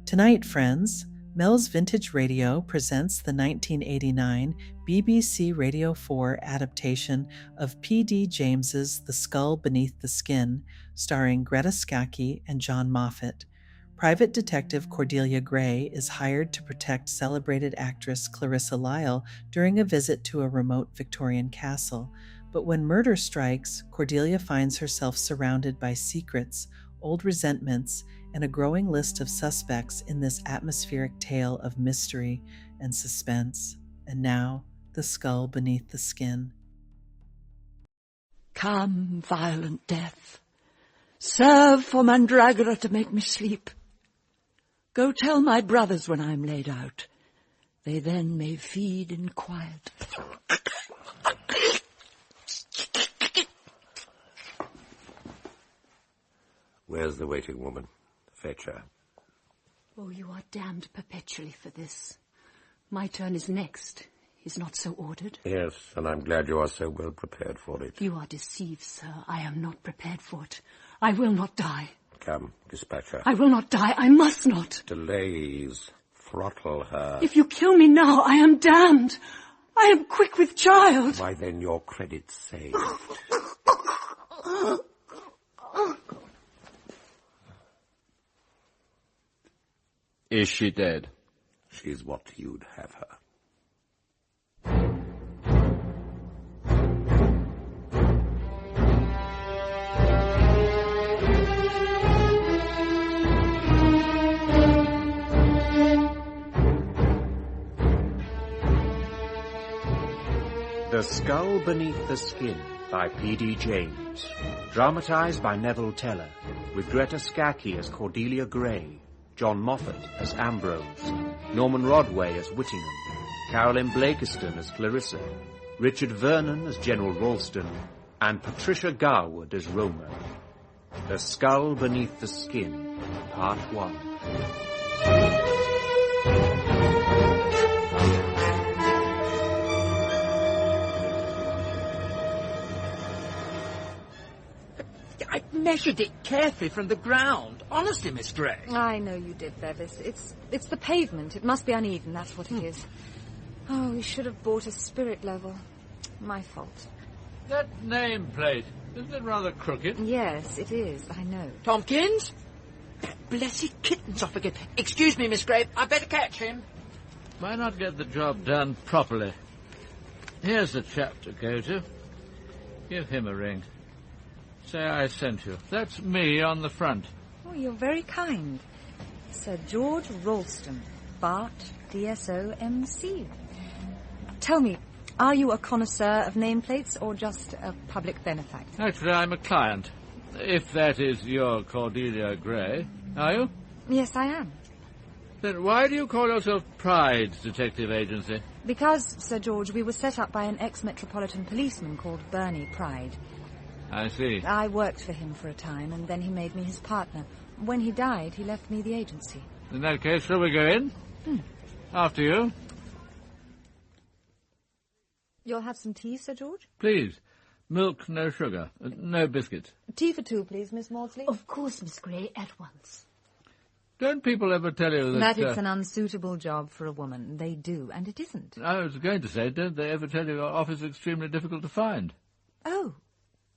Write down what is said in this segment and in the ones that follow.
Tonight, friends, Mel's Vintage Radio presents the 1989 BBC Radio 4 adaptation of P.D. James's The Skull Beneath the Skin, starring Greta Scacchi and John Moffatt. Private Detective Cordelia Gray is hired to protect celebrated actress Clarissa Lisle during a visit to a remote Victorian castle. But when murder strikes, Cordelia finds herself surrounded by secrets, old resentments, and a growing list of suspects in this atmospheric tale of mystery and suspense. And now, The Skull Beneath the Skin. Come, violent death, serve for mandragora to make me sleep. Go tell my brothers when I am laid out. They then may feed in quiet. Where's the waiting woman? Fetch her. Oh, you are damned perpetually for this. My turn is next. Is not so ordered? Yes, and I'm glad you are so well prepared for it. You are deceived, sir. I am not prepared for it. I will not die. Come, dispatch her. I will not die. I must not. Delays. Throttle her. If you kill me now, I am damned. I am quick with child. Why, then your credit's saved. Is she dead? She's what you'd have her. The Skull Beneath the Skin by P.D. James. Dramatised by Neville Teller, with Greta Scacchi as Cordelia Gray, John Moffatt as Ambrose, Norman Rodway as Whittingham, Carolyn Blakiston as Clarissa, Richard Vernon as General Ralston, and Patricia Garwood as Roma. The Skull Beneath the Skin, Part 1. I measured it carefully from the ground. Honestly, Miss Gray. I know you did, Bevis. It's the pavement. It must be uneven, that's what it is. Oh, we should have bought a spirit level. My fault. That nameplate, isn't it rather crooked? Yes, it is, I know. Tompkins? That blessed kitten's off again. Excuse me, Miss Gray. I'd better catch him. Why not get the job done properly? Here's the chap to go to. Give him a ring. Say I sent you. That's me on the front. Oh, you're very kind. Sir George Ralston, Bart, DSO, MC. Tell me, are you a connoisseur of nameplates or just a public benefactor? Actually, I'm a client. If that is your Cordelia Gray. Are you? Yes, I am. Then why do you call yourself Pride's Detective Agency? Because, Sir George, we were set up by an ex-metropolitan policeman called Bernie Pride. I see. I worked for him for a time, and then he made me his partner. When he died, he left me the agency. In that case, shall we go in? After you. You'll have some tea, Sir George? Please. Milk, no sugar. No biscuits. Tea for two, please, Miss Maudsley. Of course, Miss Gray, at once. Don't people ever tell you that... That it's an unsuitable job for a woman. They do, and it isn't. I was going to say, don't they ever tell you your office is extremely difficult to find? Oh.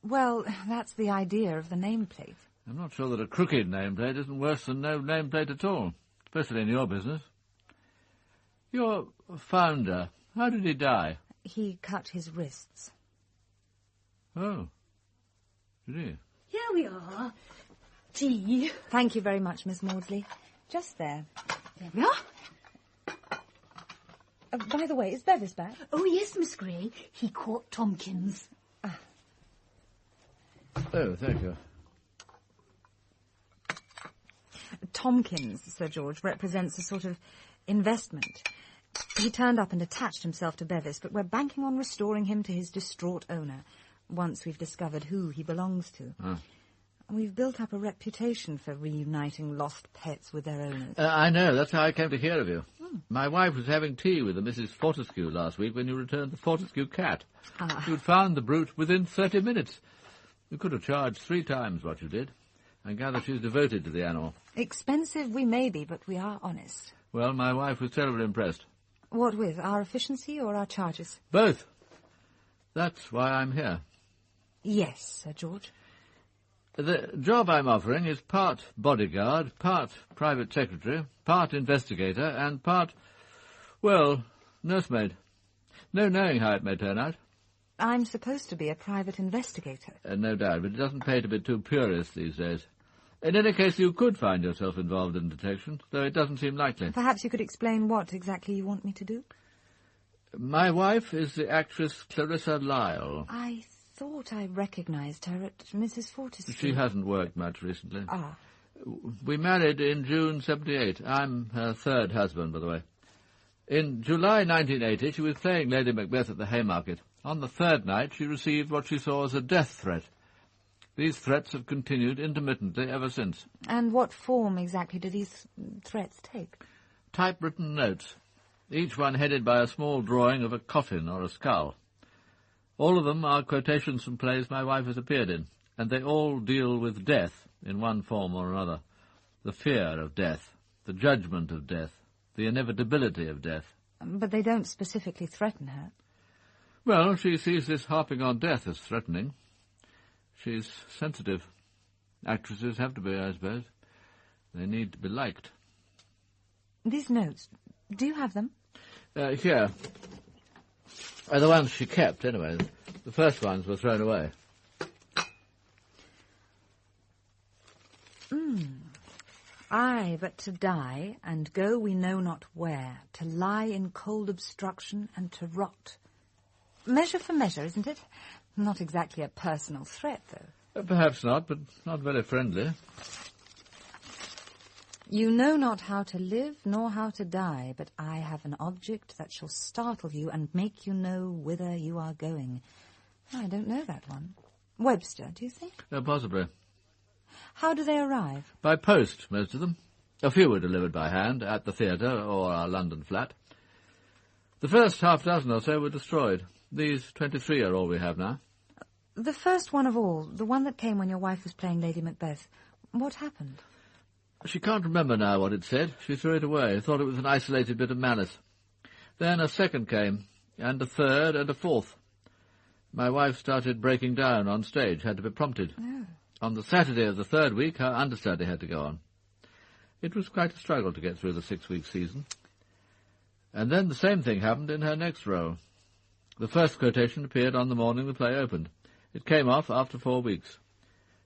Well, that's the idea of the nameplate. I'm not sure that a crooked nameplate isn't worse than no nameplate at all, especially in your business. Your founder, how did he die? He cut his wrists. Oh, did he? Here we are. Tea. Thank you very much, Miss Maudsley. Just there. There we are. By the way, is Bevis back? Oh, yes, Miss Gray. He caught Tompkins. Oh, thank you. Tompkins, Sir George, represents a sort of investment. He turned up and attached himself to Bevis, but we're banking on restoring him to his distraught owner, once we've discovered who he belongs to. We've built up a reputation for reuniting lost pets with their owners. I know, that's how I came to hear of you. My wife was having tea with a Mrs. Fortescue last week when you returned the Fortescue cat. You'd found the brute within 30 minutes. You could have charged 3 times what you did. I gather she's devoted to the animal. Expensive we may be, but we are honest. Well, my wife was terribly impressed. What with, our efficiency or our charges? Both. That's why I'm here. Yes, Sir George. The job I'm offering is part bodyguard, part private secretary, part investigator, and part, well, nursemaid. No knowing how it may turn out. I'm supposed to be a private investigator. No doubt, but it doesn't pay to be too purist these days. In any case, you could find yourself involved in detection, though it doesn't seem likely. Perhaps you could explain what exactly you want me to do? My wife is the actress Clarissa Lisle. I thought I recognized her at Mrs. Fortescue. She hasn't worked much recently. Ah. We married in June 78. I'm her third husband, by the way. In July 1980, she was playing Lady Macbeth at the Haymarket. On the third night, she received what she saw as a death threat. These threats have continued intermittently ever since. And what form exactly do these threats take? Typewritten notes, each one headed by a small drawing of a coffin or a skull. All of them are quotations from plays my wife has appeared in, and they all deal with death in one form or another. The fear of death, the judgment of death, the inevitability of death. But they don't specifically threaten her. Well, she sees this harping on death as threatening. She's sensitive. Actresses have to be, I suppose. They need to be liked. These notes, do you have them? Here. The ones she kept, anyway. The first ones were thrown away. Aye, but to die, and go we know not where, to lie in cold obstruction and to rot. Measure for measure, isn't it? Not exactly a personal threat, though. Perhaps not, but not very friendly. You know not how to live, nor how to die, but I have an object that shall startle you and make you know whither you are going. I don't know that one. Webster, do you think? Possibly. How do they arrive? By post, most of them. A few were delivered by hand, at the theatre or our London flat. The first half dozen or so were destroyed. These 23 are all we have now. The first one of all, the one that came when your wife was playing Lady Macbeth, what happened? She can't remember now what it said. She threw it away, thought it was an isolated bit of malice. Then a second came, and a third, and a fourth. My wife started breaking down on stage, had to be prompted. Oh. On the Saturday of the third week, her understudy had to go on. It was quite a struggle to get through the 6-week season. And then the same thing happened in her next role. The first quotation appeared on the morning the play opened. It came off after 4 weeks.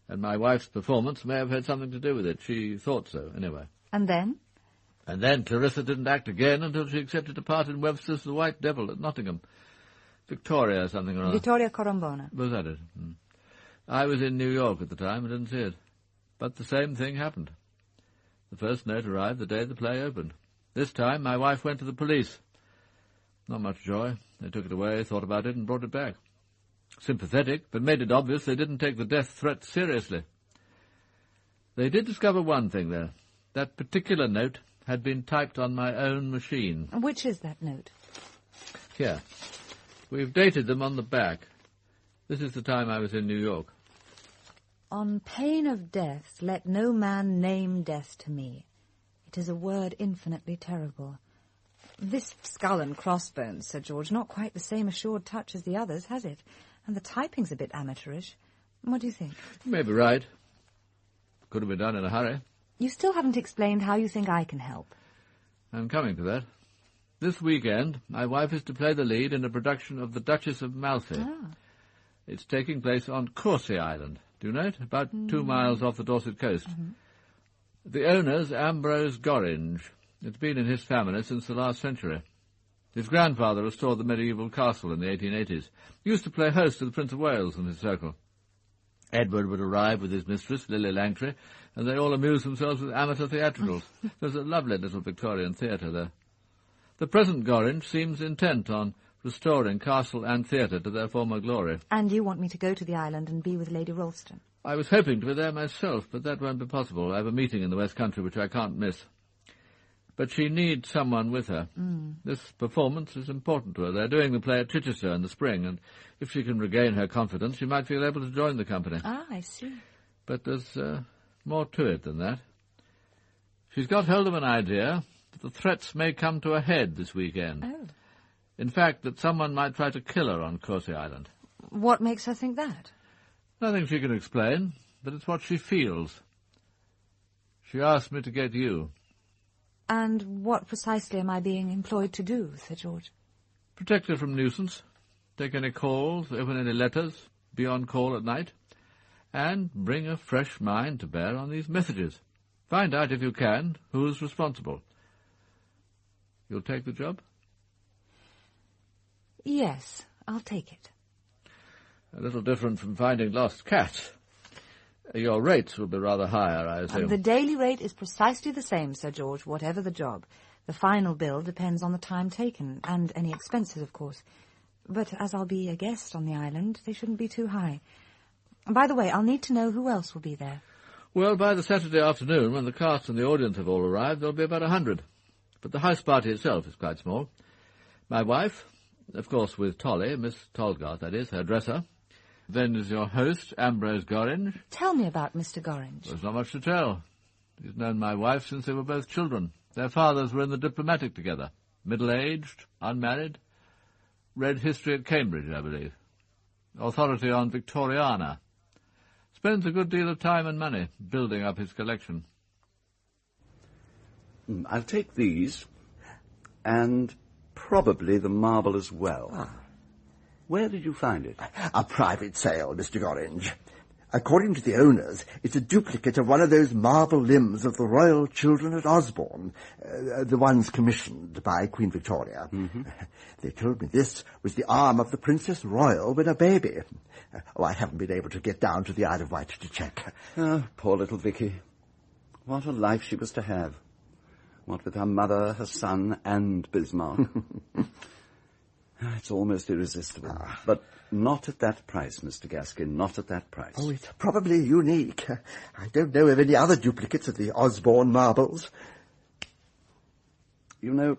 And my wife's performance may have had something to do with it. She thought so, anyway. And then? And then Clarissa didn't act again until she accepted a part in Webster's The White Devil at Nottingham. Victoria something or other. Vittoria Corombona. Was that it? I was in New York at the time and didn't see it. But the same thing happened. The first note arrived the day the play opened. This time my wife went to the police. Not much joy. They took it away, thought about it, and brought it back. Sympathetic, but made it obvious they didn't take the death threat seriously. They did discover one thing, though. That particular note had been typed on my own machine. Which is that note? Here. We've dated them on the back. This is the time I was in New York. On pain of death, let no man name death to me. It is a word infinitely terrible. This skull and crossbones, Sir George, not quite the same assured touch as the others, has it? And the typing's a bit amateurish. What do you think? You may be right. Could have been done in a hurry. You still haven't explained how you think I can help. I'm coming to that. This weekend, my wife is to play the lead in a production of The Duchess of Malfi. Ah. It's taking place on Corsi Island. Do you know it? About 2 miles off the Dorset coast. The owner's Ambrose Gorringe. It's been in his family since the last century. His grandfather restored the medieval castle in the 1880s. He used to play host to the Prince of Wales in his circle. Edward would arrive with his mistress, Lily Langtry, and they all amused themselves with amateur theatricals. There's a lovely little Victorian theatre there. The present Gorringe seems intent on restoring castle and theatre to their former glory. And you want me to go to the island and be with Lady Ralston? I was hoping to be there myself, but that won't be possible. I have a meeting in the West Country which I can't miss. But she needs someone with her. This performance is important to her. They're doing the play at Chichester in the spring, and if she can regain her confidence, she might feel able to join the company. Ah, I see. But there's More to it than that. She's got hold of an idea that the threats may come to a head this weekend. Oh. In fact, that someone might try to kill her on Corsi Island. What makes her think that? Nothing she can explain, but it's what she feels. She asked me to get you. And what precisely am I being employed to do, Sir George? Protect her from nuisance, take any calls, open any letters, be on call at night, and bring a fresh mind to bear on these messages. Find out, if you can, who's responsible. You'll take the job? Yes, I'll take it. A little different from finding lost cats. Your rates will be rather higher, I assume. The daily rate is precisely the same, Sir George, whatever the job. The final bill depends on the time taken, and any expenses, of course. But as I'll be a guest on the island, they shouldn't be too high. By the way, I'll need to know who else will be there. Well, by the Saturday afternoon, when the cast and the audience have all arrived, there'll be about 100. But the house party itself is quite small. My wife, of course with Tolly, Miss Tolgarth, that is, her dresser. Then is your host, Ambrose Gorringe. Tell me about Mr. Gorringe. There's not much to tell. He's known my wife since they were both children. Their fathers were in the diplomatic together. Middle-aged, unmarried. Read history at Cambridge, I believe. Authority on Victoriana. Spends a good deal of time and money building up his collection. I'll take these, and probably the marble as well. Ah. Where did you find it? A private sale, Mr. Gorringe. According to the owners, it's a duplicate of one of those marble limbs of the royal children at Osborne, the ones commissioned by Queen Victoria. Mm-hmm. They told me this was the arm of the Princess Royal when a baby. I haven't been able to get down to the Isle of Wight to check. Oh, poor little Vicky. What a life she was to have. What with her mother, her son, and Bismarck. It's almost irresistible. But not at that price, Mr. Gaskin, not at that price. Oh, it's probably unique. I don't know of any other duplicates of the Osborne marbles. You know,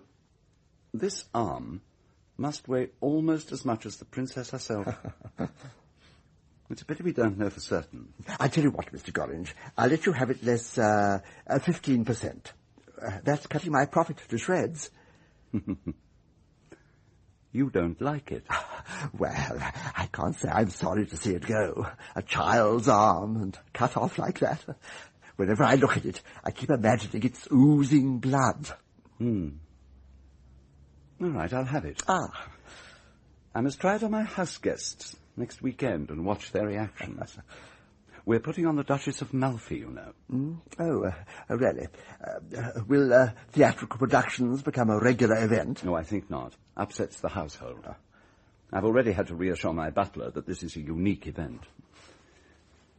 this arm must weigh almost as much as the princess herself. It's a pity we don't know for certain. I tell you what, Mr. Gorringe, I'll let you have it less 15%. That's cutting my profit to shreds. You don't like it. Well, I can't say I'm sorry to see it go. A child's arm and cut off like that. Whenever I look at it, I keep imagining it's oozing blood. All right, I'll have it. I must try it on my house guests next weekend and watch their reactions. We're putting on the Duchess of Malfi, you know. Oh, really? Will theatrical productions become a regular event? No, I think not. Upsets the household. I've already had to reassure my butler that this is a unique event.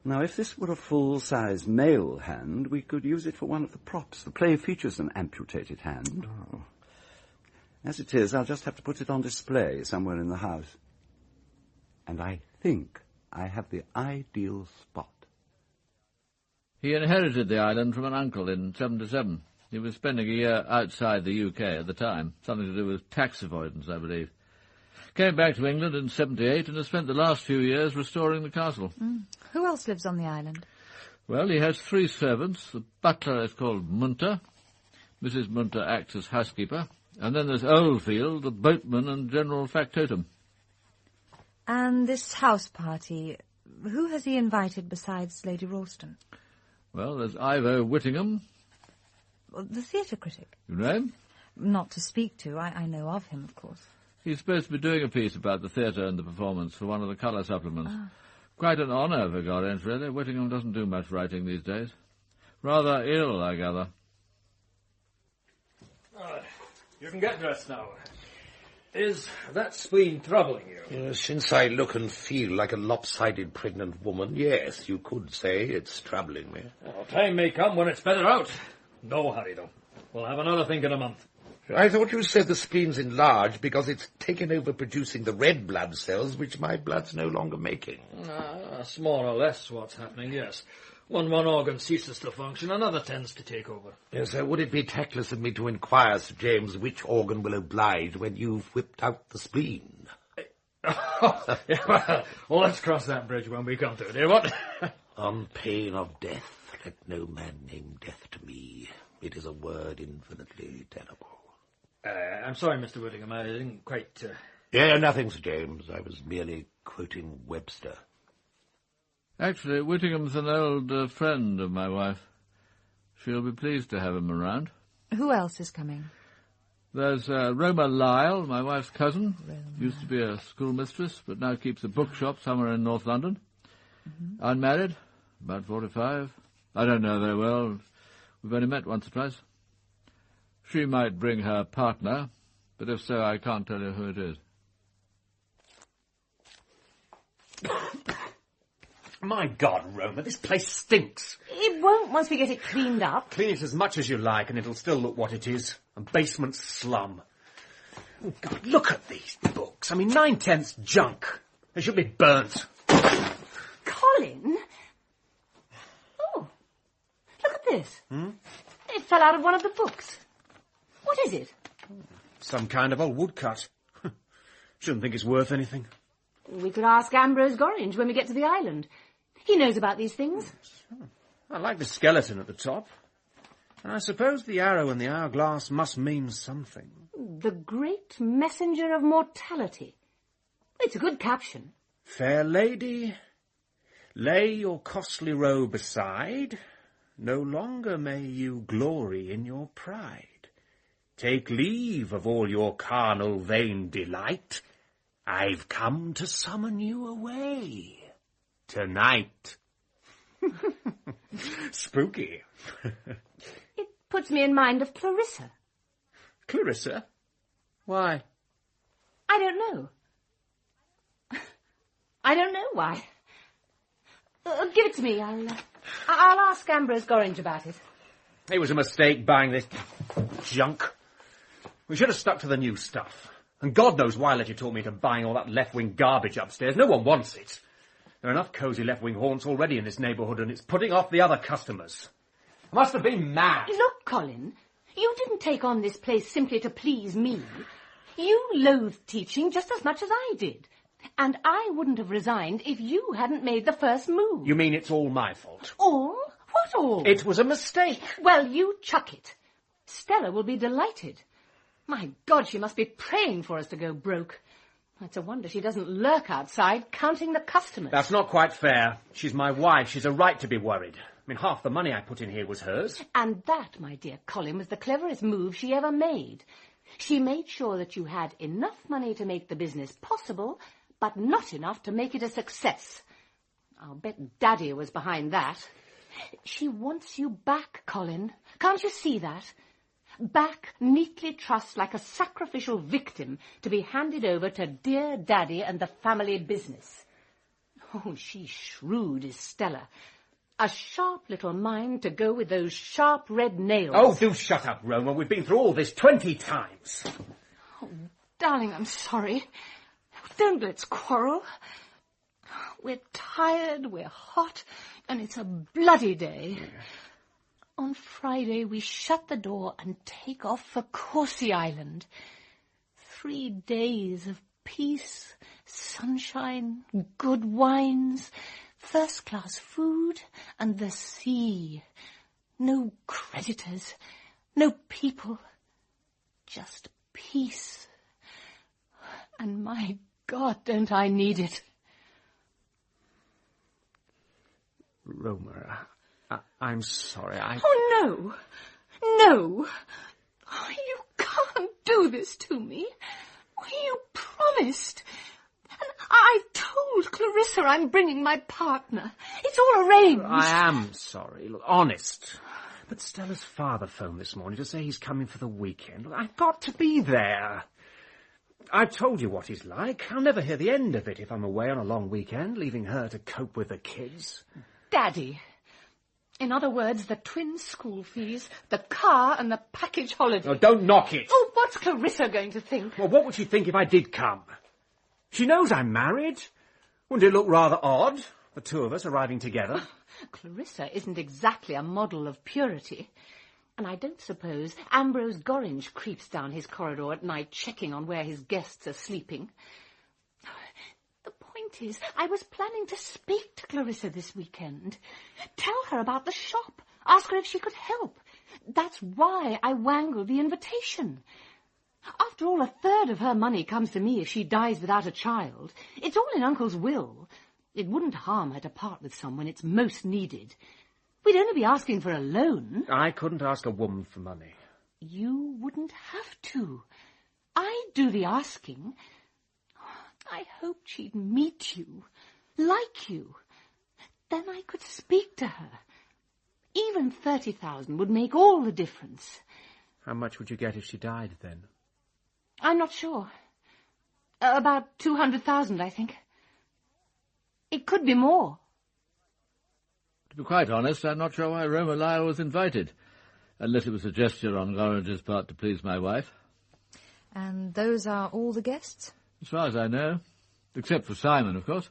Now, if this were a full-size male hand, we could use it for one of the props. The play features an amputated hand. Oh. As it is, I'll just have to put it on display somewhere in the house. And I think I have the ideal spot. He inherited the island from an uncle in 77. He was spending a year outside the UK at the time, something to do with tax avoidance, I believe. Came back to England in 78 and has spent the last few years restoring the castle. Who else lives on the island? Well, he has 3 servants. The butler is called Munter. Mrs. Munter acts as housekeeper. And then there's Oldfield, the boatman and general factotum. And this house party, who has he invited besides Lady Ralston? Well, there's Ivo Whittingham. The theatre critic. You know him? Not to speak to. I know of him, of course. He's supposed to be doing a piece about the theatre and the performance for one of the colour supplements. Quite an honour for Gorringe, really. Whittingham doesn't do much writing these days. Rather ill, I gather. You can get dressed now. Is that spleen troubling you? Since I look and feel like a lopsided pregnant woman, yes, you could say it's troubling me. Well, time may come when it's better out. No hurry, though. We'll have another think in a month. I thought you said the spleen's enlarged because it's taken over producing the red blood cells, which my blood's no longer making. That's more or less what's happening, yes. When one organ ceases to function, another tends to take over. Yes, would it be tactless of me to inquire, Sir James, which organ will oblige when you've whipped out the spleen? Well, let's cross that bridge when we come to it, eh, what? On pain of death, Let no man name death to me. It is a word infinitely terrible. I'm sorry, Mr. Whittingham, I didn't quite... Yeah, nothing, Sir James. I was merely quoting Webster. Actually, Whittingham's an old friend of my wife. She'll be pleased to have him around. Who else is coming? There's Roma Lisle, my wife's cousin. Used to be a schoolmistress, but now keeps a bookshop somewhere in North London. Unmarried, about 45. I don't know very well. We've only met once or twice. She might bring her partner, but if so, I can't tell you who it is. My God, Roma, this place stinks. It won't once we get it cleaned up. Clean it as much as you like, and it'll still look what it is. A basement slum. Oh, God, look at these books. I mean, 9/10 junk. They should be burnt. Colin? Oh, look at this. It fell out of one of the books. What is it? Some kind of old woodcut. Shouldn't think it's worth anything. We could ask Ambrose Gorringe when we get to the island. He knows about these things. I like the skeleton at the top. And I suppose the arrow and the hourglass must mean something. The great messenger of mortality. It's a good caption. Fair lady, lay your costly robe aside. No longer may you glory in your pride. Take leave of all your carnal vain delight. I've come to summon you away. Tonight. Spooky. It puts me in mind of Clarissa. Clarissa? Why? I don't know. I don't know why. Give it to me. I'll ask Ambrose Gorringe about it. It was a mistake buying this junk. We should have stuck to the new stuff. And God knows why I let you talk me into buying all that left-wing garbage upstairs. No one wants it. There are enough cosy left-wing haunts already in this neighbourhood, and it's putting off the other customers. I must have been mad. Look, Colin, you didn't take on this place simply to please me. You loathed teaching just as much as I did. And I wouldn't have resigned if you hadn't made the first move. You mean it's all my fault? All? What all? It was a mistake. Well, you chuck it. Stella will be delighted. My God, she must be praying for us to go broke. It's a wonder she doesn't lurk outside counting the customers. That's not quite fair. She's my wife. She's a right to be worried. I mean, half the money I put in here was hers. And that, my dear Colin, was the cleverest move she ever made. She made sure that you had enough money to make the business possible, but not enough to make it a success. I'll bet Daddy was behind that. She wants you back, Colin. Can't you see that? Back, neatly trussed like a sacrificial victim to be handed over to dear Daddy and the family business. Oh, she's shrewd, is Stella. A sharp little mind to go with those sharp red nails. Oh, do shut up, Roma. We've been through all this 20 times. Oh, darling, I'm sorry. Don't let's quarrel. We're tired, we're hot, and it's a bloody day. Yeah. On Friday, we shut the door and take off for Corsi Island. 3 days of peace, sunshine, good wines, first-class food, and the sea. No creditors, no people, just peace. And my God, don't I need it. Roma, I'm sorry, Oh, no. No. Oh, you can't do this to me. You promised. And I told Clarissa I'm bringing my partner. It's all arranged. I am sorry. Look, honest. But Stella's father phoned this morning to say he's coming for the weekend. Look, I've got to be there. I've told you what he's like. I'll never hear the end of it if I'm away on a long weekend, leaving her to cope with the kids. Daddy. In other words, the twin school fees, the car and the package holiday. Oh, don't knock it. Oh, what's Clarissa going to think? Well, what would she think if I did come? She knows I'm married. Wouldn't it look rather odd, the two of us arriving together? Clarissa isn't exactly a model of purity. And I don't suppose Ambrose Gorringe creeps down his corridor at night checking on where his guests are sleeping. The point point is, I was planning to speak to Clarissa this weekend. Tell her about the shop. Ask her if she could help. That's why I wangled the invitation. After all, 1/3 of her money comes to me if she dies without a child. It's all in Uncle's will. It wouldn't harm her to part with some when it's most needed. We'd only be asking for a loan. I couldn't ask a woman for money. You wouldn't have to. I'd do the asking. I hoped she'd meet you, like you. Then I could speak to her. Even 30,000 would make all the difference. How much would you get if she died, then? I'm not sure. About 200,000, I think. It could be more. To be quite honest, I'm not sure why Roma Lisle was invited, unless it was a gesture on Gorringe's part to please my wife. And those are all the guests? As far as I know. Except for Simon, of course.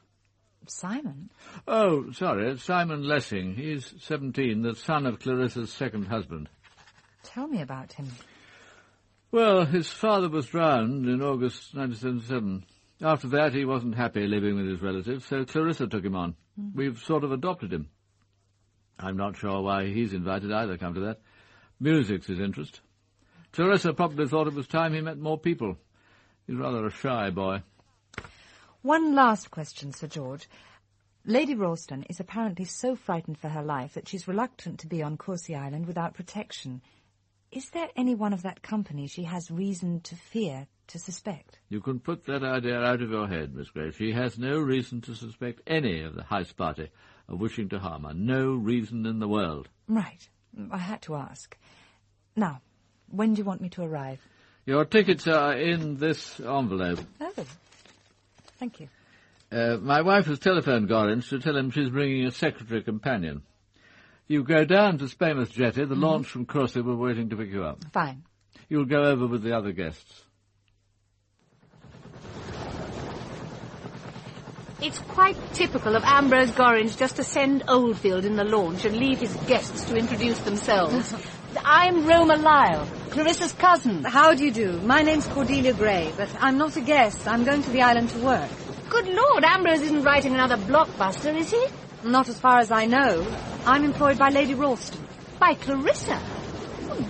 Simon? Oh, sorry, Simon Lessing. He's 17, the son of Clarissa's second husband. Tell me about him. Well, his father was drowned in August 1977. After that, he wasn't happy living with his relatives, so Clarissa took him on. We've sort of adopted him. I'm not sure why he's invited either, come to that. Music's his interest. Clarissa probably thought it was time he met more people. He's rather a shy boy. One last question, Sir George. Lady Ralston is apparently so frightened for her life that she's reluctant to be on Corsi Island without protection. Is there anyone of that company she has reason to fear, to suspect? You can put that idea out of your head, Miss Gray. She has no reason to suspect any of the house party of wishing to harm her. No reason in the world. Right. I had to ask. Now, when do you want me to arrive? Your tickets are in this envelope. Oh, thank you. My wife has telephoned Gorringe to tell him she's bringing a secretary companion. You go down to 𝒆𝒍'𝒔 jetty. The launch from Corsi will be waiting to pick you up. Fine. You'll go over with the other guests. It's quite typical of Ambrose Gorringe just to send Oldfield in the launch and leave his guests to introduce themselves. I'm Roma Lisle, Clarissa's cousin. How do you do? My name's Cordelia Gray, but I'm not a guest. I'm going to the island to work. Good Lord, Ambrose isn't writing another blockbuster, is he? Not as far as I know. I'm employed by Lady Ralston. By Clarissa?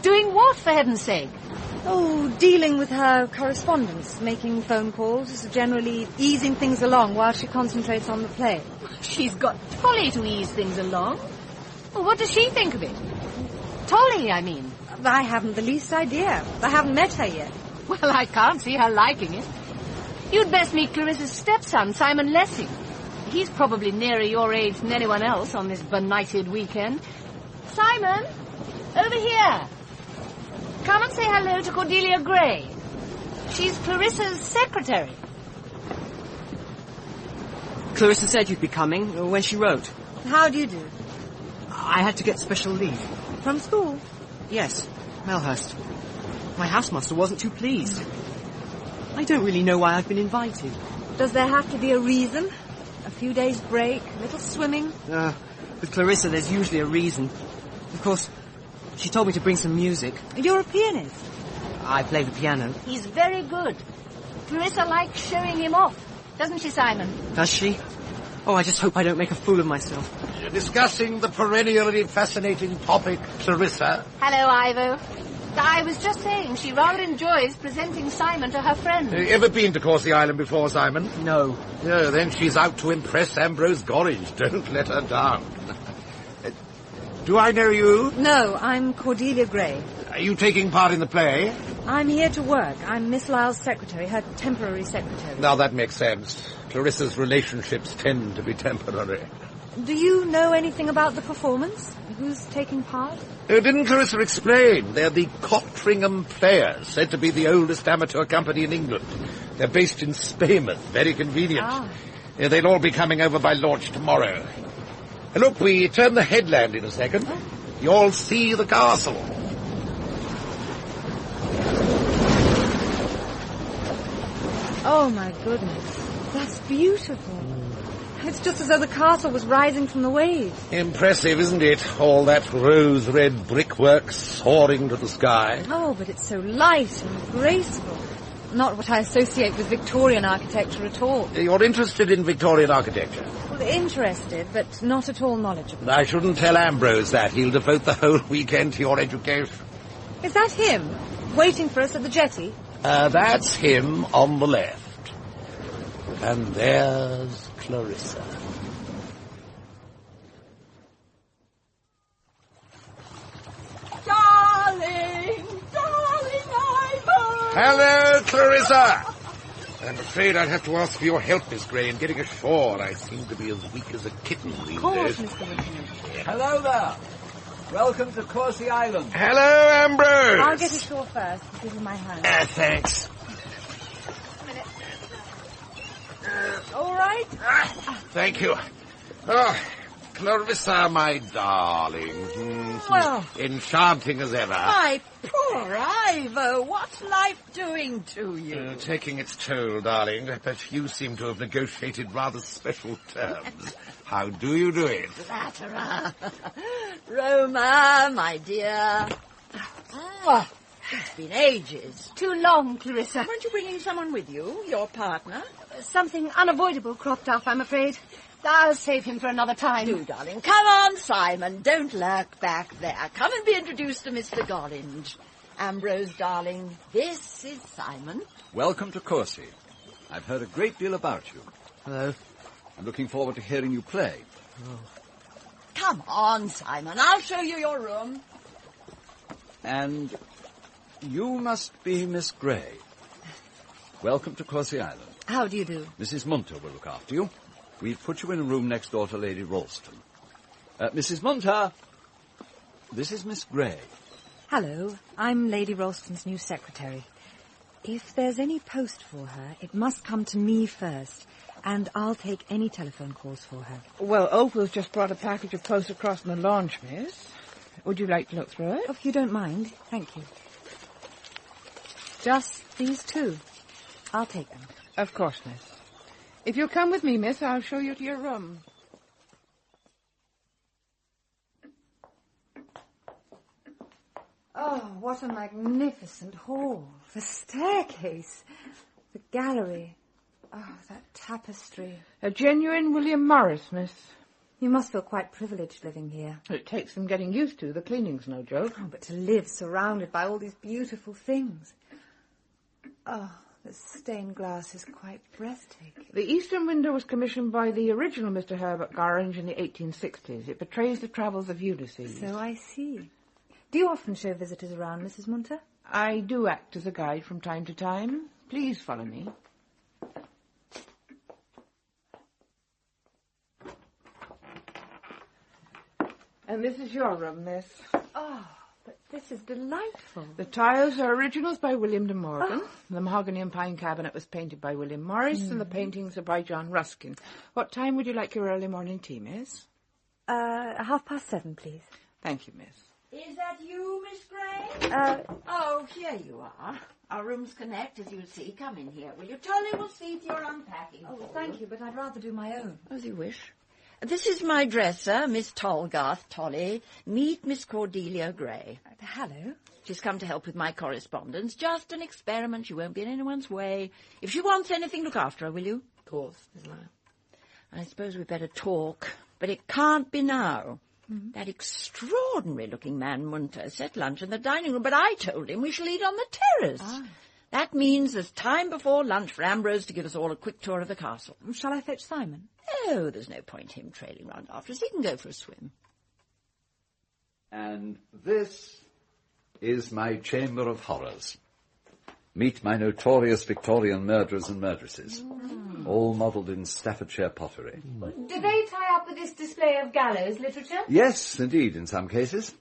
Doing what, for heaven's sake? Oh, dealing with her correspondence, making phone calls, generally easing things along while she concentrates on the play. She's got Tolly to ease things along. Well, what does she think of it? Tolly, I mean. I haven't the least idea. I haven't met her yet. Well, I can't see her liking it. You'd best meet Clarissa's stepson, Simon Lessing. He's probably nearer your age than anyone else on this benighted weekend. Simon, over here. Come and say hello to Cordelia Gray. She's Clarissa's secretary. Clarissa said you'd be coming when she wrote. How do you do? I had to get special leave. From school? Yes, Melhurst. My housemaster wasn't too pleased. I don't really know why I've been invited. Does there have to be a reason? A few days' break, a little swimming? With Clarissa, there's usually a reason. Of course, she told me to bring some music. You're a pianist. I play the piano. He's very good. Clarissa likes showing him off, doesn't she, Simon? Does she? Oh, I just hope I don't make a fool of myself. You're discussing the perennially fascinating topic, Clarissa. Hello, Ivo. I was just saying she rather enjoys presenting Simon to her friends. Ever been to Corsi Island before, Simon? No. No, then she's out to impress Ambrose Gorringe. Don't let her down. Do I know you? No, I'm Cordelia Gray. Are you taking part in the play? I'm here to work. I'm Miss Lisle's secretary, her temporary secretary. Now that makes sense. Clarissa's relationships tend to be temporary. Do you know anything about the performance? Who's taking part? Didn't Clarissa explain? They're the Cottringham Players, said to be the oldest amateur company in England. They're based in 𝒆𝒍'𝒔, very convenient. They'll all be coming over by launch tomorrow. Look, we turn the headland in a second. You'll see the castle. Oh, my goodness. That's beautiful. It's just as though the castle was rising from the waves. Impressive, isn't it? All that rose-red brickwork soaring to the sky. Oh, but it's so light and graceful. not what I associate with Victorian architecture at all. You're interested in Victorian architecture? Well, interested, but not at all knowledgeable. I shouldn't tell Ambrose that. He'll devote the whole weekend to your education. Is that him, waiting for us at the jetty? That's him on the left. And there's Clarissa. Darling, Hello, Clarissa! I'm afraid I'll have to ask for your help, Miss Gray, in getting ashore. I seem to be as weak as a kitten these days. Hello there. Welcome to Corsi Island. Hello, Ambrose. I'll get ashore first and give you my hand. Thanks. All right? Thank you. Oh, Clarissa, my darling. Well. Enchanting as ever. My poor Ivo, what's life doing to you? Taking its toll, darling, but you seem to have negotiated rather special terms. How do you do it? Flatterer. Roma, my dear. It's been ages. Too long, Clarissa. Weren't you bringing someone with you, your partner? Something unavoidable cropped up, I'm afraid. I'll save him for another time. Do, darling. Come on, Simon. Don't lurk back there. Come and be introduced to Mr. Gorringe. Ambrose, darling, this is Simon. Welcome to Corsi. I've heard a great deal about you. Hello. I'm looking forward to hearing you play. Oh. Come on, Simon. I'll show you your room. And you must be Miss Gray. Welcome to Corsi Island. How do you do? Mrs. Munter will look after you. We've put you in a room next door to Lady Ralston. Mrs. Munter, this is Miss Gray. Hello, I'm Lady Ralston's new secretary. If there's any post for her, it must come to me first, and I'll take any telephone calls for her. Well, Opal's just brought a package of post across from the launch, miss. Would you like to look through it? Oh, if you don't mind, thank you. Just these two. I'll take them. Of course, miss. If you'll come with me, miss, I'll show you to your room. Oh, what a magnificent hall. The staircase. The gallery. Oh, that tapestry. A genuine William Morris, miss. You must feel quite privileged living here. It takes some getting used to. The cleaning's no joke. Oh, but to live surrounded by all these beautiful things. Oh, the stained glass is quite breathtaking. The eastern window was commissioned by the original Mr. Herbert Gorringe in the 1860s. It portrays the travels of Ulysses. So I see. Do you often show visitors around, Mrs. Munter? I do act as a guide from time to time. Please follow me. And this is your room, miss. Oh, but this is delightful. The tiles are originals by William de Morgan. Oh. The mahogany and pine cabinet was painted by William Morris, and the paintings are by John Ruskin. What time would you like your early morning tea, miss? 7:30, please. Thank you, miss. Is that you, Miss Gray? Oh, here you are. Our rooms connect, as you'll see. Come in here, will you? Tolly will see to your unpacking. Oh, thank you, but I'd rather do my own. As you wish. This is my dresser, Miss Tolgarth, Tolly. Meet Miss Cordelia Gray. Hello. She's come to help with my correspondence. Just an experiment. She won't be in anyone's way. If she wants anything, look after her, will you? Of course, Miss Lisle. I suppose we'd better talk, but it can't be now. Mm-hmm. That extraordinary-looking man, Munter, set lunch in the dining room, but I told him we shall eat on the terrace. Ah. That means there's time before lunch for Ambrose to give us all a quick tour of the castle. Shall I fetch Simon? Oh, there's no point him trailing round after us. He can go for a swim. And this is my chamber of horrors. Meet my notorious Victorian murderers and murderesses, all modelled in Staffordshire pottery. Do they tie up with this display of gallows literature? Yes, indeed, in some cases.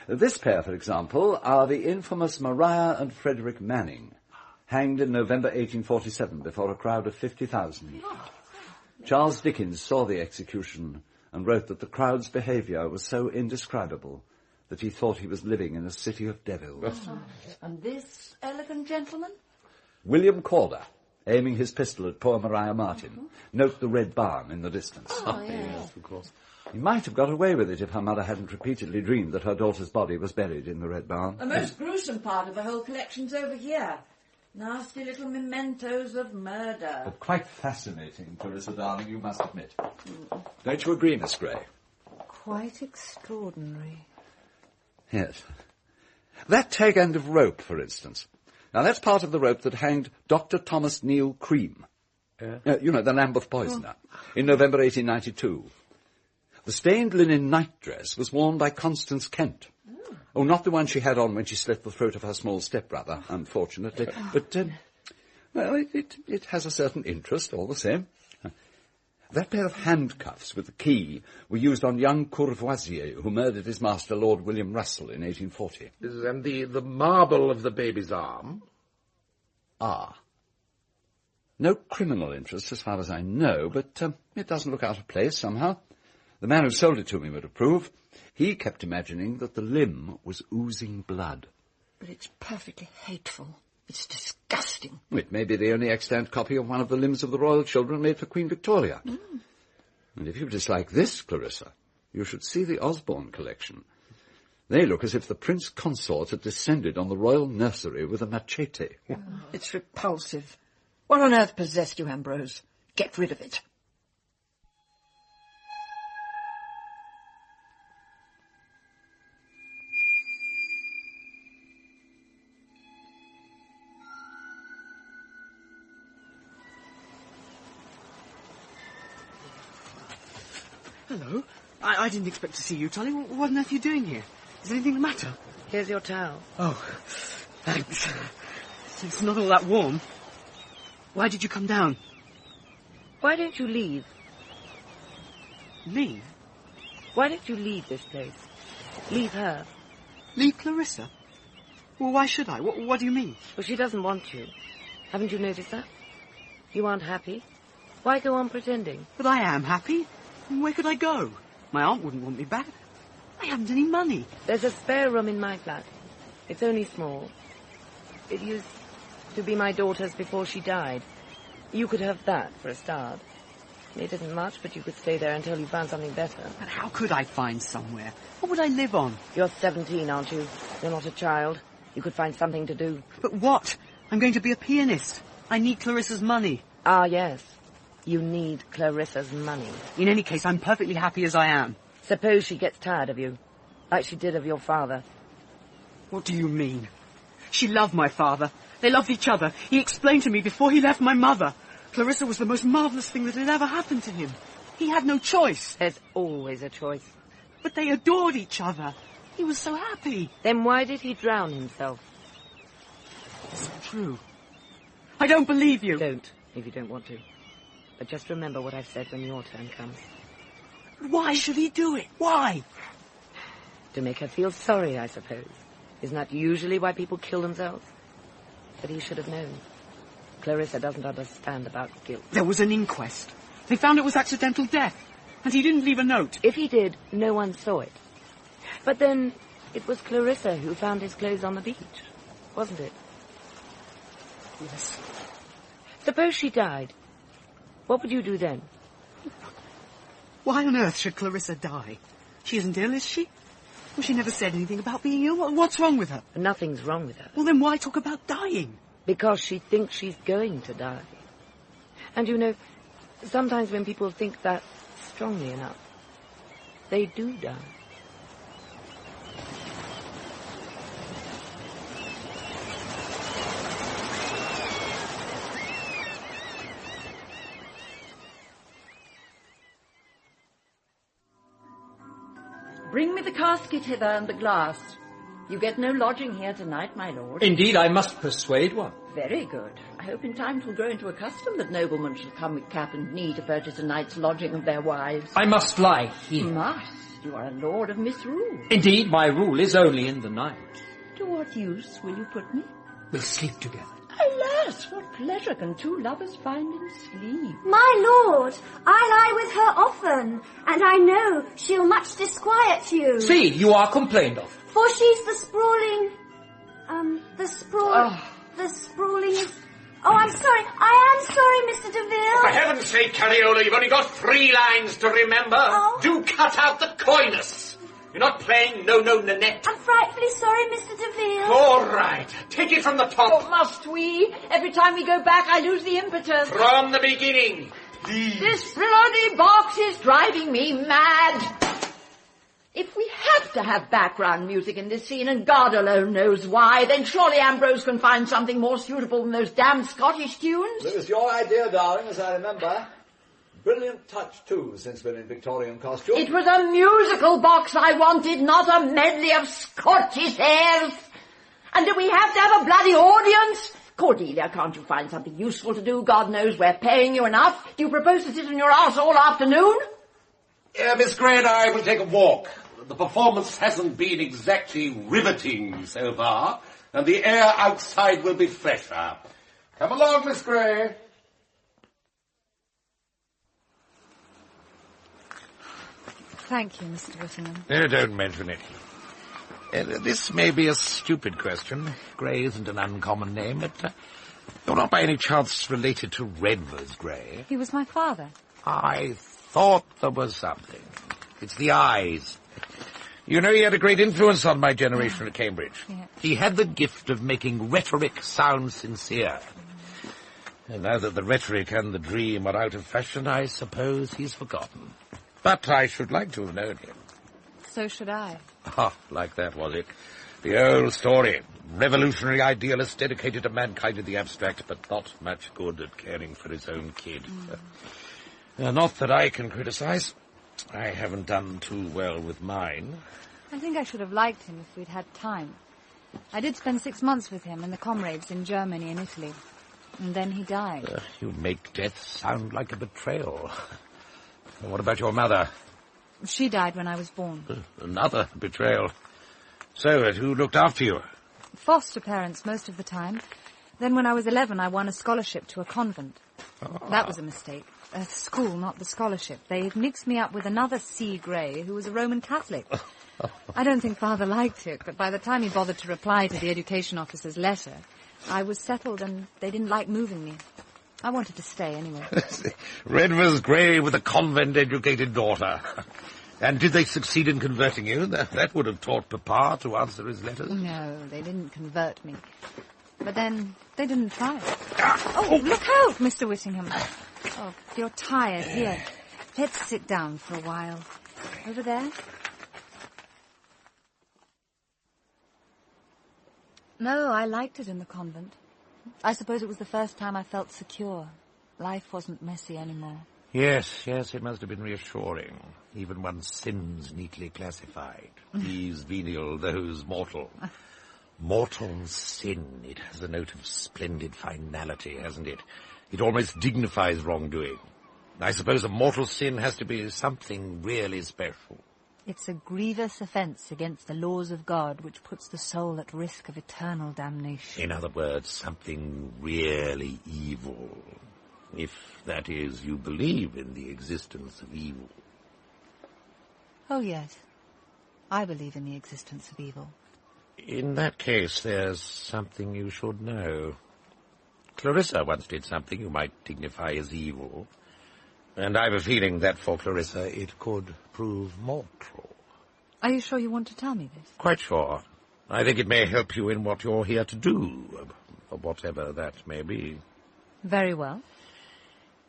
This pair, for example, are the infamous Maria and Frederick Manning, hanged in November 1847 before a crowd of 50,000. Charles Dickens saw the execution and wrote that the crowd's behaviour was so indescribable that he thought he was living in a city of devils. And this elegant gentleman? William Corder, aiming his pistol at poor Maria Martin. Note the red barn in the distance. Oh, yes, of course. He might have got away with it if her mother hadn't repeatedly dreamed that her daughter's body was buried in the red barn. The most gruesome part of the whole collection's over here. Nasty little mementos of murder. But quite fascinating, Clarissa, darling, you must admit. Don't you agree, Miss Gray? Quite extraordinary. Yes. That tag end of rope, for instance. Now, that's part of the rope that hanged Dr. Thomas Neil Cream. You know, the Lambeth poisoner, in November 1892. The stained linen nightdress was worn by Constance Kent. Oh, not the one she had on when she slit the throat of her small stepbrother, unfortunately. But, well, it has a certain interest, all the same. That pair of handcuffs with the key were used on young Courvoisier, who murdered his master, Lord William Russell, in 1840. And the marble of the baby's arm? Ah. No criminal interest, as far as I know, but it doesn't look out of place, somehow. The man who sold it to me would approve. He kept imagining that the limb was oozing blood. But it's perfectly hateful. It's disgusting. It may be the only extant copy of one of the limbs of the royal children made for Queen Victoria. And if you dislike this, Clarissa, you should see the Osborne collection. They look as if the Prince Consort had descended on the royal nursery with a machete. It's repulsive. What on earth possessed you, Ambrose? Get rid of it. Hello. I didn't expect to see you, Tolly. What on earth are you doing here? Is anything the matter? Here's your towel. Oh, thanks. It's not all that warm. Why did you come down? Why don't you leave? Leave? Why don't you leave this place? Leave her. Leave Clarissa? Well, why should I? What do you mean? Well, she doesn't want you. Haven't you noticed that? You aren't happy. Why go on pretending? But I am happy. Where could I go? My aunt wouldn't want me back. I haven't any money. There's a spare room in my flat. It's only small. It used to be my daughter's before she died. You could have that for a start. It isn't much, but you could stay there until you found something better. But how could I find somewhere? What would I live on? You're 17, aren't you? You're not a child. You could find something to do. But what? I'm going to be a pianist. I need Clarissa's money. Ah, yes. You need Clarissa's money. In any case, I'm perfectly happy as I am. Suppose she gets tired of you, like she did of your father. What do you mean? She loved my father. They loved each other. He explained to me before he left my mother. Clarissa was the most marvellous thing that had ever happened to him. He had no choice. There's always a choice. But they adored each other. He was so happy. Then why did he drown himself? It's true. I don't believe you. Don't, if you don't want to. But just remember what I've said when your turn comes. Why should he do it? Why? To make her feel sorry, I suppose. Isn't that usually why people kill themselves? But he should have known. Clarissa doesn't understand about guilt. There was an inquest. They found it was accidental death. And he didn't leave a note. If he did, no one saw it. But then it was Clarissa who found his clothes on the beach, wasn't it? Yes. Suppose she died. What would you do then? Why on earth should Clarissa die? She isn't ill, is she? Well, she never said anything about being ill. What's wrong with her? Nothing's wrong with her. Well, then why talk about dying? Because she thinks she's going to die. And you know, sometimes when people think that strongly enough, they do die. Bring me the casket hither and the glass. You get no lodging here tonight, my lord. Indeed, I must persuade one. Very good. I hope in time 'twill grow into a custom that noblemen shall come with cap and knee to purchase a night's lodging of their wives. I must lie here. Must? You are a lord of misrule. Indeed, my rule is only in the night. To what use will you put me? We'll sleep together. Alas, what pleasure can two lovers find in sleep? My lord, I lie with her often, and I know she'll much disquiet you. See, you are complained of. For she's the sprawling... The sprawling is... Oh, I'm sorry. I am sorry, Mr. Deville. For heaven's sake, Cariola, you've only got 3 lines to remember. Oh. Do cut out the coyness. You're not playing No-No Nanette. I'm frightfully sorry, Mr. DeVille. All right. Take it from the top. Oh, must we? Every time we go back, I lose the impetus. From the beginning. Please. This bloody box is driving me mad. If we have to have background music in this scene, and God alone knows why, then surely Ambrose can find something more suitable than those damn Scottish tunes. It was your idea, darling, as I remember. Brilliant touch, too, since we're in Victorian costume. It was a musical box I wanted, not a medley of Scottish airs. And do we have to have a bloody audience? Cordelia, can't you find something useful to do? God knows we're paying you enough. Do you propose to sit on your arse all afternoon? Miss Gray and I will take a walk. The performance hasn't been exactly riveting so far, and the air outside will be fresher. Come along, Miss Gray. Thank you, Mr. Whittingham. No, don't mention it. This may be a stupid question. Gray isn't an uncommon name, but you're not by any chance related to Redvers Gray. He was my father. I thought there was something. It's the eyes. You know, he had a great influence on my generation at Cambridge. Yeah. He had the gift of making rhetoric sound sincere. And now that the rhetoric and the dream are out of fashion, I suppose he's forgotten. But I should like to have known him. So should I. Ah, like that, was it? The old story. Revolutionary idealist dedicated to mankind in the abstract, but not much good at caring for his own kid. Not that I can criticize. I haven't done too well with mine. I think I should have liked him if we'd had time. I did spend 6 months with him and the comrades in Germany and Italy. And then he died. You make death sound like a betrayal. What about your mother? She died when I was born. Another betrayal. So, who looked after you? Foster parents most of the time. Then when I was 11, I won a scholarship to a convent. That was a mistake. A school, not the scholarship. They had mixed me up with another C. Gray, who was a Roman Catholic. I don't think Father liked it, but by the time he bothered to reply to the education officer's letter, I was settled and they didn't like moving me. I wanted to stay anyway. Redvers Gray with a convent-educated daughter. And did they succeed in converting you? That would have taught Papa to answer his letters. No, they didn't convert me. But then they didn't try. Oh, look out, Mr. Whittingham. Oh, you're tired. Here, let's sit down for a while. Over there. No, I liked it in the convent. I suppose it was the first time I felt secure. Life wasn't messy anymore. Yes, it must have been reassuring. Even one's sins neatly classified. These venial, those mortal. Mortal sin. It has a note of splendid finality, hasn't it? It almost dignifies wrongdoing. I suppose a mortal sin has to be something really special. It's a grievous offence against the laws of God which puts the soul at risk of eternal damnation. In other words, something really evil. If, that is, you believe in the existence of evil. Oh, yes. I believe in the existence of evil. In that case, there's something you should know. Clarissa once did something you might dignify as evil. And I've a feeling that for Clarissa it could prove mortal. Are you sure you want to tell me this? Quite sure. I think it may help you in what you're here to do, whatever that may be. Very well.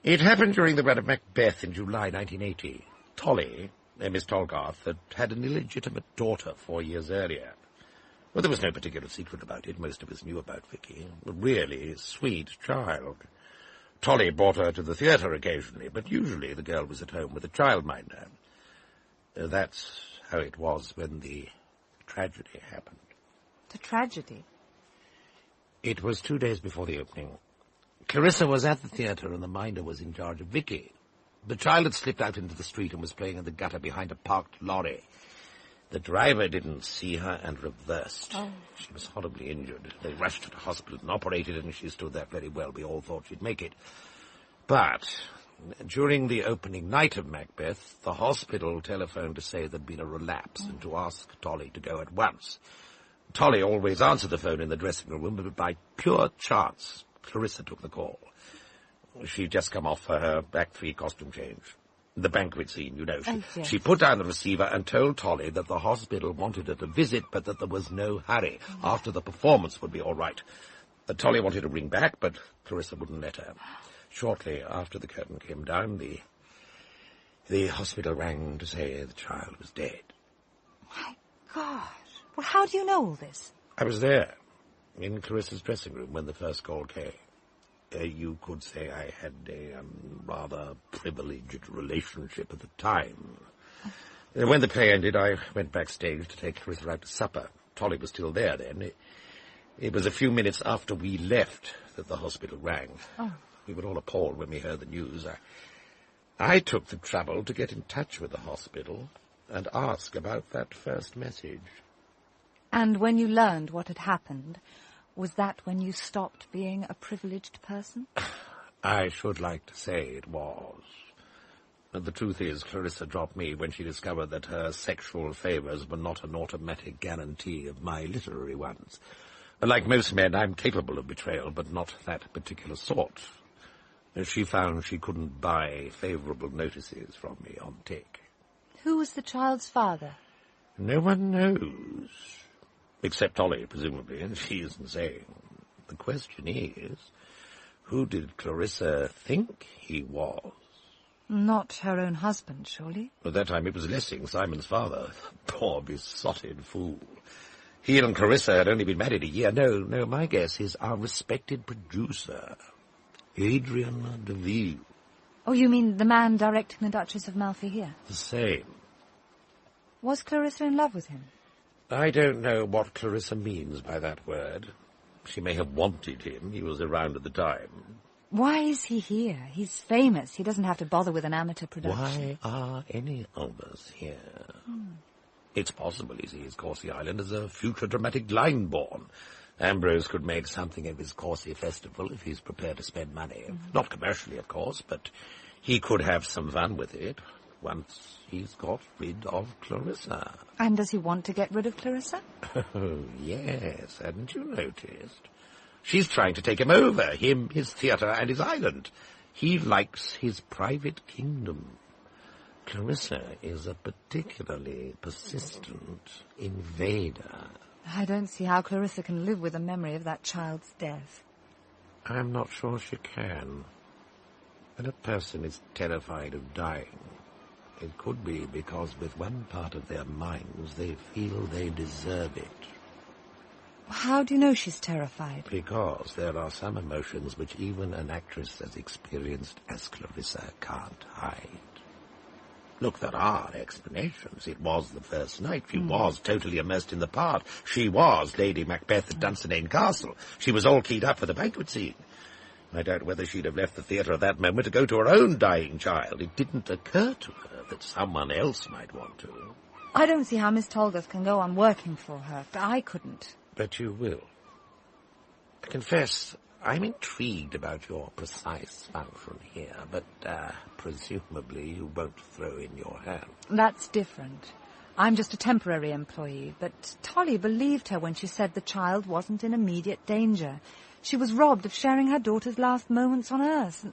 It happened during the run of Macbeth in July 1980. Tolly, Miss Tolgarth, had an illegitimate daughter 4 years earlier. Well, there was no particular secret about it. Most of us knew about Vicky. A really sweet child. Tolly brought her to the theatre occasionally, but usually the girl was at home with a childminder. That's how it was when the tragedy happened. The tragedy? It was 2 days before the opening. Clarissa was at the theatre and the minder was in charge of Vicky. The child had slipped out into the street and was playing in the gutter behind a parked lorry. The driver didn't see her and reversed. Oh. She was horribly injured. They rushed her to hospital and operated, and she stood there very well. We all thought she'd make it. But during the opening night of Macbeth, the hospital telephoned to say there'd been a relapse and to ask Tolly to go at once. Tolly always answered the phone in the dressing room, but by pure chance, Clarissa took the call. She'd just come off for her Act 3 costume change. The banquet scene, you know. Yes. She put down the receiver and told Tolly that the hospital wanted her to visit, but that there was no hurry. After the performance would be all right. Tolly wanted to ring back, but Clarissa wouldn't let her. Shortly after the curtain came down, the hospital rang to say the child was dead. My God. Well, how do you know all this? I was there, in Clarissa's dressing room, when the first call came. You could say I had a rather privileged relationship at the time. When the play ended, I went backstage to take Clarissa out to supper. Tolly was still there then. It was a few minutes after we left that the hospital rang. Oh. We were all appalled when we heard the news. I took the trouble to get in touch with the hospital and ask about that first message. And when you learned what had happened, was that when you stopped being a privileged person? I should like to say it was. But the truth is, Clarissa dropped me when she discovered that her sexual favours were not an automatic guarantee of my literary ones. Like most men, I'm capable of betrayal, but not that particular sort. She found she couldn't buy favourable notices from me on tick. Who was the child's father? No one knows. Except Tolly, presumably, and she isn't saying. The question is, who did Clarissa think he was? Not her own husband, surely? At that time it was Lessing, Simon's father. Poor besotted fool. He and Clarissa had only been married a year. No, my guess is our respected producer, Adrian DeVille. Oh, you mean the man directing the Duchess of Malfi here? The same. Was Clarissa in love with him? I don't know what Clarissa means by that word. She may have wanted him. He was around at the time. Why is he here? He's famous. He doesn't have to bother with an amateur production. Why are any of us here? It's possible he sees Courcy Island as a future dramatic line-born. Ambrose could make something of his Courcy Festival if he's prepared to spend money. Not commercially, of course, but he could have some fun with it once he's got rid of Clarissa. And does he want to get rid of Clarissa? Oh, yes, hadn't you noticed? She's trying to take him over, him, his theatre, and his island. He likes his private kingdom. Clarissa is a particularly persistent invader. I don't see how Clarissa can live with the memory of that child's death. I'm not sure she can. When a person is terrified of dying, it could be because with one part of their minds they feel they deserve it. How do you know she's terrified? Because there are some emotions which even an actress as experienced as Clarissa can't hide. Look, there are explanations. It was the first night. She was totally immersed in the part. She was Lady Macbeth at Dunsinane Castle. She was all keyed up for the banquet scene. I doubt whether she'd have left the theatre at that moment to go to her own dying child. It didn't occur to her that someone else might want to. I don't see how Miss Tolgoth can go on working for her. I couldn't. But you will. I confess, I'm intrigued about your precise function here, but presumably you won't throw in your hand. That's different. I'm just a temporary employee, but Tolly believed her when she said the child wasn't in immediate danger. She was robbed of sharing her daughter's last moments on Earth.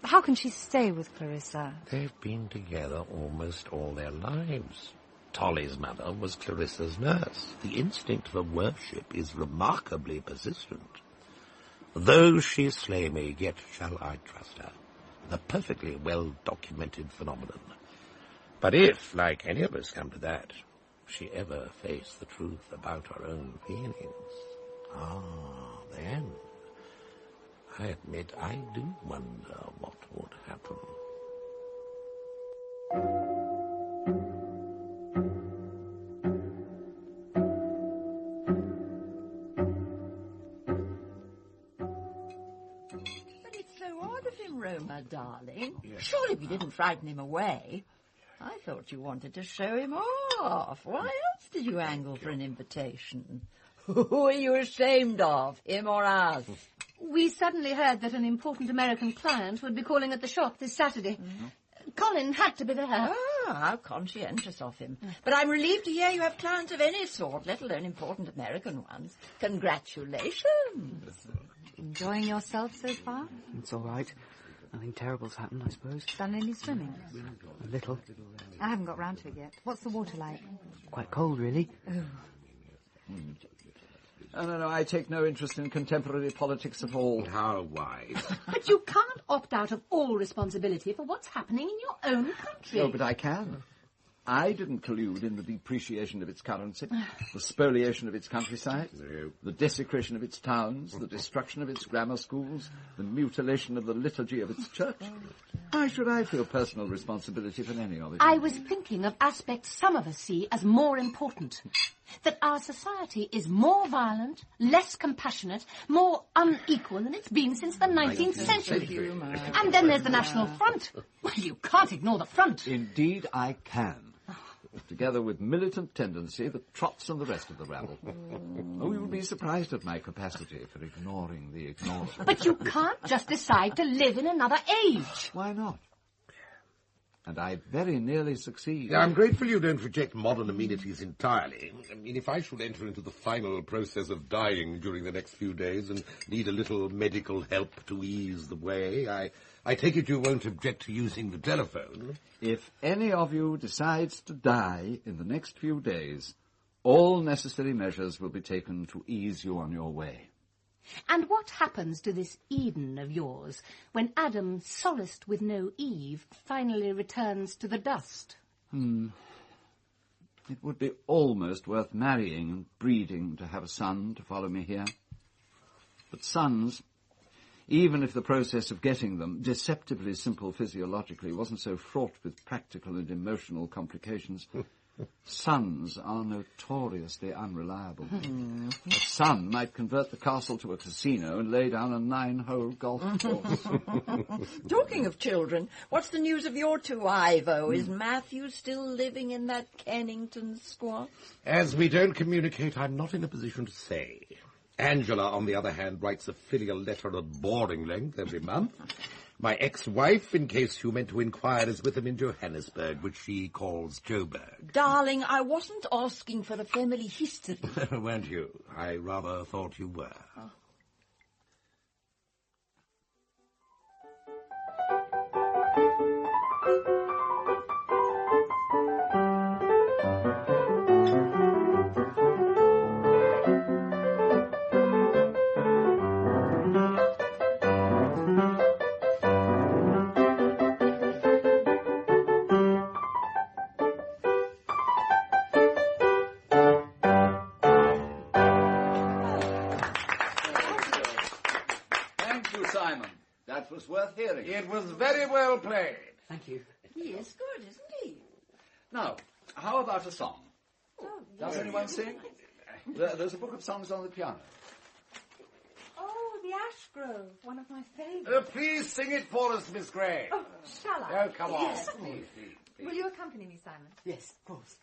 How can she stay with Clarissa? They've been together almost all their lives. Tolly's mother was Clarissa's nurse. The instinct for worship is remarkably persistent. Though she slay me, yet shall I trust her. A perfectly well-documented phenomenon. But if, like any of us come to that, she ever face the truth about her own feelings, then I admit I do wonder what would happen. Roma, darling. Surely we didn't frighten him away. I thought you wanted to show him off. Why else did you angle for an invitation? Who are you ashamed of, him or us? We suddenly heard that an important American client would be calling at the shop this Saturday. Colin had to be there. Ah, how conscientious of him. But I'm relieved to hear you have clients of any sort, let alone important American ones. Congratulations. Enjoying yourself so far? It's all right. Nothing terrible's happened, I suppose. Done any swimming? A little. I haven't got round to it yet. What's the water like? Quite cold, really. Oh. No, I take no interest in contemporary politics at all. How wise. But you can't opt out of all responsibility for what's happening in your own country. No, but I can. I didn't collude in the depreciation of its currency, the spoliation of its countryside, the desecration of its towns, the destruction of its grammar schools, the mutilation of the liturgy of its church. Why should I feel personal responsibility for any of it? I was thinking of aspects some of us see as more important. That our society is more violent, less compassionate, more unequal than it's been since the 19th century. And then there's the National Front. Well, you can't ignore the front. Indeed, I can. Together with militant tendency that trots and the rest of the rabble. Oh, you'll be surprised at my capacity for ignoring the ignorable. But you can't just decide to live in another age. Why not? And I very nearly succeed. I'm grateful you don't reject modern amenities entirely. I mean, if I should enter into the final process of dying during the next few days and need a little medical help to ease the way, I take it you won't object to using the telephone. If any of you decides to die in the next few days, all necessary measures will be taken to ease you on your way. And what happens to this Eden of yours when Adam, solaced with no Eve, finally returns to the dust? It would be almost worth marrying and breeding to have a son to follow me here. But sons, even if the process of getting them, deceptively simple physiologically, wasn't so fraught with practical and emotional complications, sons are notoriously unreliable. A son might convert the castle to a casino and lay down a 9-hole golf course. Talking of children, what's the news of your two, Ivo? Is Matthew still living in that Kennington squat? As we don't communicate, I'm not in a position to say. Angela, on the other hand, writes a filial letter at boring length every month. My ex-wife, in case you meant to inquire, is with them in Johannesburg, which she calls Joburg. Darling, I wasn't asking for the family history. Weren't you? I rather thought you were. Was worth hearing. It was very well played. Thank you. He is good, isn't he? Now, how about a song? Does anyone sing? There's a book of songs on the piano. Oh, the Ash Grove, one of my favourites. Please sing it for us, Miss Gray. Oh, shall I? Oh, come on. Yes. Please. Will you accompany me, Simon? Yes, of course.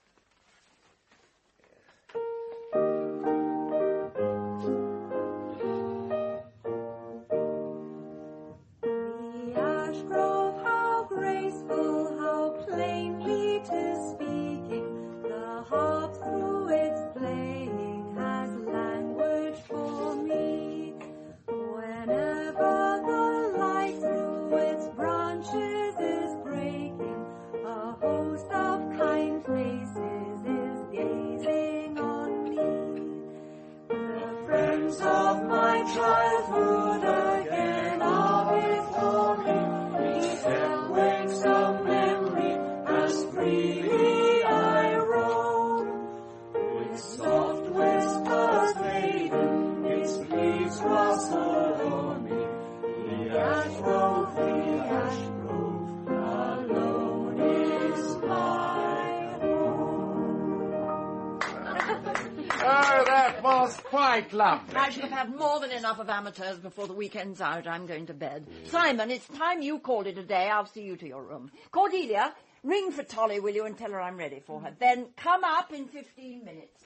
Quite lovely. I should have had more than enough of amateurs before the weekend's out. I'm going to bed. Simon, it's time you called it a day. I'll see you to your room. Cordelia, ring for Tolly, will you, and tell her I'm ready for her. Then come up in 15 minutes.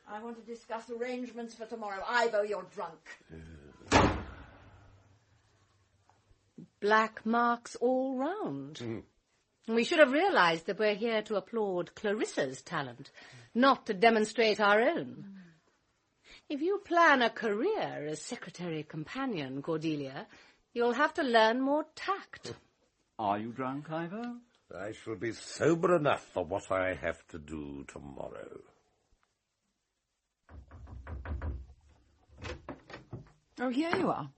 I want to discuss arrangements for tomorrow. Ivo, you're drunk. Black marks all round. We should have realised that we're here to applaud Clarissa's talent, not to demonstrate our own. If you plan a career as secretary companion, Cordelia, You'll have to learn more tact. Are you drunk, Ivor? I shall be sober enough for what I have to do tomorrow. Oh, here you are.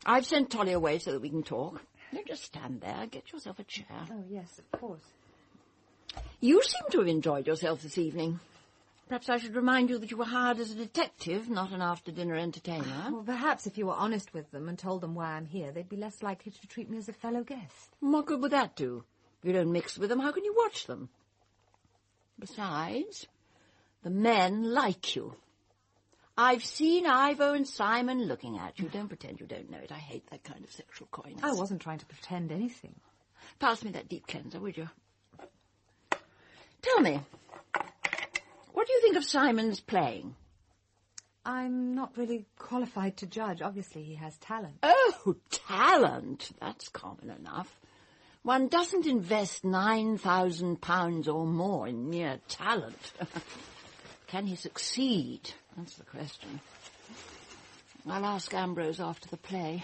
I've sent Tolly away so that we can talk. Don't just stand there. Get yourself a chair. Oh, yes, of course. You seem to have enjoyed yourself this evening. Perhaps I should remind you that you were hired as a detective, not an after-dinner entertainer. Well, perhaps if you were honest with them and told them why I'm here, they'd be less likely to treat me as a fellow guest. What good would that do? If you don't mix with them, how can you watch them? Besides, the men like you. I've seen Ivo and Simon looking at you. Don't pretend you don't know it. I hate that kind of sexual coyness. I wasn't trying to pretend anything. Pass me that deep cleanser, would you? Tell me, what do you think of Simon's playing? I'm not really qualified to judge. Obviously, he has talent. Oh, talent! That's common enough. One doesn't invest £9,000 or more in mere talent. Can he succeed? That's the question. I'll ask Ambrose after the play.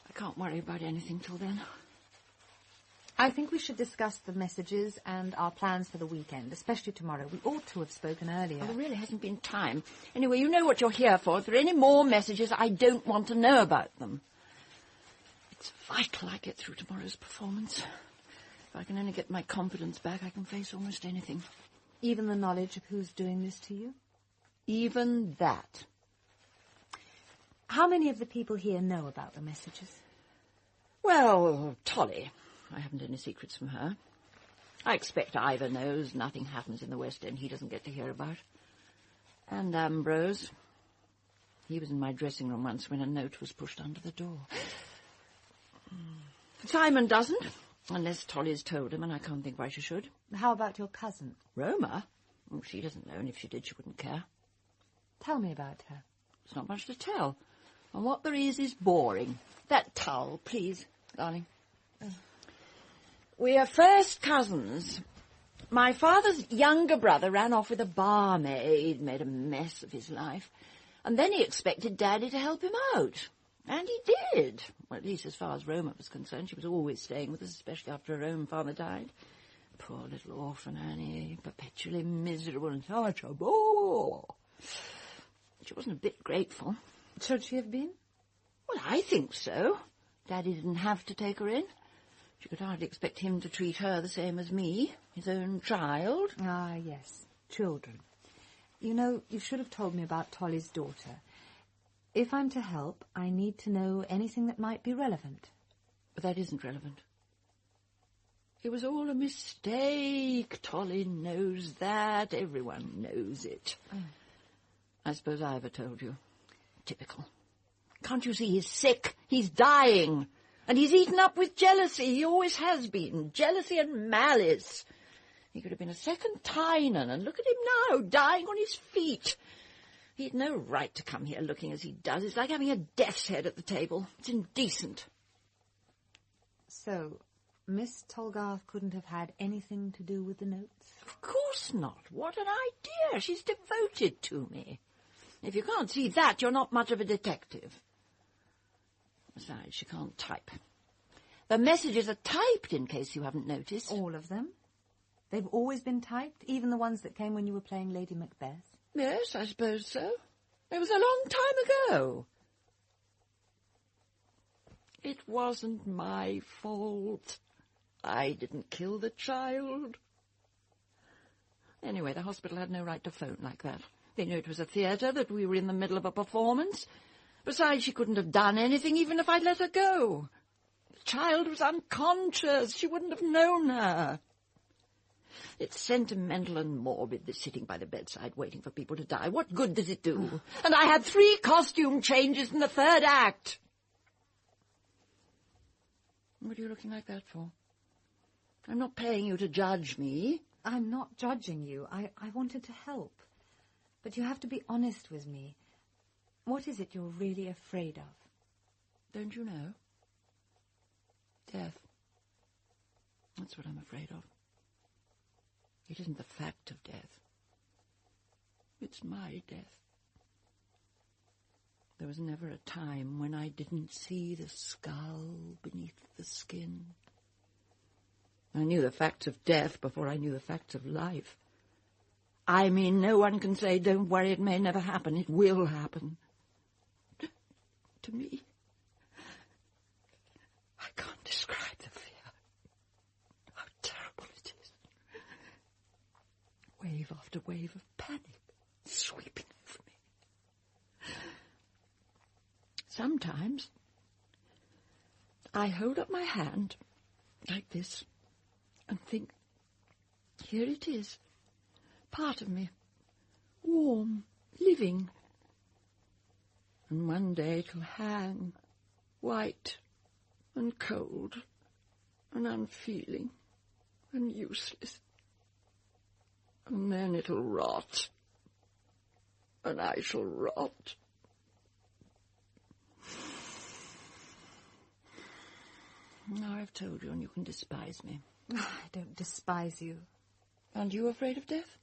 I can't worry about anything till then. I think we should discuss the messages and our plans for the weekend, especially tomorrow. We ought to have spoken earlier. Well, there really hasn't been time. Anyway, you know what you're here for. If there are any more messages, I don't want to know about them. It's vital I get through tomorrow's performance. If I can only get my confidence back, I can face almost anything. Even the knowledge of who's doing this to you? Even that. How many of the people here know about the messages? Well, Tolly. I haven't any secrets from her. I expect Ivor knows nothing happens in the West End he doesn't get to hear about. And Ambrose. He was in my dressing room once when a note was pushed under the door. Simon doesn't, unless Tolly's told him, and I can't think why she should. How about your cousin? Roma? Oh, she doesn't know, and if she did, she wouldn't care. Tell me about her. There's not much to tell. And what there is boring. That towel, please, darling. We are first cousins. My father's younger brother ran off with a barmaid, made a mess of his life, and then he expected Daddy to help him out. And he did. Well, at least as far as Roma was concerned. She was always staying with us, especially after her own father died. Poor little orphan Annie, perpetually miserable and such a bore. She wasn't a bit grateful. Should she have been? Well, I think so. Daddy didn't have to take her in. She could hardly expect him to treat her the same as me, his own child. Ah, yes, children. You know, you should have told me about Tolly's daughter. If I'm to help, I need to know anything that might be relevant. But that isn't relevant. It was all a mistake. Tolly knows that. Everyone knows it. Oh. I suppose Ivor told you. Typical. Can't you see he's sick? He's dying. And he's eaten up with jealousy. He always has been. Jealousy and malice. He could have been a second Tynan, and look at him now, dying on his feet. He'd no right to come here looking as he does. It's like having a death's head at the table. It's indecent. So, Miss Tolgarth couldn't have had anything to do with the notes? Of course not. What an idea. She's devoted to me. If you can't see that, you're not much of a detective. Besides, she can't type. The messages are typed, in case you haven't noticed. All of them? They've always been typed? Even the ones that came when you were playing Lady Macbeth? Yes, I suppose so. It was a long time ago. It wasn't my fault. I didn't kill the child. Anyway, the hospital had no right to phone like that. They knew it was a theatre, that we were in the middle of a performance. Besides, she couldn't have done anything even if I'd let her go. The child was unconscious. She wouldn't have known her. It's sentimental and morbid, this sitting by the bedside waiting for people to die. What good does it do? And I had 3 costume changes in the 3rd act. What are you looking like that for? I'm not paying you to judge me. I'm not judging you. I wanted to help. But you have to be honest with me. What is it you're really afraid of? Don't you know? Death. That's what I'm afraid of. It isn't the fact of death. It's my death. The There was never a time when I didn't see the skull beneath the skin. I knew the facts of death before I knew the facts of life. I mean, no one can say, don't worry, it may never happen. It will happen. To me. I can't describe the fear. How terrible it is. Wave after wave of panic sweeping over me. Sometimes I hold up my hand like this and think, here it is, part of me, warm, living. And one day it'll hang, white and cold and unfeeling and useless. And then it'll rot, and I shall rot. Now I've told you, and you can despise me. I don't despise you. Aren't you afraid of death?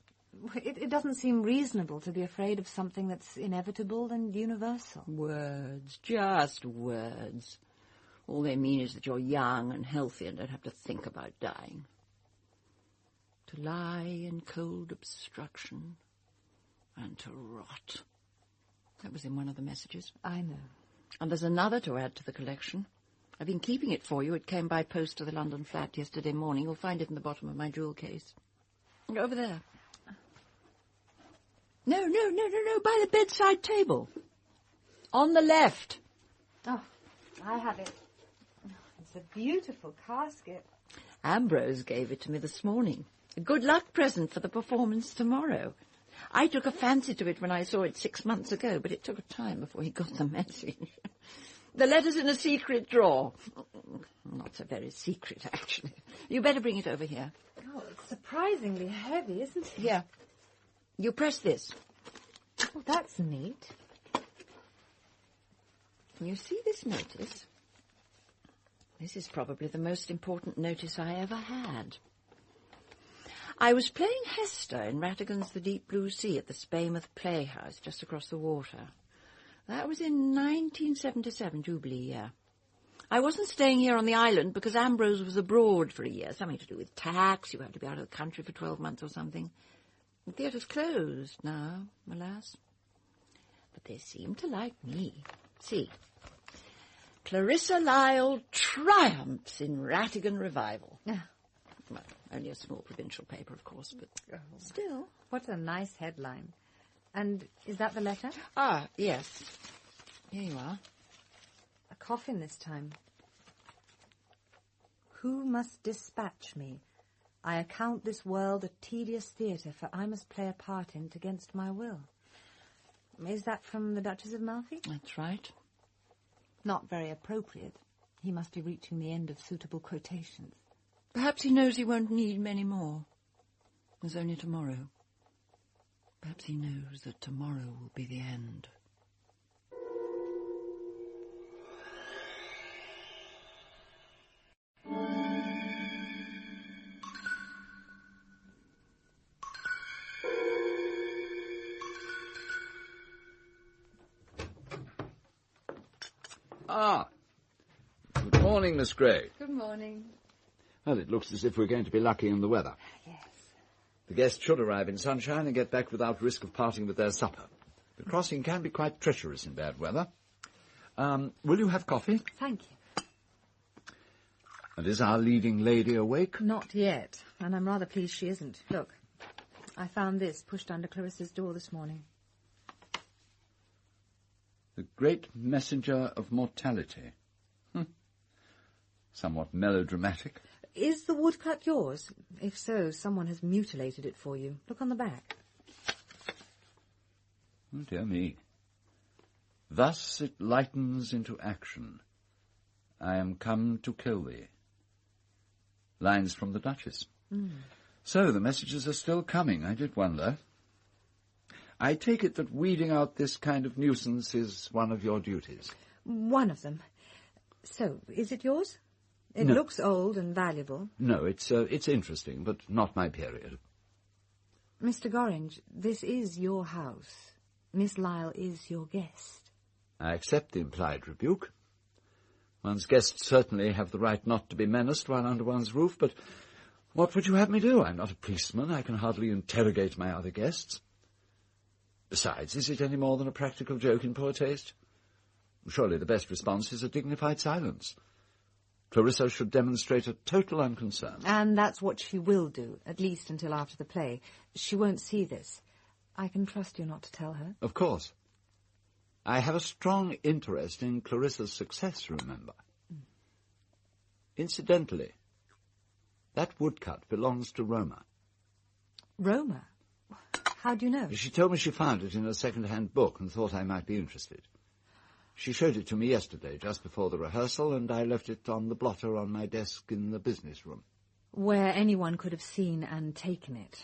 It doesn't seem reasonable to be afraid of something that's inevitable and universal. Words, just words. All they mean is that you're young and healthy and don't have to think about dying. To lie in cold obstruction and to rot. That was in one of the messages. I know. And there's another to add to the collection. I've been keeping it for you. It came by post to the London flat yesterday morning. You'll find it in the bottom of my jewel case. Over there. No, by the bedside table. On the left. Oh, I have it. It's a beautiful casket. Ambrose gave it to me this morning. A good luck present for the performance tomorrow. I took a fancy to it when I saw it 6 months ago, but it took a time before he got the message. The letter's in a secret drawer. Not so very secret, actually. You better bring it over here. Oh, it's surprisingly heavy, isn't it? Here. You press this. Oh, that's neat. Can you see this notice? This is probably the most important notice I ever had. I was playing Hester in Rattigan's The Deep Blue Sea at the Spaymouth Playhouse just across the water. That was in 1977, Jubilee year. I wasn't staying here on the island because Ambrose was abroad for a year, something to do with tax. You have to be out of the country for 12 months or something. The theatre's closed now, alas. But they seem to like me. See, Clarissa Lisle triumphs in Rattigan revival. Well, only a small provincial paper, of course, but still. What a nice headline. And is that the letter? Ah, yes. Here you are. A coffin this time. Who must dispatch me? I account this world a tedious theatre, for I must play a part in it against my will. Is that from the Duchess of Malfi? That's right. Not very appropriate. He must be reaching the end of suitable quotations. Perhaps he knows he won't need many more. There's only tomorrow. Perhaps he knows that tomorrow will be the end. Ah. Good morning, Miss Gray. Good morning. Well, it looks as if we're going to be lucky in the weather. Yes. The guests should arrive in sunshine and get back without risk of parting with their supper. The crossing can be quite treacherous in bad weather. Will you have coffee? Thank you. And is our leading lady awake? Not yet, and I'm rather pleased she isn't. Look, I found this pushed under Clarissa's door this morning. The great messenger of mortality. Somewhat melodramatic. Is the woodcut yours? If so, someone has mutilated it for you. Look on the back. Oh, dear me. Thus it lightens into action. I am come to kill thee. Lines from the Duchess. So the messages are still coming, I did wonder. I take it that weeding out this kind of nuisance is one of your duties. One of them. So, is it yours? It No. looks old and valuable. No, it's interesting, but not my period. Mr. Gorringe, this is your house. Miss Lisle is your guest. I accept the implied rebuke. One's guests certainly have the right not to be menaced while under one's roof, but what would you have me do? I'm not a policeman. I can hardly interrogate my other guests. Besides, is it any more than a practical joke in poor taste? Surely the best response is a dignified silence. Clarissa should demonstrate a total unconcern. And that's what she will do, at least until after the play. She won't see this. I can trust you not to tell her. Of course. I have a strong interest in Clarissa's success, remember. Incidentally, that woodcut belongs to Roma. Roma? How do you know? She told me she found it in a second-hand book and thought I might be interested. She showed it to me yesterday, just before the rehearsal, and I left it on the blotter on my desk in the business room. Where anyone could have seen and taken it.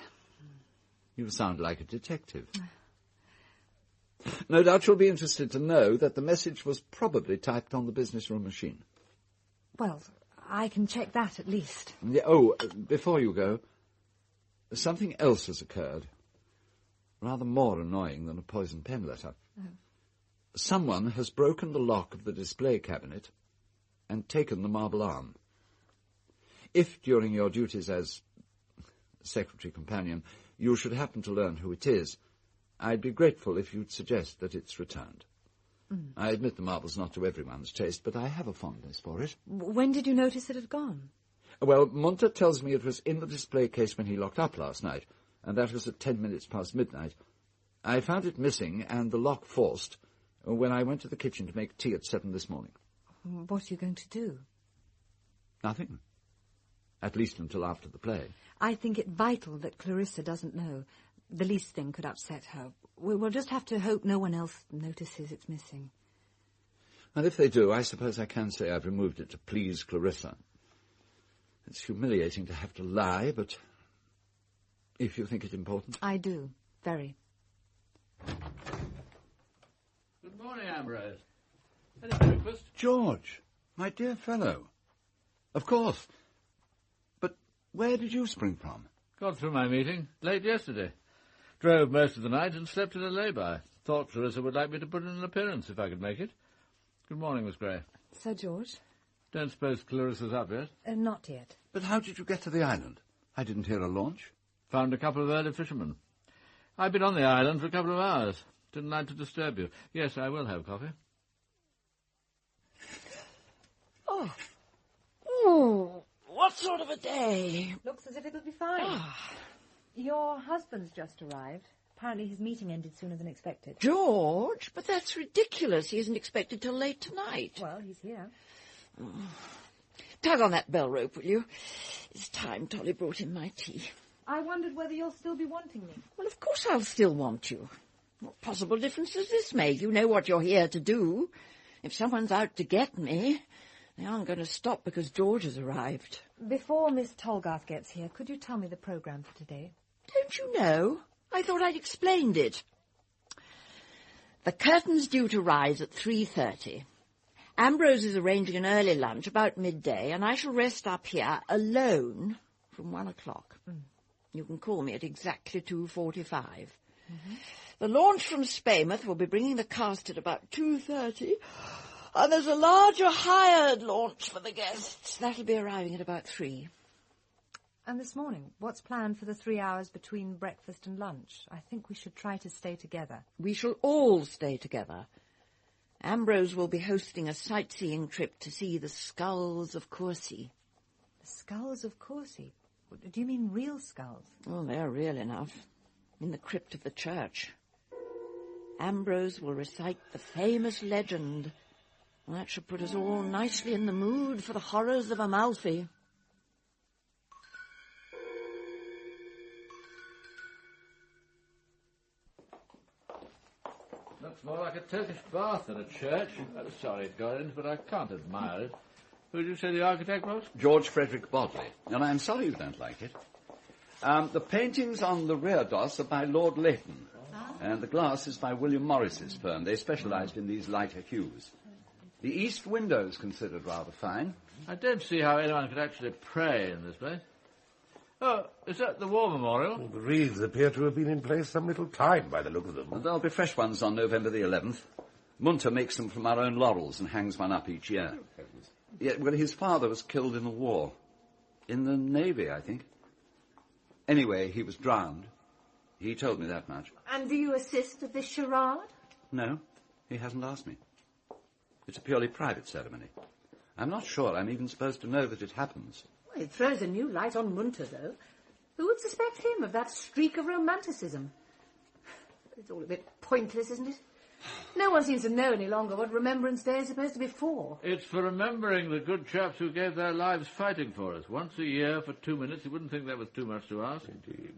You sound like a detective. No doubt you'll be interested to know that the message was probably typed on the business room machine. Well, I can check that at least. Yeah, oh, before you go, something else has occurred. Rather more annoying than a poison pen letter. Oh. Someone has broken the lock of the display cabinet and taken the marble arm. If, during your duties as secretary companion, you should happen to learn who it is, I'd be grateful if you'd suggest that it's returned. I admit the marble's not to everyone's taste, but I have a fondness for it. When did you notice it had gone? Well, Munter tells me it was in the display case when he locked up last night, and that was at 10 minutes past midnight. I found it missing and the lock forced when I went to the kitchen to make tea at 7 this morning. What are you going to do? Nothing. At least until after the play. I think it vital that Clarissa doesn't know. The least thing could upset her. We'll just have to hope no one else notices it's missing. And if they do, I suppose I can say I've removed it to please Clarissa. It's humiliating to have to lie, but if you think it important... I do. Very. Good morning, Ambrose. Any breakfast? George, my dear fellow. Of course. But where did you spring from? Got through my meeting late yesterday. Drove most of the night and slept in a lay-by. Thought Clarissa would like me to put in an appearance if I could make it. Good morning, Miss Gray. Sir George? Don't suppose Clarissa's up yet? Not yet. But how did you get to the island? I didn't hear a launch. Found a couple of early fishermen. I've been on the island for a couple of hours. Didn't like to disturb you. Yes, I will have coffee. Oh. Ooh, what sort of a day? Looks as if it'll be fine. Your husband's just arrived. Apparently his meeting ended sooner than expected. George? But that's ridiculous. He isn't expected till late tonight. Well, he's here. Tug on that bell rope, will you? It's time Tolly brought in my tea. I wondered whether you'll still be wanting me. Well, of course I'll still want you. What possible difference does this make? You know what you're here to do. If someone's out to get me, they aren't going to stop because George has arrived. Before Miss Tolgarth gets here, could you tell me the programme for today? Don't you know? I thought I'd explained it. The curtain's due to rise at 3:30. Ambrose is arranging an early lunch about midday, and I shall rest up here alone from 1 o'clock. You can call me at exactly 2:45. The launch from Spaymouth will be bringing the cast at about 2:30, and there's a larger hired launch for the guests. That'll be arriving at about 3. And this morning, what's planned for the 3 hours between breakfast and lunch? I think we should try to stay together. We shall all stay together. Ambrose will be hosting a sightseeing trip to see the skulls of Courcy. The skulls of Courcy? Do you mean real skulls? Oh, they're real enough. In the crypt of the church. Ambrose will recite the famous legend. That should put us all nicely in the mood for the horrors of Amalfi. Looks more like a Turkish bath than a church. Oh, sorry, Gorins, but I can't admire it. Who did you say the architect was? George Frederick Bodley. And I'm sorry you don't like it. The paintings on the rear doss are by Lord Leighton. And the glass is by William Morris's firm. They specialised in these lighter hues. The east window is considered rather fine. I don't see how anyone could actually pray in this place. Oh, is that the War Memorial? Well, the wreaths appear to have been in place some little time by the look of them. Well, there'll be fresh ones on November the 11th. Munter makes them from our own laurels and hangs one up each year. Yeah, well, his father was killed in the war. In the Navy, I think. Anyway, he was drowned. He told me that much. And do you assist at this charade? No, he hasn't asked me. It's a purely private ceremony. I'm not sure I'm even supposed to know that it happens. Well, it throws a new light on Munter, though. Who would suspect him of that streak of romanticism? It's all a bit pointless, isn't it? No one seems to know any longer what Remembrance Day is supposed to be for. It's for remembering the good chaps who gave their lives fighting for us. Once a year for 2 minutes, you wouldn't think that was too much to ask. Indeed.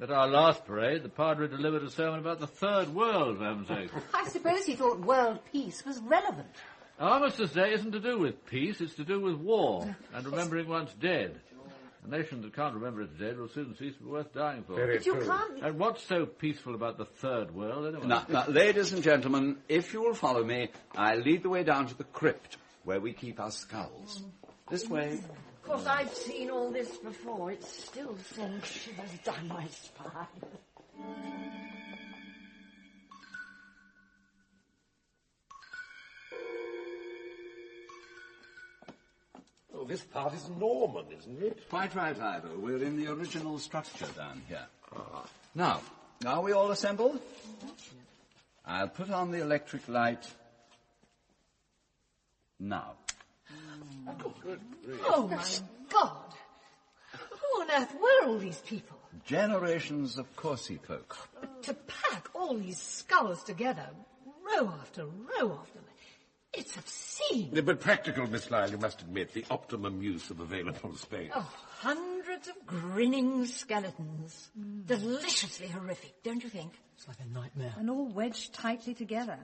At our last parade, the Padre delivered a sermon about the Third World, for heaven's sake. I suppose he thought world peace was relevant. Armistice Day isn't to do with peace, it's to do with war and remembering one's dead. A nation that can't remember its dead will soon cease to be worth dying for. But you can't... And what's so peaceful about the Third World, anyway? Now, ladies and gentlemen, if you will follow me, I'll lead the way down to the crypt, where we keep our skulls. This way. Of course, I've seen all this before. It still sends shivers down my spine. Oh, this part is Norman, isn't it? Quite right, Ivor. We're in the original structure down here. Now, are we all assembled? I'll put on the electric light now. Oh, my God! Who on earth were all these people? Generations of Corsi folk. To pack all these skulls together, row after row of them, it's obscene. But practical, Miss Lisle, you must admit, the optimum use of available space. Oh, hundreds of grinning skeletons. Deliciously horrific, don't you think? It's like a nightmare. And all wedged tightly together.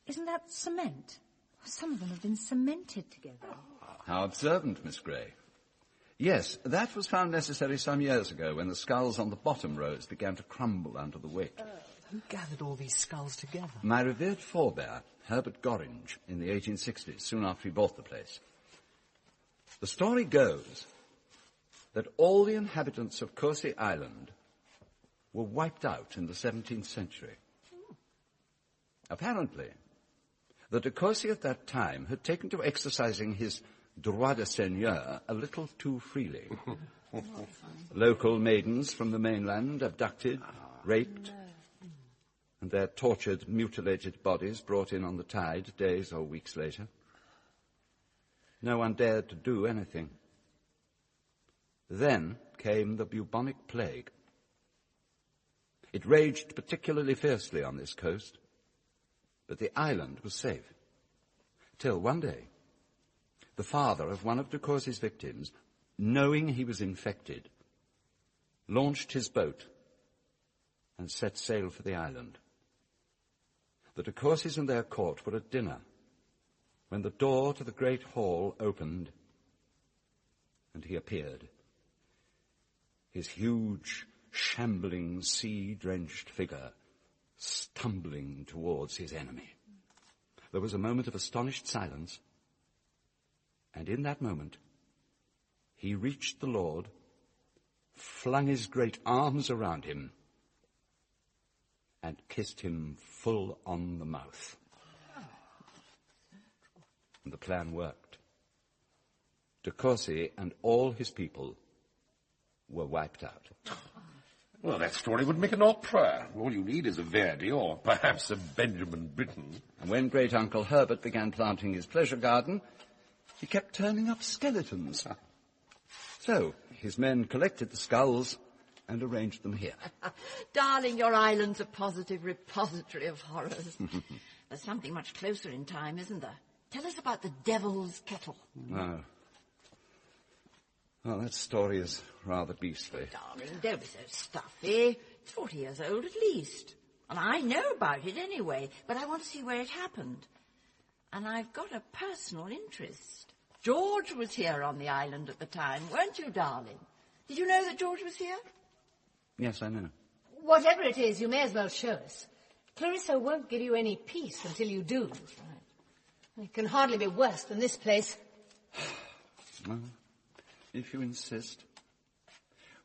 Isn't that cement? Some of them have been cemented together. How observant, Miss Gray. Yes, that was found necessary some years ago when the skulls on the bottom rows began to crumble under the weight. Who gathered all these skulls together? My revered forebear, Herbert Gorringe, in the 1860s, soon after he bought the place. The story goes that all the inhabitants of Corsi Island were wiped out in the 17th century. Apparently, the de Courcy at that time had taken to exercising his droit de seigneur a little too freely. Local maidens from the mainland abducted, raped, and their tortured, mutilated bodies brought in on the tide days or weeks later. No one dared to do anything. Then came the bubonic plague. It raged particularly fiercely on this coast, but the island was safe. Till one day, the father of one of de Courcy's victims, knowing he was infected, launched his boat and set sail for the island. The de Courcys and their court were at dinner when the door to the great hall opened and he appeared. His huge, shambling, sea-drenched figure stumbling towards his enemy. There was a moment of astonished silence, and in that moment he reached the Lord, flung his great arms around him, and kissed him full on the mouth. And the plan worked. De Courcy and all his people were wiped out. Well, that story would make an opera. All you need is a Verdi or perhaps a Benjamin Britten. And when great-uncle Herbert began planting his pleasure garden, he kept turning up skeletons. So his men collected the skulls and arranged them here. Darling, your island's a positive repository of horrors. There's something much closer in time, isn't there? Tell us about the Devil's Kettle. No. Well, that story is rather beastly. Darling, don't be so stuffy. It's 40 years old at least. And I know about it anyway, but I want to see where it happened. And I've got a personal interest. George was here on the island at the time, weren't you, darling? Did you know that George was here? Yes, I know. Whatever it is, you may as well show us. Clarissa won't give you any peace until you do. Right. It can hardly be worse than this place. Well, if you insist.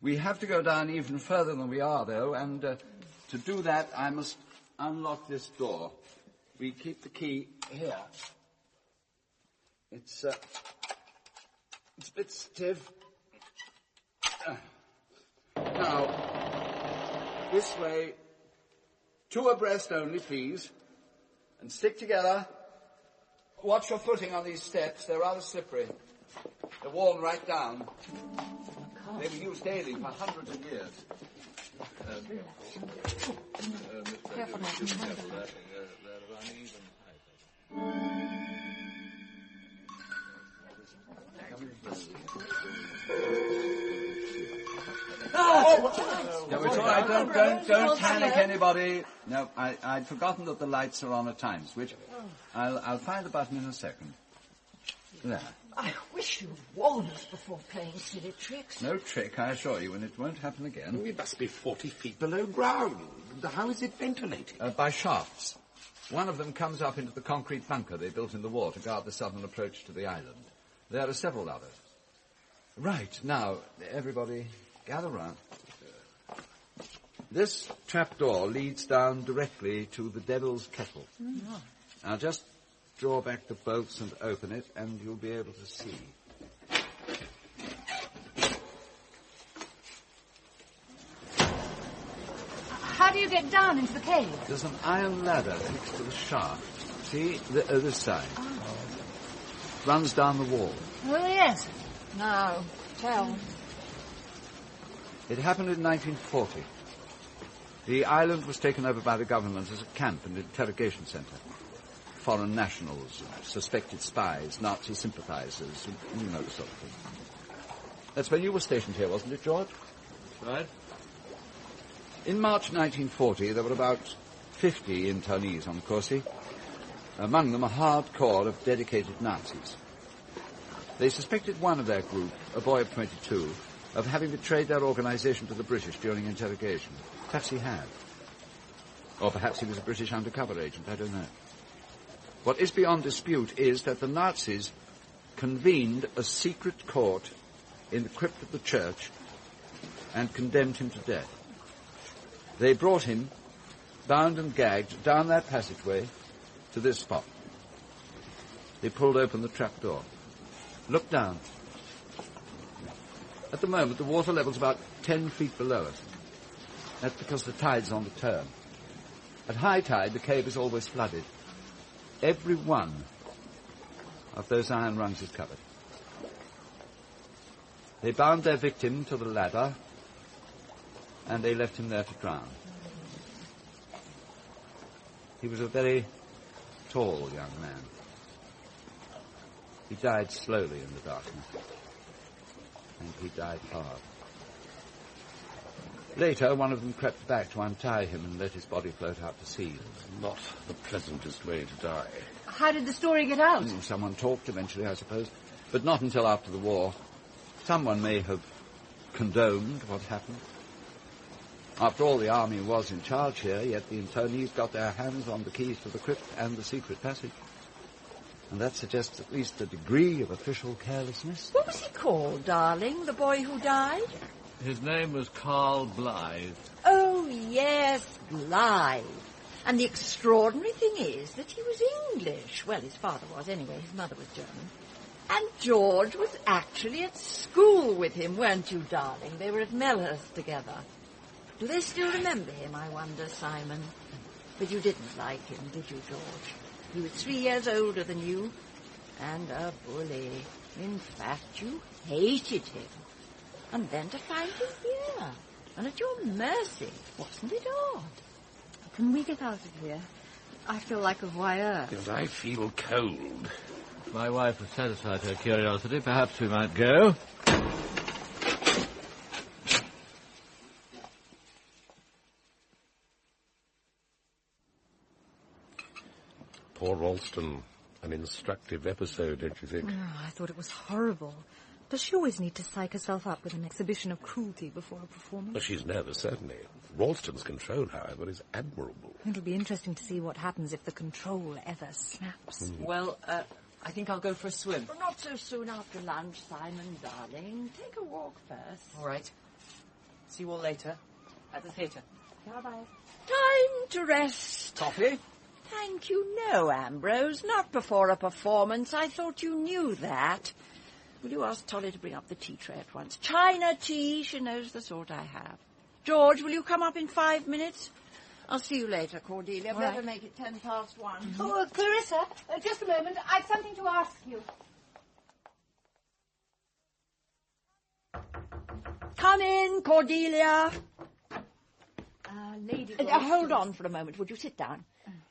We have to go down even further than we are, though, and to do that, I must unlock this door. we keep the key here. It's a bit stiff. Now, this way, 2 abreast only, please, and stick together. Watch your footing on these steps. They're rather slippery. They're worn right down. They were used daily for hundreds of years. Careful now. No, it's all right. Don't panic, anybody. No, I'd forgotten that the lights are on at times, which I'll find the button in a second. There. I wish you'd warn us before playing silly tricks. No trick, I assure you, and it won't happen again. We must be 40 feet below ground. How is it ventilated? By shafts. One of them comes up into the concrete bunker they built in the war to guard the southern approach to the island. There are several others. Right, now, everybody, gather round. This trapdoor leads down directly to the Devil's Kettle. Now, just draw back the bolts and open it, and you'll be able to see. How do you get down into the cave? There's an iron ladder fixed to the shaft. See? This side. Runs down the wall. Oh, yes. Now, tell. It happened in 1940. The island was taken over by the government as a camp and interrogation centre. Foreign nationals, suspected spies, Nazi sympathisers, you know the sort of thing. That's when you were stationed here, wasn't it, George? That's right. In March 1940, there were about 50 internees on Corsi. Among them a hard core of dedicated Nazis. They suspected one of their group, a boy of 22, of having betrayed their organisation to the British during interrogation. Perhaps he had. Or perhaps he was a British undercover agent, I don't know. What is beyond dispute is that the Nazis convened a secret court in the crypt of the church and condemned him to death. They brought him, bound and gagged, down that passageway to this spot. They pulled open the trapdoor. Look down. At the moment, the water level's about 10 feet below us. That's because the tide's on the turn. At high tide, the cave is always flooded. Every one of those iron rungs is covered. They bound their victim to the ladder, and they left him there to drown. He was a very tall young man. He died slowly in the darkness, and he died hard. Later, one of them crept back to untie him and let his body float out to sea. Not the pleasantest way to die. How did the story get out? Someone talked eventually, I suppose, but not until after the war. Someone may have condoned what happened. After all, the army was in charge here, yet the internees got their hands on the keys to the crypt and the secret passage. And that suggests at least a degree of official carelessness. What was he called, darling, the boy who died? His name was Carl Blythe. Oh, yes, Blythe. And the extraordinary thing is that he was English. Well, his father was anyway. His mother was German. And George was actually at school with him, weren't you, darling? They were at Melhurst together. Do they still remember him, I wonder, Simon? But you didn't like him, did you, George? He was 3 years older than you, and a bully. In fact, you hated him. And then to find him here, and at your mercy. Wasn't it odd? Can we get out of here? I feel like a voyeur. Yes, I feel cold. If my wife has satisfied her curiosity, perhaps we might go. Poor Ralston. An instructive episode, don't you think? Oh, I thought it was horrible. Does she always need to psych herself up with an exhibition of cruelty before a performance? Well, she's nervous, certainly. Ralston's control, however, is admirable. It'll be interesting to see what happens if the control ever snaps. Well, I think I'll go for a swim. Well, not so soon after lunch, Simon, darling. Take a walk first. All right. See you all later at the theatre. Bye-bye. Time to rest. Coffee? Thank you, no, Ambrose. Not before a performance. I thought you knew that. Will you ask Tolly to bring up the tea tray at once? China tea, she knows the sort I have. George, will you come up in 5 minutes? I'll see you later, Cordelia. Better make it 1:10. Oh, Clarissa, just a moment. I've something to ask you. Come in, Cordelia. Lady Hold on for a moment. Would you sit down?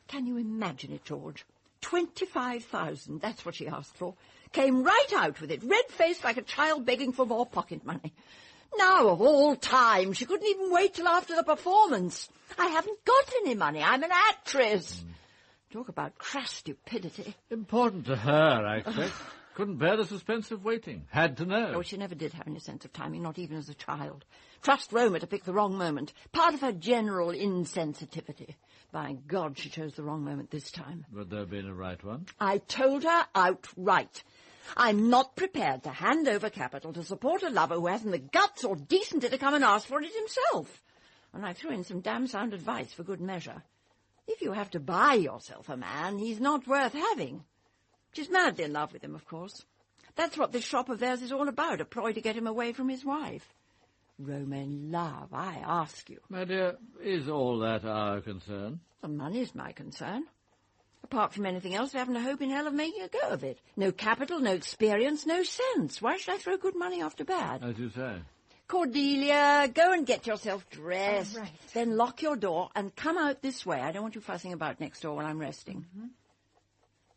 Can you imagine it, George? 25,000, that's what she asked for. Came right out with it, red-faced like a child begging for more pocket money. Now, of all time, she couldn't even wait till after the performance. I haven't got any money. I'm an actress. Talk about crass stupidity. Important to her, I expect. Couldn't bear the suspense of waiting. Had to know. Oh, she never did have any sense of timing, not even as a child. Trust Roma to pick the wrong moment. Part of her general insensitivity. By God, she chose the wrong moment this time. Would there have been a right one? I told her outright. I'm not prepared to hand over capital to support a lover who hasn't the guts or decency to come and ask for it himself. And I threw in some damn sound advice for good measure. If you have to buy yourself a man, he's not worth having. She's madly in love with him, of course. That's what this shop of theirs is all about, a ploy to get him away from his wife. Roman love, I ask you. My dear, is all that our concern? The money's my concern. Apart from anything else, I haven't a hope in hell of making a go of it. No capital, no experience, no sense. Why should I throw good money after bad? As you say. Cordelia, go and get yourself dressed. Right. Then lock your door and come out this way. I don't want you fussing about next door while I'm resting. Mm-hmm.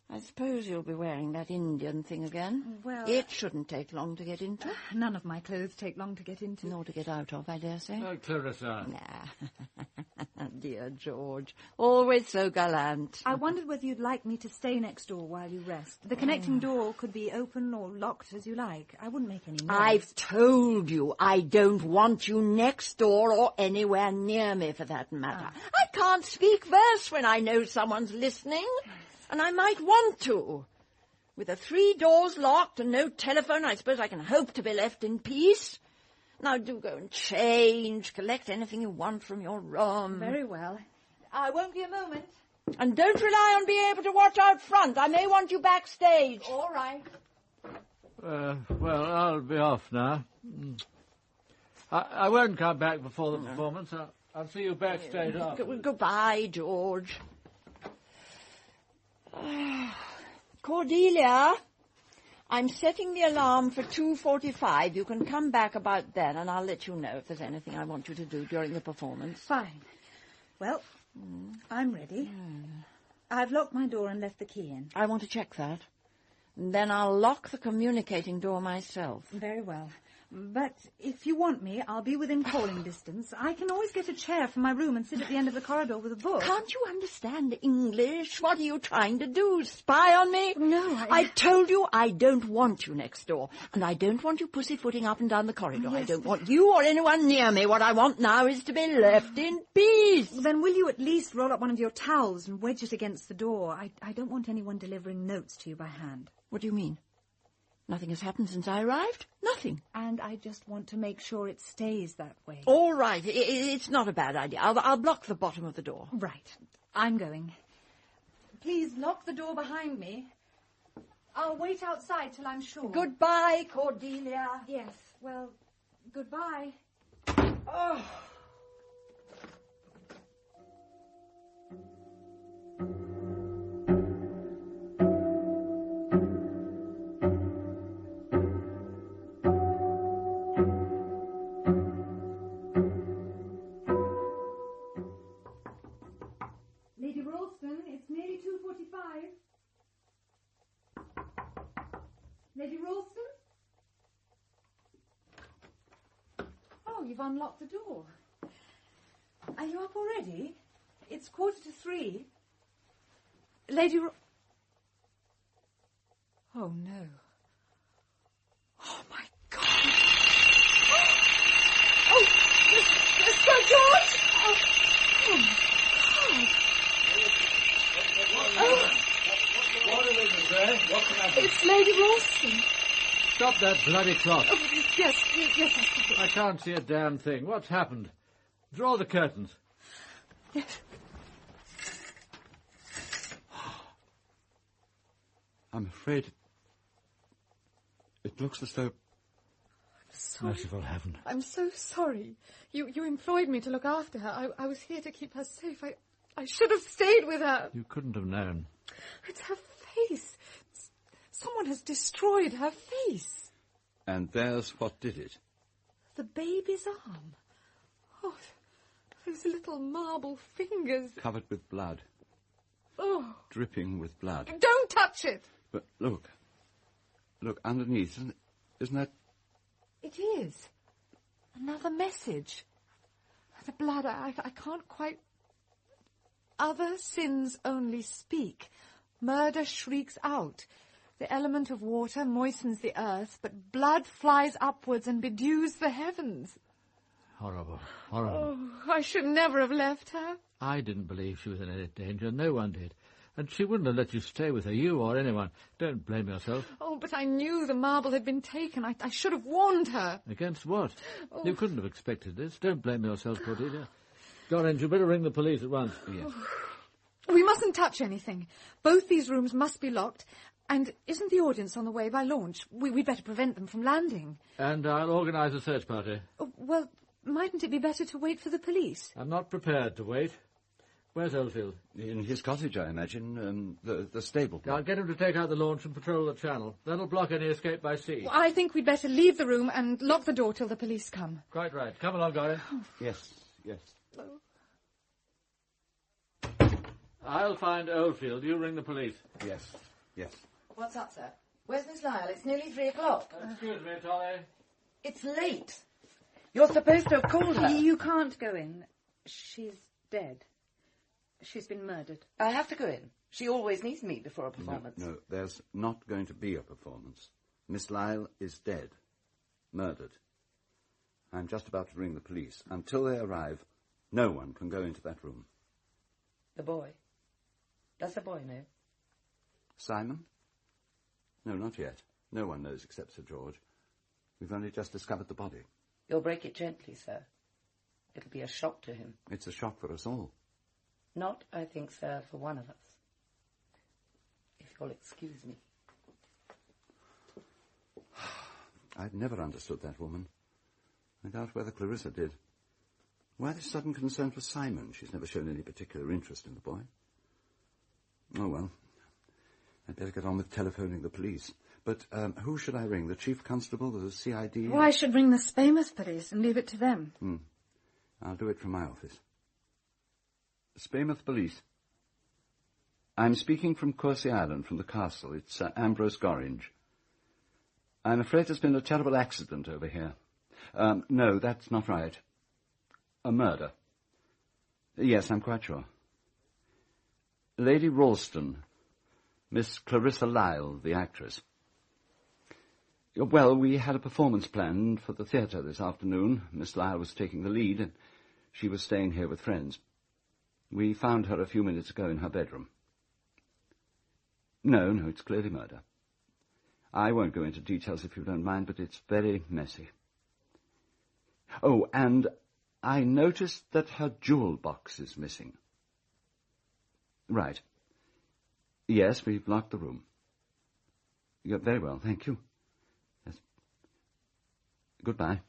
I suppose you'll be wearing that Indian thing again. Well... It shouldn't take long to get into. None of my clothes take long to get into. Nor to get out of, I dare say. Oh, Clarissa. Nah. Dear George. Always so gallant. I wondered whether you'd like me to stay next door while you rest. The connecting door could be open or locked as you like. I wouldn't make any noise. I've told you I don't want you next door or anywhere near me for that matter. I can't speak verse when I know someone's listening. And I might want to. With the 3 doors locked and no telephone, I suppose I can hope to be left in peace. Now do go and change, collect anything you want from your room. Very well. I won't be a moment. And don't rely on being able to watch out front. I may want you backstage. All right. Well, I'll be off now. I won't come back before the performance. I'll see you backstage after. Goodbye, George. Cordelia, I'm setting the alarm for 2:45. You can come back about then, and I'll let you know if there's anything I want you to do during the performance. Fine. Well, I'm ready. I've locked my door and left the key in. I want to check that. Then I'll lock the communicating door myself. Very well. But if you want me, I'll be within calling distance. I can always get a chair from my room and sit at the end of the corridor with a book. Can't you understand English? What are you trying to do? Spy on me? No, I told you I don't want you next door. And I don't want you pussyfooting up and down the corridor. Yes, I don't want you or anyone near me. What I want now is to be left in peace. Then will you at least roll up one of your towels and wedge it against the door? I don't want anyone delivering notes to you by hand. What do you mean? Nothing has happened since I arrived? Nothing. And I just want to make sure it stays that way. All right. It's not a bad idea. I'll block the bottom of the door. Right. I'm going. Please lock the door behind me. I'll wait outside till I'm sure. Goodbye, Cordelia. Yes, well, goodbye. Oh. Lady Ralston, it's nearly 2:45. Lady Ralston? Oh, you've unlocked the door. Are you up already? It's 2:45. Lady Oh, no. Oh, my God. Oh, Sir George! Oh, my God. What is it, Gray? What can I do? It's Lady Ralston. Stop that bloody clock. Oh, yes, I stopped it. I can't see a damn thing. What's happened? Draw the curtains. Yes. I'm afraid it looks as though... Sorry. Merciful heaven. I'm so sorry. You employed me to look after her. I was here to keep her safe. I should have stayed with her. You couldn't have known. It's her face. Someone has destroyed her face. And there's what did it. The baby's arm. Oh, those little marble fingers. Covered with blood. Oh. Dripping with blood. Don't touch it. But look. Look, underneath. Isn't that... It is. Another message. The blood, I can't quite... Other sins only speak. Murder shrieks out. The element of water moistens the earth, but blood flies upwards and bedews the heavens. Horrible, horrible. Oh, I should never have left her. I didn't believe she was in any danger. No one did. And she wouldn't have let you stay with her, you or anyone. Don't blame yourself. Oh, but I knew the marble had been taken. I should have warned her. Against what? Oh. You couldn't have expected this. Don't blame yourself, Cordelia. Gorringe, you better ring the police at once. Yes. We mustn't touch anything. Both these rooms must be locked. And isn't the audience on the way by launch? We'd better prevent them from landing. And I'll organise a search party. Oh, well, mightn't it be better to wait for the police? I'm not prepared to wait. Where's Oldfield? In his cottage, I imagine. The stable. I'll get him to take out the launch and patrol the channel. That'll block any escape by sea. Well, I think we'd better leave the room and lock the door till the police come. Quite right. Come along, Gorringe. Yes, yes. I'll find Oldfield. You ring the police. Yes, yes. What's up, sir? Where's Miss Lisle? It's nearly 3 o'clock. Excuse me, Tolly. It's late. You're supposed to have called her. You can't go in. She's dead. She's been murdered. I have to go in. She always needs me before a performance. No, there's not going to be a performance. Miss Lisle is dead. Murdered. I'm just about to ring the police. Until they arrive, no one can go into that room. The boy? Does the boy know? Simon? No, not yet. No one knows except Sir George. We've only just discovered the body. You'll break it gently, sir. It'll be a shock to him. It's a shock for us all. Not, I think, sir, for one of us. If you'll excuse me. I've never understood that woman. I doubt whether Clarissa did. Why this sudden concern for Simon? She's never shown any particular interest in the boy. Oh, well. I'd better get on with telephoning the police. But who should I ring? The chief constable, the CID? Well, I should ring the Weymouth police and leave it to them. I'll do it from my office. Weymouth police. I'm speaking from Courcy Island, from the castle. It's Ambrose Gorringe. I'm afraid there's been a terrible accident over here. No, that's not right. A murder. Yes, I'm quite sure. Lady Ralston, Miss Clarissa Lisle, the actress. Well, we had a performance planned for the theatre this afternoon. Miss Lisle was taking the lead, and she was staying here with friends. We found her a few minutes ago in her bedroom. No, it's clearly murder. I won't go into details if you don't mind, but it's very messy. Oh, and I noticed that her jewel box is missing. Right. Yes, we've locked the room. You're very well, thank you. Yes. Goodbye.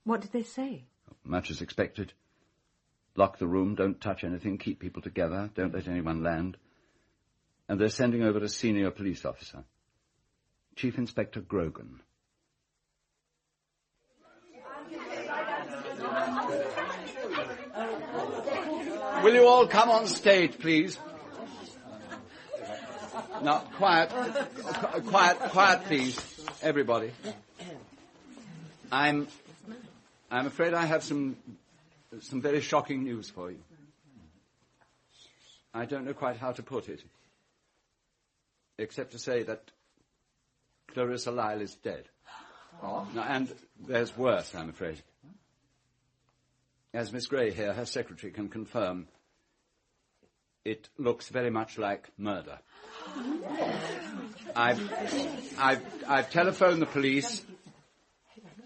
What did they say? Much as expected. Lock the room, don't touch anything, keep people together, don't let anyone land. And they're sending over a senior police officer. Chief Inspector Grogan. Will you all come on stage, please? Now, quiet, please, everybody. I'm afraid I have some very shocking news for you. I don't know quite how to put it, except to say that Clarissa Lisle is dead. Oh. No, and there's worse, I'm afraid. As Miss Gray here, her secretary, can confirm, it looks very much like murder. I've telephoned the police,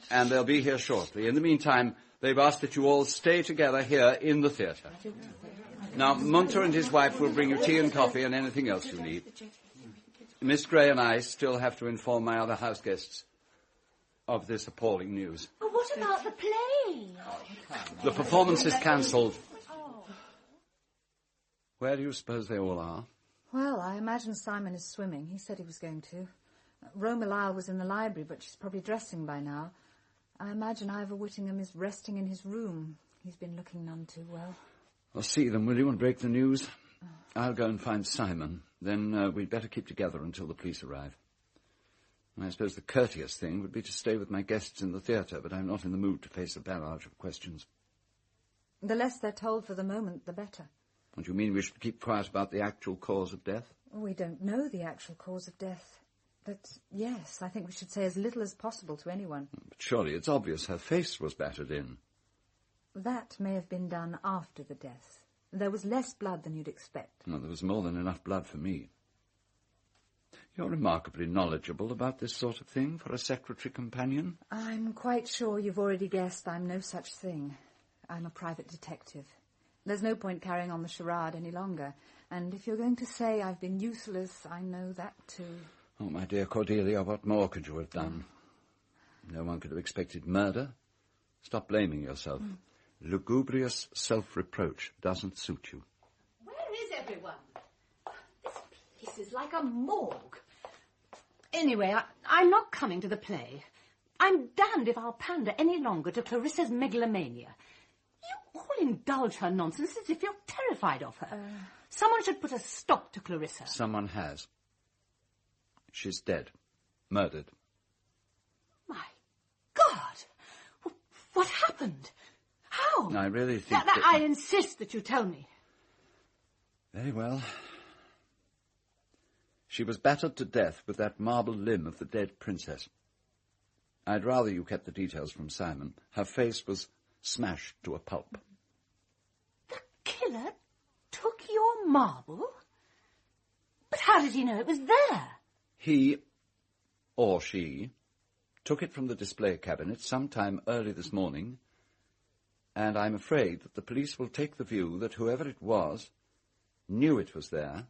and they'll be here shortly. In the meantime, they've asked that you all stay together here in the theatre. Now, Munter and his wife will bring you tea and coffee and anything else you need. Miss Gray and I still have to inform my other house guests of this appalling news. Oh, what about the play? The performance is cancelled. Where do you suppose they all are? Well, I imagine Simon is swimming. He said he was going to. Roma Lisle was in the library, but she's probably dressing by now. I imagine Ivor Whittingham is resting in his room. He's been looking none too well. Well, see them, will you, and break the news? I'll go and find Simon. Then we'd better keep together until the police arrive. I suppose the courteous thing would be to stay with my guests in the theatre, but I'm not in the mood to face a barrage of questions. The less they're told for the moment, the better. What do you mean we should keep quiet about the actual cause of death? We don't know the actual cause of death. But, yes, I think we should say as little as possible to anyone. But surely it's obvious her face was battered in. That may have been done after the death. There was less blood than you'd expect. Well, there was more than enough blood for me. You're remarkably knowledgeable about this sort of thing for a secretary companion. I'm quite sure you've already guessed I'm no such thing. I'm a private detective. There's no point carrying on the charade any longer. And if you're going to say I've been useless, I know that too. Oh, my dear Cordelia, what more could you have done? No one could have expected murder. Stop blaming yourself. Lugubrious self-reproach doesn't suit you. Where is everyone? This place is like a morgue. Anyway, I'm not coming to the play. I'm damned if I'll pander any longer to Clarissa's megalomania. You all indulge her nonsense as if you're terrified of her. Someone should put a stop to Clarissa. Someone has. She's dead. Murdered. My God! What happened? How? I really think I insist that you tell me. Very well. She was battered to death with that marble limb of the dead princess. I'd rather you kept the details from Simon. Her face was smashed to a pulp. The killer took your marble? But how did he know it was there? He, or she, took it from the display cabinet sometime early this morning, and I'm afraid that the police will take the view that whoever it was knew it was there,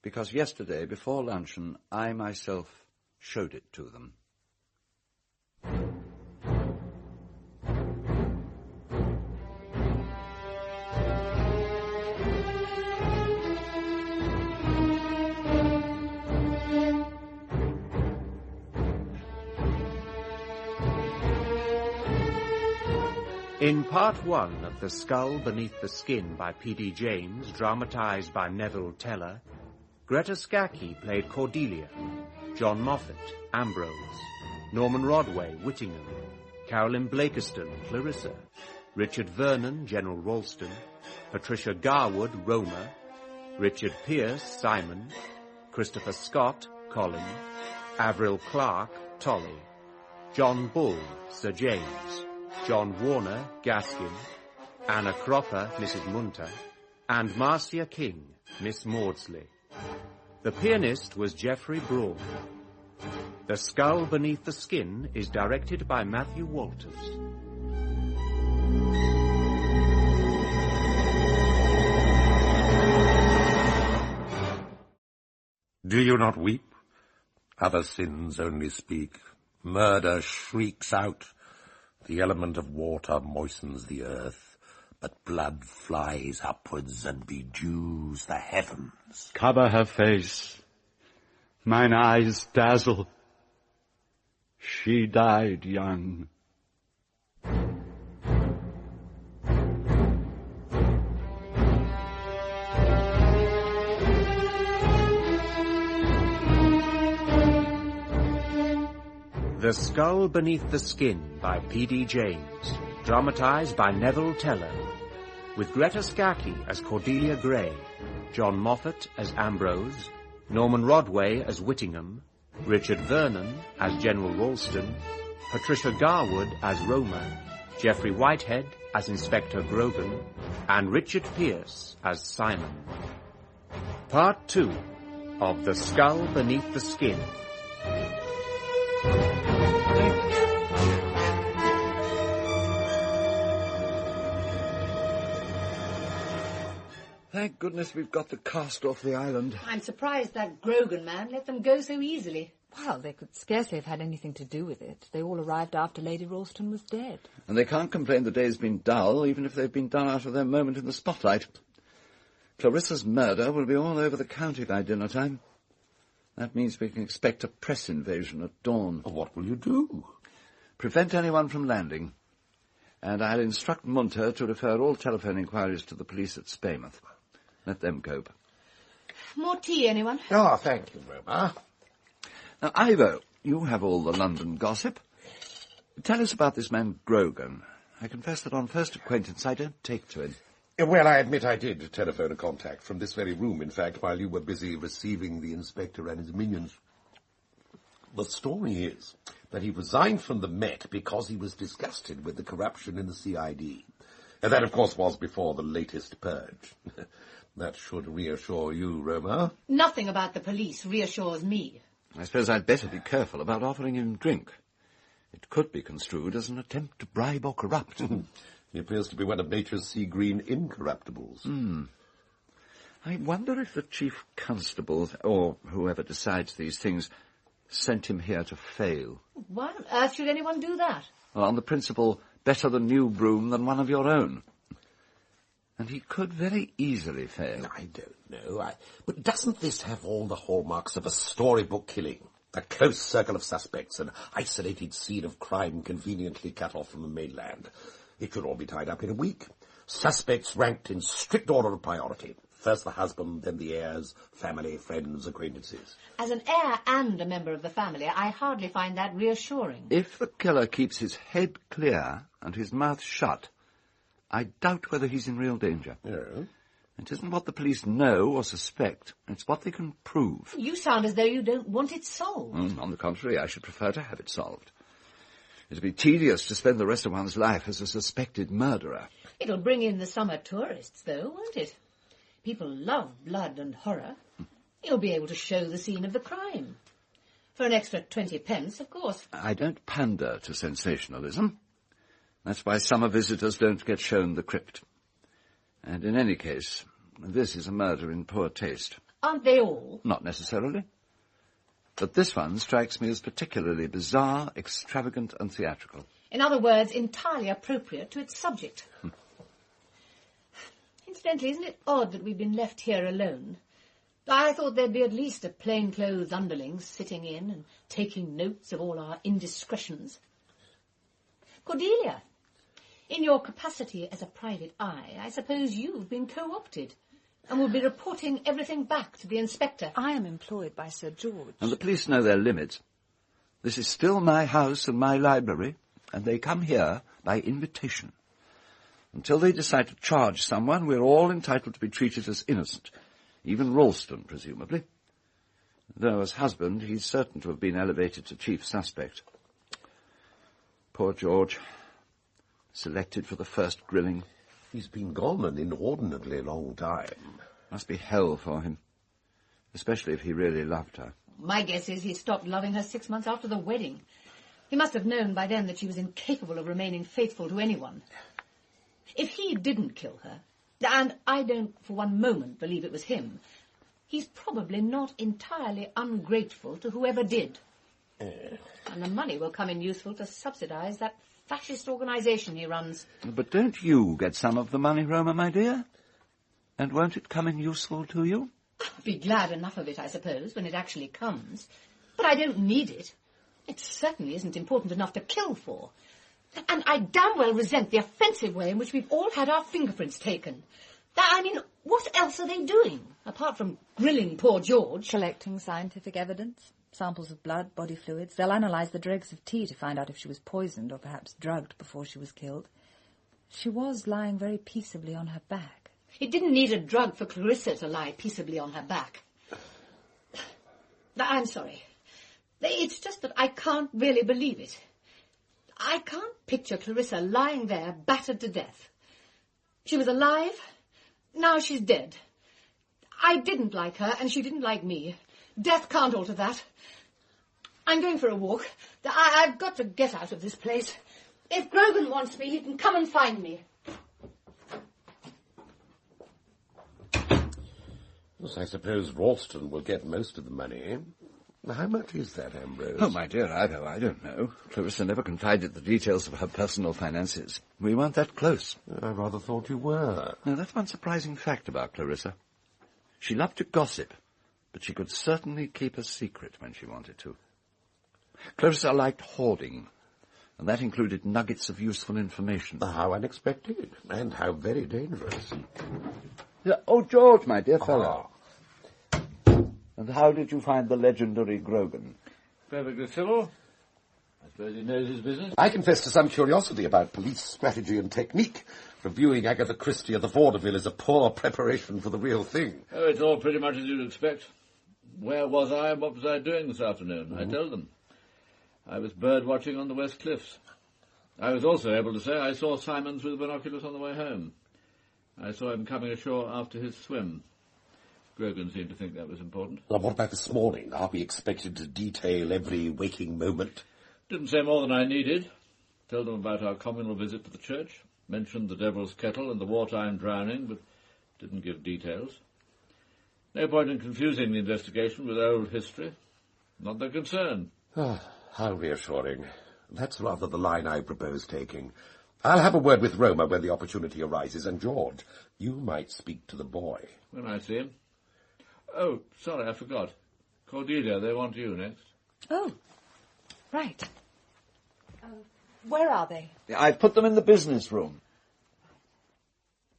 because yesterday, before luncheon, I myself showed it to them. In Part 1 of The Skull Beneath the Skin by P.D. James, dramatised by Neville Teller, Greta Scacchi played Cordelia, John Moffatt, Ambrose, Norman Rodway, Whittingham, Carolyn Blakiston, Clarissa, Richard Vernon, General Ralston, Patricia Garwood, Roma, Richard Pierce, Simon, Christopher Scott, Colin, Avril Clark, Tolly, John Bull, Sir James, John Warner, Gaskin, Anna Cropper, Mrs. Munter, and Marcia King, Miss Maudsley. The pianist was Geoffrey Braun. The Skull Beneath the Skin is directed by Matthew Walters. Do you not weep? Other sins only speak. Murder shrieks out. The element of water moistens the earth, but blood flies upwards and bedews the heavens. Cover her face. Mine eyes dazzle. She died young. The Skull Beneath the Skin by P.D. James, dramatised by Neville Teller, with Greta Scacchi as Cordelia Gray, John Moffatt as Ambrose, Norman Rodway as Whittingham, Richard Vernon as General Ralston, Patricia Garwood as Roma, Geoffrey Whitehead as Inspector Grogan, and Richard Pierce as Simon. Part 2 of The Skull Beneath the Skin. thank goodness we've got the cast off the island. I'm surprised that Grogan man let them go so easily. Well, they could scarcely have had anything to do with it. They all arrived after Lady Ralston was dead. And they can't complain the day's been dull, even if they've been done out of their moment in the spotlight. Clarissa's murder will be all over the county by dinner time. That means we can expect a press invasion at dawn. What will you do? Prevent anyone from landing. And I'll instruct Munter to refer all telephone inquiries to the police at 𝒆𝒍'𝒔. Let them cope. More tea, anyone? Oh, thank you, Roma. Now, Ivo, you have all the London gossip. Tell us about this man Grogan. I confess that on first acquaintance I don't take to him. Well, I admit I did telephone a contact from this very room, in fact, while you were busy receiving the inspector and his minions. The story is that he resigned from the Met because he was disgusted with the corruption in the CID. And that, of course, was before the latest purge. That should reassure you, Roma. Nothing about the police reassures me. I suppose I'd better be careful about offering him drink. It could be construed as an attempt to bribe or corrupt. He appears to be one of nature's sea-green incorruptibles. I wonder if the chief constable, or whoever decides these things, sent him here to fail. Why on earth should anyone do that? Well, on the principle, better the new broom than one of your own. And he could very easily fail. I don't know. But doesn't this have all the hallmarks of a storybook killing? A close circle of suspects, an isolated scene of crime conveniently cut off from the mainland. It should all be tied up in a week. Suspects ranked in strict order of priority. First the husband, then the heirs, family, friends, acquaintances. As an heir and a member of the family, I hardly find that reassuring. If the killer keeps his head clear and his mouth shut, I doubt whether he's in real danger. Yeah. It isn't what the police know or suspect, it's what they can prove. You sound as though you don't want it solved. On the contrary, I should prefer to have it solved. It'd be tedious to spend the rest of one's life as a suspected murderer. It'll bring in the summer tourists, though, won't it? People love blood and horror. You'll be able to show the scene of the crime. For an extra 20 pence, of course. I don't pander to sensationalism. That's why summer visitors don't get shown the crypt. And in any case, this is a murder in poor taste. Aren't they all? Not necessarily. But this one strikes me as particularly bizarre, extravagant and theatrical. In other words, entirely appropriate to its subject. Incidentally, isn't it odd that we've been left here alone? I thought there'd be at least a plainclothes underling sitting in and taking notes of all our indiscretions. Cordelia, in your capacity as a private eye, I suppose you've been co-opted and will be reporting everything back to the inspector. I am employed by Sir George. And the police know their limits. This is still my house and my library, and they come here by invitation. Until they decide to charge someone, we're all entitled to be treated as innocent. Even Ralston, presumably. Though as husband, he's certain to have been elevated to chief suspect. Poor George. Selected for the first grilling. He's been gone an inordinately long time. Must be hell for him. Especially if he really loved her. My guess is he stopped loving her 6 months after the wedding. He must have known by then that she was incapable of remaining faithful to anyone. If he didn't kill her, and I don't for one moment believe it was him, he's probably not entirely ungrateful to whoever did. And the money will come in useful to subsidise that fascist organisation he runs. But don't you get some of the money, Roma, my dear? And won't it come in useful to you? I'll be glad enough of it, I suppose, when it actually comes. But I don't need it. It certainly isn't important enough to kill for. And I damn well resent the offensive way in which we've all had our fingerprints taken. I mean, what else are they doing, apart from grilling poor George? Collecting scientific evidence. Samples of blood, body fluids. They'll analyse the dregs of tea to find out if she was poisoned or perhaps drugged before she was killed. She was lying very peaceably on her back. It didn't need a drug for Clarissa to lie peaceably on her back. I'm sorry. It's just that I can't really believe it. I can't picture Clarissa lying there, battered to death. She was alive, now she's dead. I didn't like her, and she didn't like me. Death can't alter that. I'm going for a walk. I've got to get out of this place. If Grogan wants me, he can come and find me. Yes, I suppose Ralston will get most of the money. How much is that, Ambrose? Oh, my dear Ivo, I don't know. Clarissa never confided the details of her personal finances. We weren't that close. I rather thought you were. Now, that's one surprising fact about Clarissa. She loved to gossip, but she could certainly keep a secret when she wanted to. Clarissa liked hoarding, and that included nuggets of useful information. How unexpected, and how very dangerous. Oh, George, my dear fellow. And how did you find the legendary Grogan? Perfectly civil. I suppose he knows his business. I confess to some curiosity about police strategy and technique. Reviewing Agatha Christie of the vaudeville is a poor preparation for the real thing. Oh, it's all pretty much as you'd expect. Where was I and what was I doing this afternoon? I told them. I was bird watching on the West Cliffs. I was also able to say I saw Simons with binoculars on the way home. I saw him coming ashore after his swim. Grogan seemed to think that was important. Now, what about this morning? Are we expected to detail every waking moment? Didn't say more than I needed. Told them about our communal visit to the church. Mentioned the Devil's Kettle and the wartime drowning, but didn't give details. No point in confusing the investigation with old history. Not their concern. How reassuring. That's rather the line I propose taking. I'll have a word with Roma when the opportunity arises, and George, you might speak to the boy. When I see him. Oh, sorry, I forgot. Cordelia, they want you next. Oh, right. Where are they? I put them in the business room.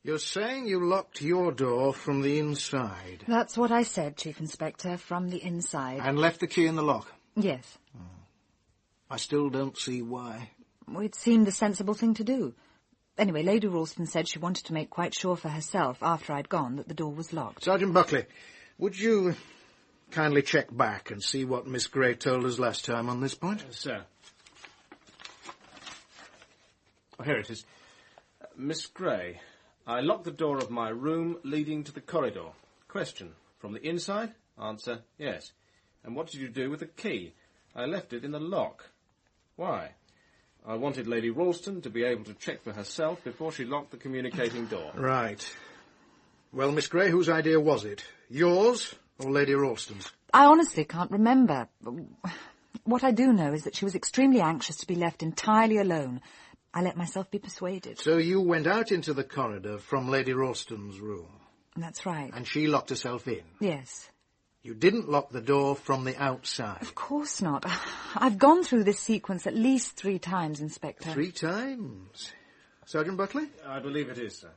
You're saying you locked your door from the inside? That's what I said, Chief Inspector, from the inside. And left the key in the lock? Yes. I still don't see why. It seemed a sensible thing to do. Anyway, Lady Ralston said she wanted to make quite sure for herself, after I'd gone, that the door was locked. Sergeant Buckley, would you kindly check back and see what Miss Gray told us last time on this point? Yes, sir. Oh, here it is. Miss Gray, I locked the door of my room leading to the corridor. Question, from the inside? Answer, yes. And what did you do with the key? I left it in the lock. Why? I wanted Lady Ralston to be able to check for herself before she locked the communicating door. Right. Well, Miss Gray, whose idea was it? Yours or Lady Ralston's? I honestly can't remember. What I do know is that she was extremely anxious to be left entirely alone. I let myself be persuaded. So you went out into the corridor from Lady Ralston's room? That's right. And she locked herself in? Yes. You didn't lock the door from the outside? Of course not. I've gone through this sequence at least 3 times, Inspector. 3 times? Sergeant Buckley? I believe it is, sir.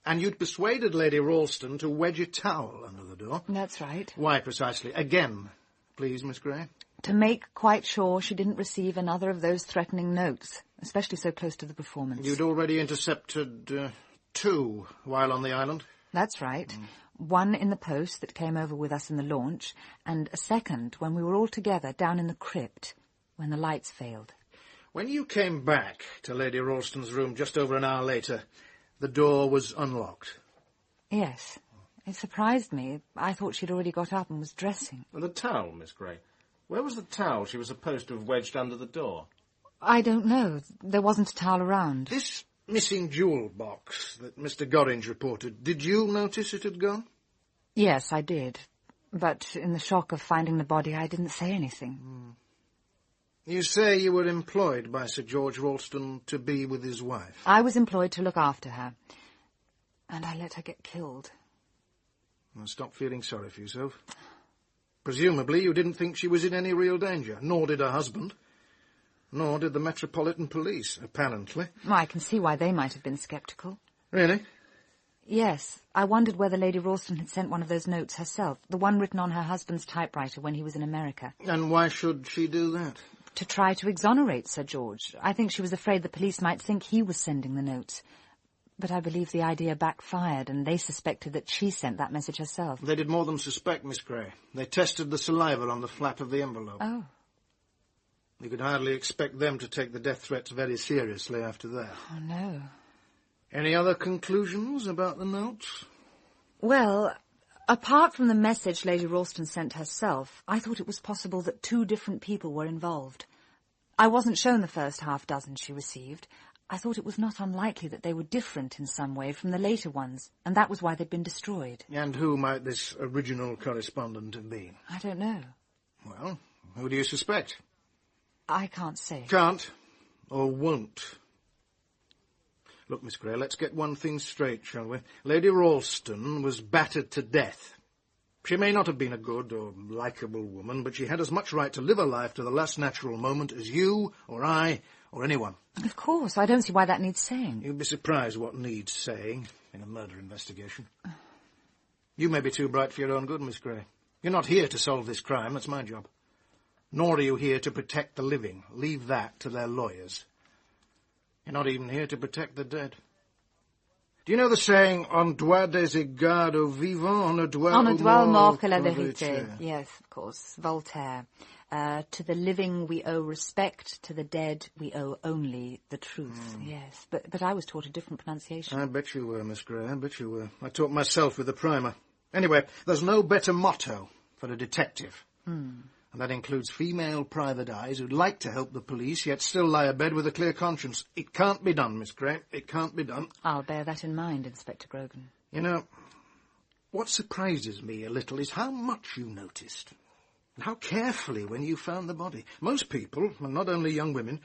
And you'd persuaded Lady Ralston to wedge a towel under the door? That's right. Why precisely? Again, please, Miss Gray. To make quite sure she didn't receive another of those threatening notes, especially so close to the performance. You'd already intercepted 2 while on the island? That's right. One in the post that came over with us in the launch, and a second when we were all together down in the crypt, when the lights failed. When you came back to Lady Ralston's room just over an hour later, the door was unlocked? Yes. It surprised me. I thought she'd already got up and was dressing. And the towel, Miss Gray? Where was the towel she was supposed to have wedged under the door? I don't know. There wasn't a towel around. This missing jewel box that Mr. Gorringe reported, did you notice it had gone? Yes, I did. But in the shock of finding the body, I didn't say anything. You say you were employed by Sir George Ralston to be with his wife? I was employed to look after her. And I let her get killed. Well, stop feeling sorry for yourself. Presumably you didn't think she was in any real danger, nor did her husband. Nor did the Metropolitan Police, apparently. I can see why they might have been sceptical. Really? Yes. I wondered whether Lady Ralston had sent one of those notes herself, the one written on her husband's typewriter when he was in America. And why should she do that? To try to exonerate Sir George. I think she was afraid the police might think he was sending the notes. But I believe the idea backfired, and they suspected that she sent that message herself. They did more than suspect, Miss Gray. They tested the saliva on the flap of the envelope. Oh. You could hardly expect them to take the death threats very seriously after that. Oh, no. Any other conclusions about the notes? Well, apart from the message Lady Ralston sent herself, I thought it was possible that 2 different people were involved. I wasn't shown the first half dozen she received. I thought it was not unlikely that they were different in some way from the later ones, and that was why they'd been destroyed. And who might this original correspondent have been? I don't know. Well, who do you suspect? I can't say. Can't, or won't. Look, Miss Gray, let's get one thing straight, shall we? Lady Ralston was battered to death. She may not have been a good or likeable woman, but she had as much right to live her life to the last natural moment as you, or I, or anyone. Of course, I don't see why that needs saying. You'd be surprised what needs saying in a murder investigation. You may be too bright for your own good, Miss Gray. You're not here to solve this crime, that's my job. Nor are you here to protect the living. Leave that to their lawyers. You're not even here to protect the dead. Do you know the saying, on doit des égards aux vivants, on ne doit mort que la vérité. Yes, of course, Voltaire. To the living we owe respect, to the dead we owe only the truth. Yes, but I was taught a different pronunciation. I bet you were, Miss Gray, I bet you were. I taught myself with the primer. Anyway, there's no better motto for a detective. And that includes female private eyes who'd like to help the police, yet still lie abed with a clear conscience. It can't be done, Miss Gray. It can't be done. I'll bear that in mind, Inspector Grogan. You know, what surprises me a little is how much you noticed. And how carefully when you found the body. Most people, and not only young women,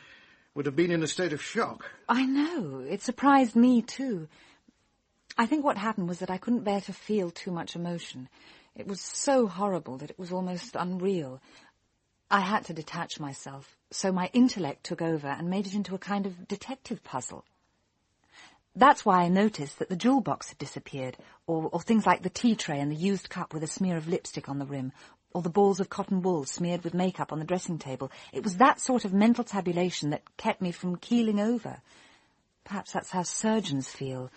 would have been in a state of shock. I know. It surprised me, too. I think what happened was that I couldn't bear to feel too much emotion. It was so horrible that it was almost unreal. I had to detach myself, so my intellect took over and made it into a kind of detective puzzle. That's why I noticed that the jewel box had disappeared, or things like the tea tray and the used cup with a smear of lipstick on the rim, or the balls of cotton wool smeared with makeup on the dressing table. It was that sort of mental tabulation that kept me from keeling over. Perhaps that's how surgeons feel.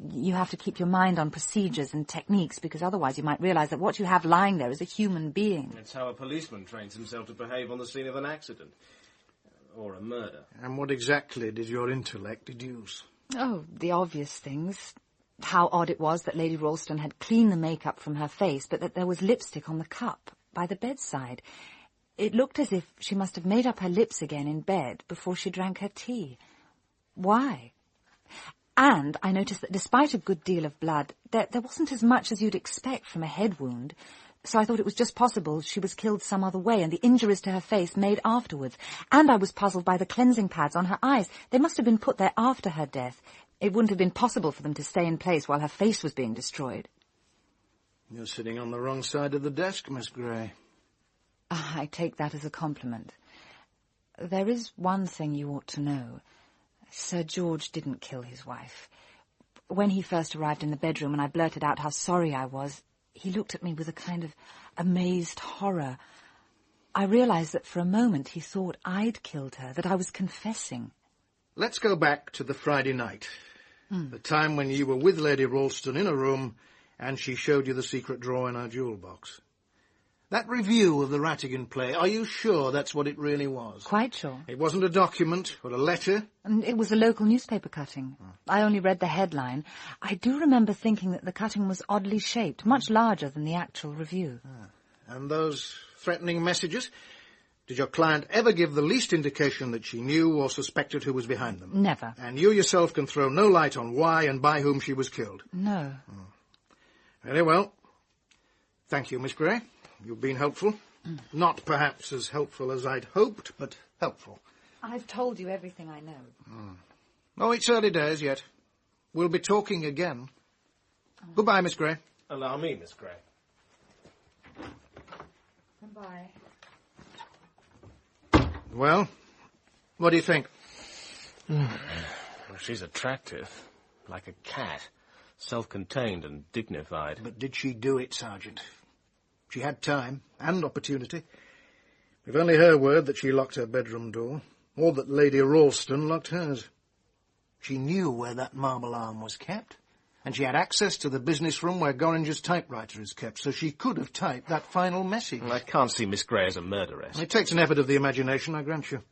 You have to keep your mind on procedures and techniques, because otherwise you might realise that what you have lying there is a human being. It's how a policeman trains himself to behave on the scene of an accident. Or a murder. And what exactly did your intellect deduce? Oh, the obvious things. How odd it was that Lady Ralston had cleaned the makeup from her face, but that there was lipstick on the cup by the bedside. It looked as if she must have made up her lips again in bed before she drank her tea. Why? And I noticed that despite a good deal of blood, there wasn't as much as you'd expect from a head wound, so I thought it was just possible she was killed some other way, and the injuries to her face made afterwards. And I was puzzled by the cleansing pads on her eyes. They must have been put there after her death. It wouldn't have been possible for them to stay in place while her face was being destroyed. You're sitting on the wrong side of the desk, Miss Gray. I take that as a compliment. There is one thing you ought to know. Sir George didn't kill his wife. When he first arrived in the bedroom and I blurted out how sorry I was, he looked at me with a kind of amazed horror. I realised that for a moment he thought I'd killed her, that I was confessing. Let's go back to the Friday night, the time when you were with Lady Ralston in a room and she showed you the secret drawer in her jewel box. That review of the Rattigan play, are you sure that's what it really was? Quite sure. It wasn't a document or a letter? And it was a local newspaper cutting. I only read the headline. I do remember thinking that the cutting was oddly shaped, much larger than the actual review. And those threatening messages? Did your client ever give the least indication that she knew or suspected who was behind them? Never. And you yourself can throw no light on why and by whom she was killed? No. Very well. Thank you, Miss Gray. You've been helpful. Not perhaps as helpful as I'd hoped, but helpful. I've told you everything I know. Oh, it's early days yet. We'll be talking again. Goodbye, Miss Gray. Allow me, Miss Gray. Goodbye. Well, what do you think? She's attractive, like a cat, self-contained and dignified. But did she do it, Sergeant? She had time and opportunity. We've only her word that she locked her bedroom door, or that Lady Ralston locked hers. She knew where that marble arm was kept, and she had access to the business room where Gorringe's typewriter is kept, so she could have typed that final message. I can't see Miss Gray as a murderess. It takes an effort of the imagination, I grant you.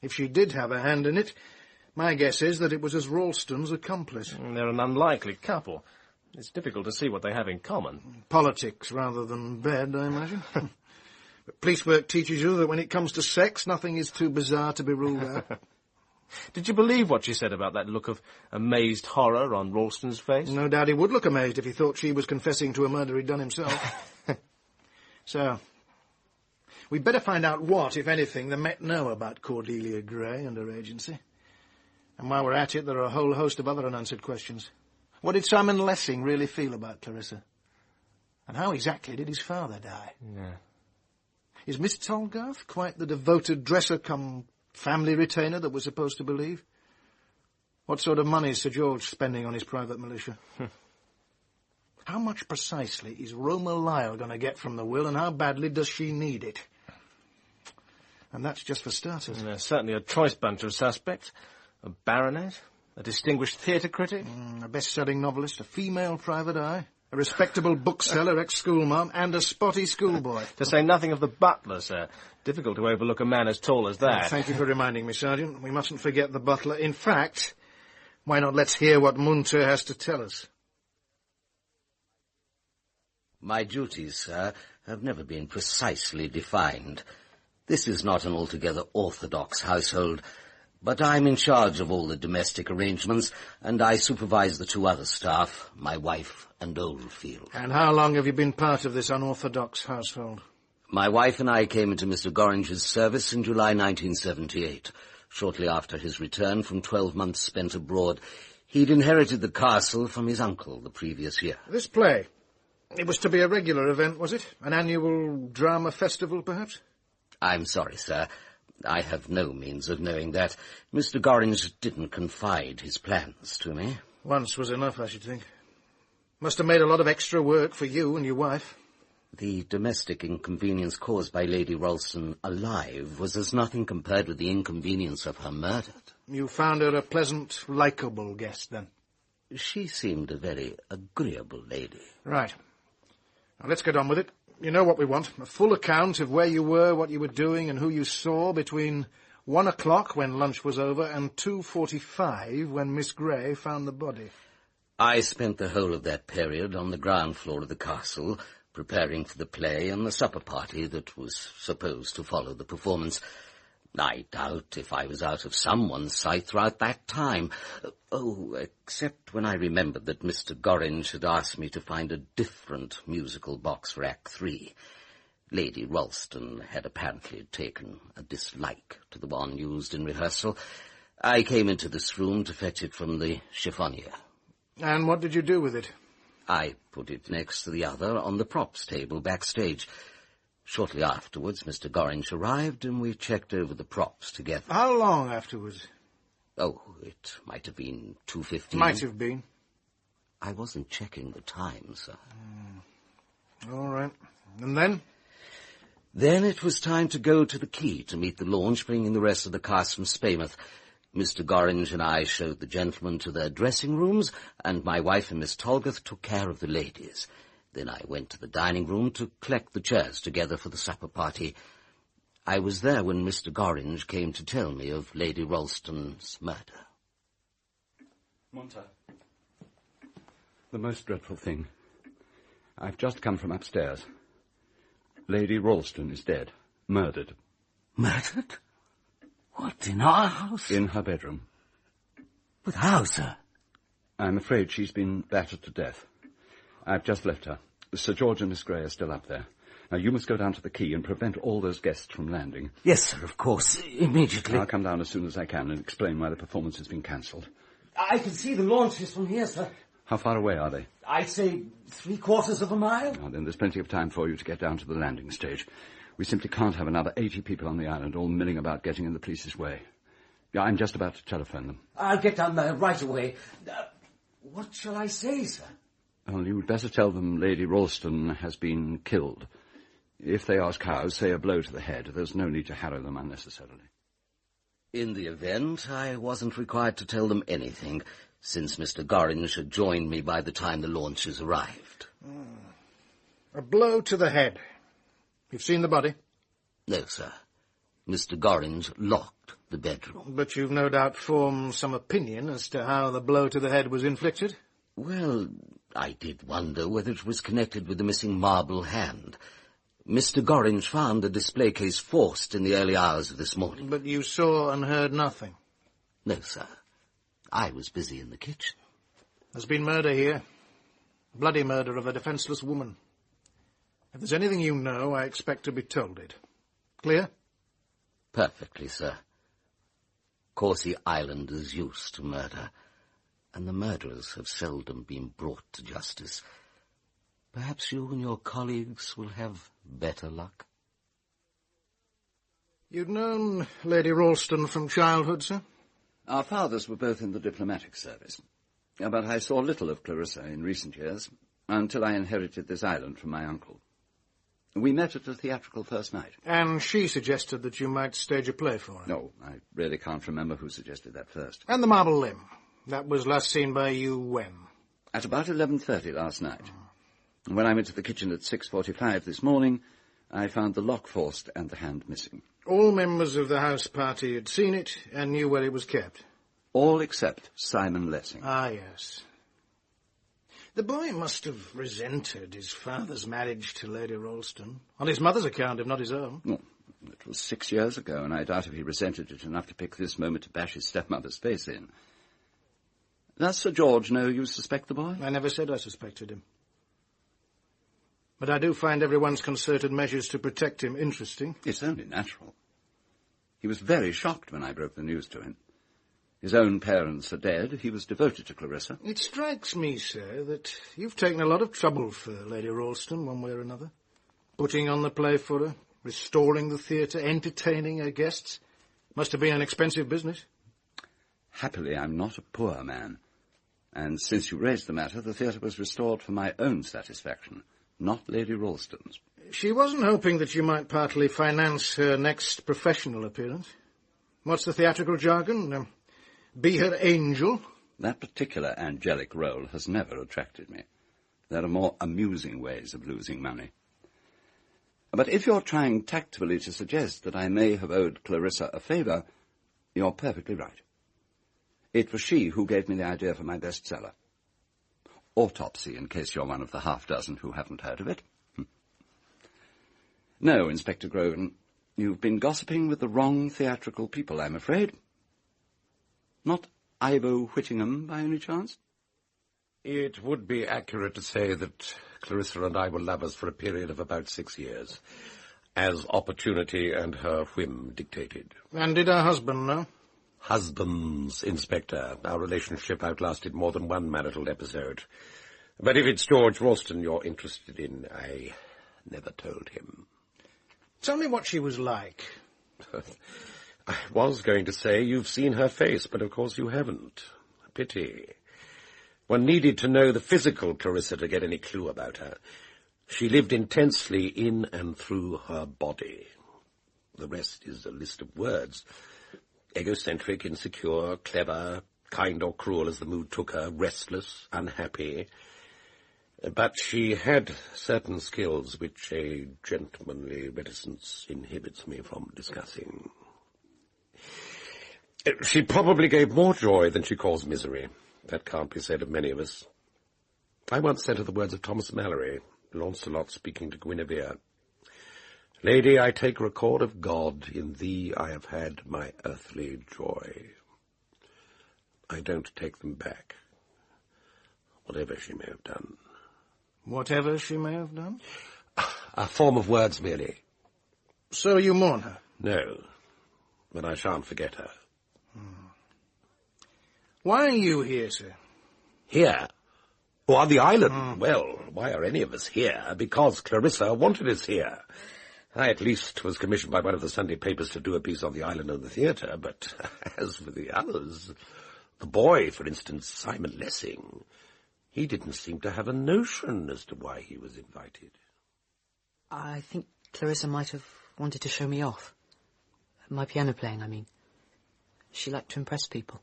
If she did have a hand in it, my guess is that it was as Ralston's accomplice. They're an unlikely couple. It's difficult to see what they have in common. Politics rather than bed, I imagine. But police work teaches you that when it comes to sex, nothing is too bizarre to be ruled out. Did you believe what she said about that look of amazed horror on Ralston's face? No doubt he would look amazed if he thought she was confessing to a murder he'd done himself. So, we'd better find out what, if anything, the Met know about Cordelia Gray and her agency. And while we're at it, there are a whole host of other unanswered questions. What did Simon Lessing really feel about Clarissa? And how exactly did his father die? Yeah. Is Miss Tolgarth quite the devoted dresser-cum-family retainer that we're supposed to believe? What sort of money is Sir George spending on his private militia? How much precisely is Roma Lisle going to get from the will, and how badly does she need it? And that's just for starters. There's certainly a choice bunch of suspects. A baronet, a distinguished theatre critic. A best-selling novelist, a female private eye, a respectable bookseller, ex-schoolmarm, and a spotty schoolboy. To say nothing of the butler, sir. Difficult to overlook a man as tall as that. Thank you for reminding me, Sergeant. We mustn't forget the butler. In fact, why not let's hear what Munter has to tell us? My duties, sir, have never been precisely defined. This is not an altogether orthodox household, but I'm in charge of all the domestic arrangements, and I supervise the two other staff, my wife and Oldfield. And how long have you been part of this unorthodox household? My wife and I came into Mr. Gorringe's service in July 1978. Shortly after his return from 12 months spent abroad, he'd inherited the castle from his uncle the previous year. This play, it was to be a regular event, was it? An annual drama festival, perhaps? I'm sorry, sir. I have no means of knowing that. Mr. Gorringe didn't confide his plans to me. Once was enough, I should think. Must have made a lot of extra work for you and your wife. The domestic inconvenience caused by Lady Ralston alive was as nothing compared with the inconvenience of her murdered. You found her a pleasant, likeable guest, then? She seemed a very agreeable lady. Right. Now, let's get on with it. You know what we want. A full account of where you were, what you were doing, and who you saw between 1 o'clock, when lunch was over, and 2:45, when Miss Gray found the body. I spent the whole of that period on the ground floor of the castle, preparing for the play and the supper party that was supposed to follow the performance. I doubt if I was out of someone's sight throughout that time. Except when I remembered that Mr. Gorringe had asked me to find a different musical box for Act 3. Lady Ralston had apparently taken a dislike to the one used in rehearsal. I came into this room to fetch it from the chiffonier. And what did you do with it? I put it next to the other on the props table backstage. Shortly afterwards, Mr. Gorringe arrived, and we checked over the props together. How long afterwards? Oh, it might have been 2:15. Might have been. I wasn't checking the time, sir. All right. And then? Then it was time to go to the quay to meet the launch, bringing the rest of the cast from Spaymouth. Mr. Gorringe and I showed the gentlemen to their dressing rooms, and my wife and Miss Tolgarth took care of the ladies. Then I went to the dining room to collect the chairs together for the supper party. I was there when Mr. Gorringe came to tell me of Lady Ralston's murder. Munter. The most dreadful thing. I've just come from upstairs. Lady Ralston is dead. Murdered. Murdered? What, in our house? In her bedroom. But how, sir? I'm afraid she's been battered to death. I've just left her. Sir George and Miss Gray are still up there. Now, you must go down to the quay and prevent all those guests from landing. Yes, sir, of course. Immediately. I'll come down as soon as I can and explain why the performance has been cancelled. I can see the launches from here, sir. How far away are they? I'd say 3/4 of a mile. Now, then there's plenty of time for you to get down to the landing stage. We simply can't have another 80 people on the island all milling about getting in the police's way. Yeah, I'm just about to telephone them. I'll get down there right away. What shall I say, sir? Well, you'd better tell them Lady Ralston has been killed. If they ask how, say a blow to the head. There's no need to harrow them unnecessarily. In the event, I wasn't required to tell them anything, since Mr. Gorringe had joined me by the time the launches arrived. A blow to the head. You've seen the body? No, sir. Mr. Gorringe locked the bedroom. But you've no doubt formed some opinion as to how the blow to the head was inflicted? Well, I did wonder whether it was connected with the missing marble hand. Mr. Gorringe found the display case forced in the early hours of this morning. But you saw and heard nothing? No, sir. I was busy in the kitchen. There's been murder here. Bloody murder of a defenceless woman. If there's anything you know, I expect to be told it. Clear? Perfectly, sir. Corsi Island is used to murder, and the murderers have seldom been brought to justice. Perhaps you and your colleagues will have better luck. You'd known Lady Ralston from childhood, sir? Our fathers were both in the diplomatic service, but I saw little of Clarissa in recent years, until I inherited this island from my uncle. We met at a theatrical first night. And she suggested that you might stage a play for her? No, I really can't remember who suggested that first. And the marble limb. That was last seen by you when? At about 11:30 last night. When I went to the kitchen at 6:45 this morning, I found the lock forced and the hand missing. All members of the house party had seen it and knew where it was kept? All except Simon Lessing. Ah, yes. The boy must have resented his father's marriage to Lady Ralston, on his mother's account, if not his own. Well, it was 6 years ago, and I doubt if he resented it enough to pick this moment to bash his stepmother's face in. Does Sir George know you suspect the boy? I never said I suspected him. But I do find everyone's concerted measures to protect him interesting. It's only natural. He was very shocked when I broke the news to him. His own parents are dead. He was devoted to Clarissa. It strikes me, sir, that you've taken a lot of trouble for Lady Ralston, one way or another. Putting on the play for her, restoring the theatre, entertaining her guests. Must have been an expensive business. Happily, I'm not a poor man. And since you raised the matter, the theatre was restored for my own satisfaction, not Lady Ralston's. She wasn't hoping that you might partly finance her next professional appearance. What's the theatrical jargon? Be her angel? That particular angelic role has never attracted me. There are more amusing ways of losing money. But if you're trying tactfully to suggest that I may have owed Clarissa a favour, you're perfectly right. It was she who gave me the idea for my bestseller. Autopsy, in case you're one of the half-dozen who haven't heard of it. No, Inspector Grogan, you've been gossiping with the wrong theatrical people, I'm afraid. Not Ivo Whittingham, by any chance? It would be accurate to say that Clarissa and I were lovers for a period of about 6 years, as opportunity and her whim dictated. And did her husband know? Husbands, Inspector. Our relationship outlasted more than one marital episode. But if it's George Ralston you're interested in, I never told him. Tell me what she was like. I was going to say you've seen her face, but of course you haven't. Pity. One needed to know the physical Clarissa to get any clue about her. She lived intensely in and through her body. The rest is a list of words. Egocentric, insecure, clever, kind or cruel as the mood took her, restless, unhappy. But she had certain skills which a gentlemanly reticence inhibits me from discussing. She probably gave more joy than she caused misery. That can't be said of many of us. I once said her the words of Thomas Malory, Launcelot speaking to Guinevere, "Lady, I take record of God, in thee I have had my earthly joy." I don't take them back, whatever she may have done. Whatever she may have done? A form of words, merely. So you mourn her? No, but I shan't forget her. Why are you here, sir? Here? Oh, on the island? Well, why are any of us here? Because Clarissa wanted us here. I, at least, was commissioned by one of the Sunday papers to do a piece on the island and the theatre, but as for the others, the boy, for instance, Simon Lessing, he didn't seem to have a notion as to why he was invited. I think Clarissa might have wanted to show me off. My piano playing, I mean. She liked to impress people.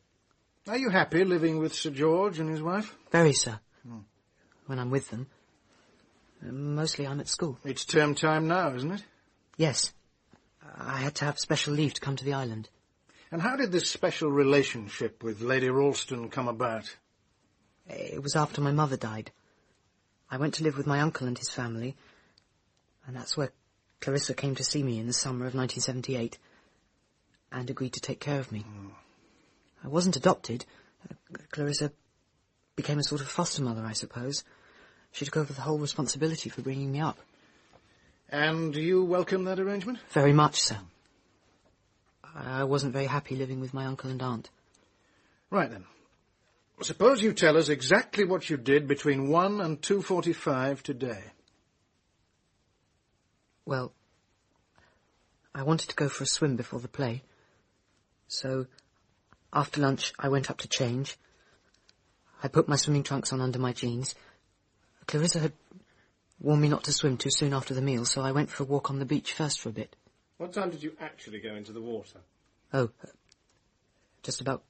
Are you happy living with Sir George and his wife? Very, sir. When I'm with them. Mostly I'm at school. It's term time now, isn't it? Yes. I had to have special leave to come to the island. And how did this special relationship with Lady Ralston come about? It was after my mother died. I went to live with my uncle and his family, and that's where Clarissa came to see me in the summer of 1978, and agreed to take care of me. I wasn't adopted. Clarissa became a sort of foster mother, I suppose. She took over the whole responsibility for bringing me up. And you welcome that arrangement? Very much so. I wasn't very happy living with my uncle and aunt. Right then. Suppose you tell us exactly what you did between 1 and 2:45 today. Well, I wanted to go for a swim before the play. So, after lunch, I went up to change. I put my swimming trunks on under my jeans. Clarissa had warned me not to swim too soon after the meal, so I went for a walk on the beach first for a bit. What time did you actually go into the water? Oh, just about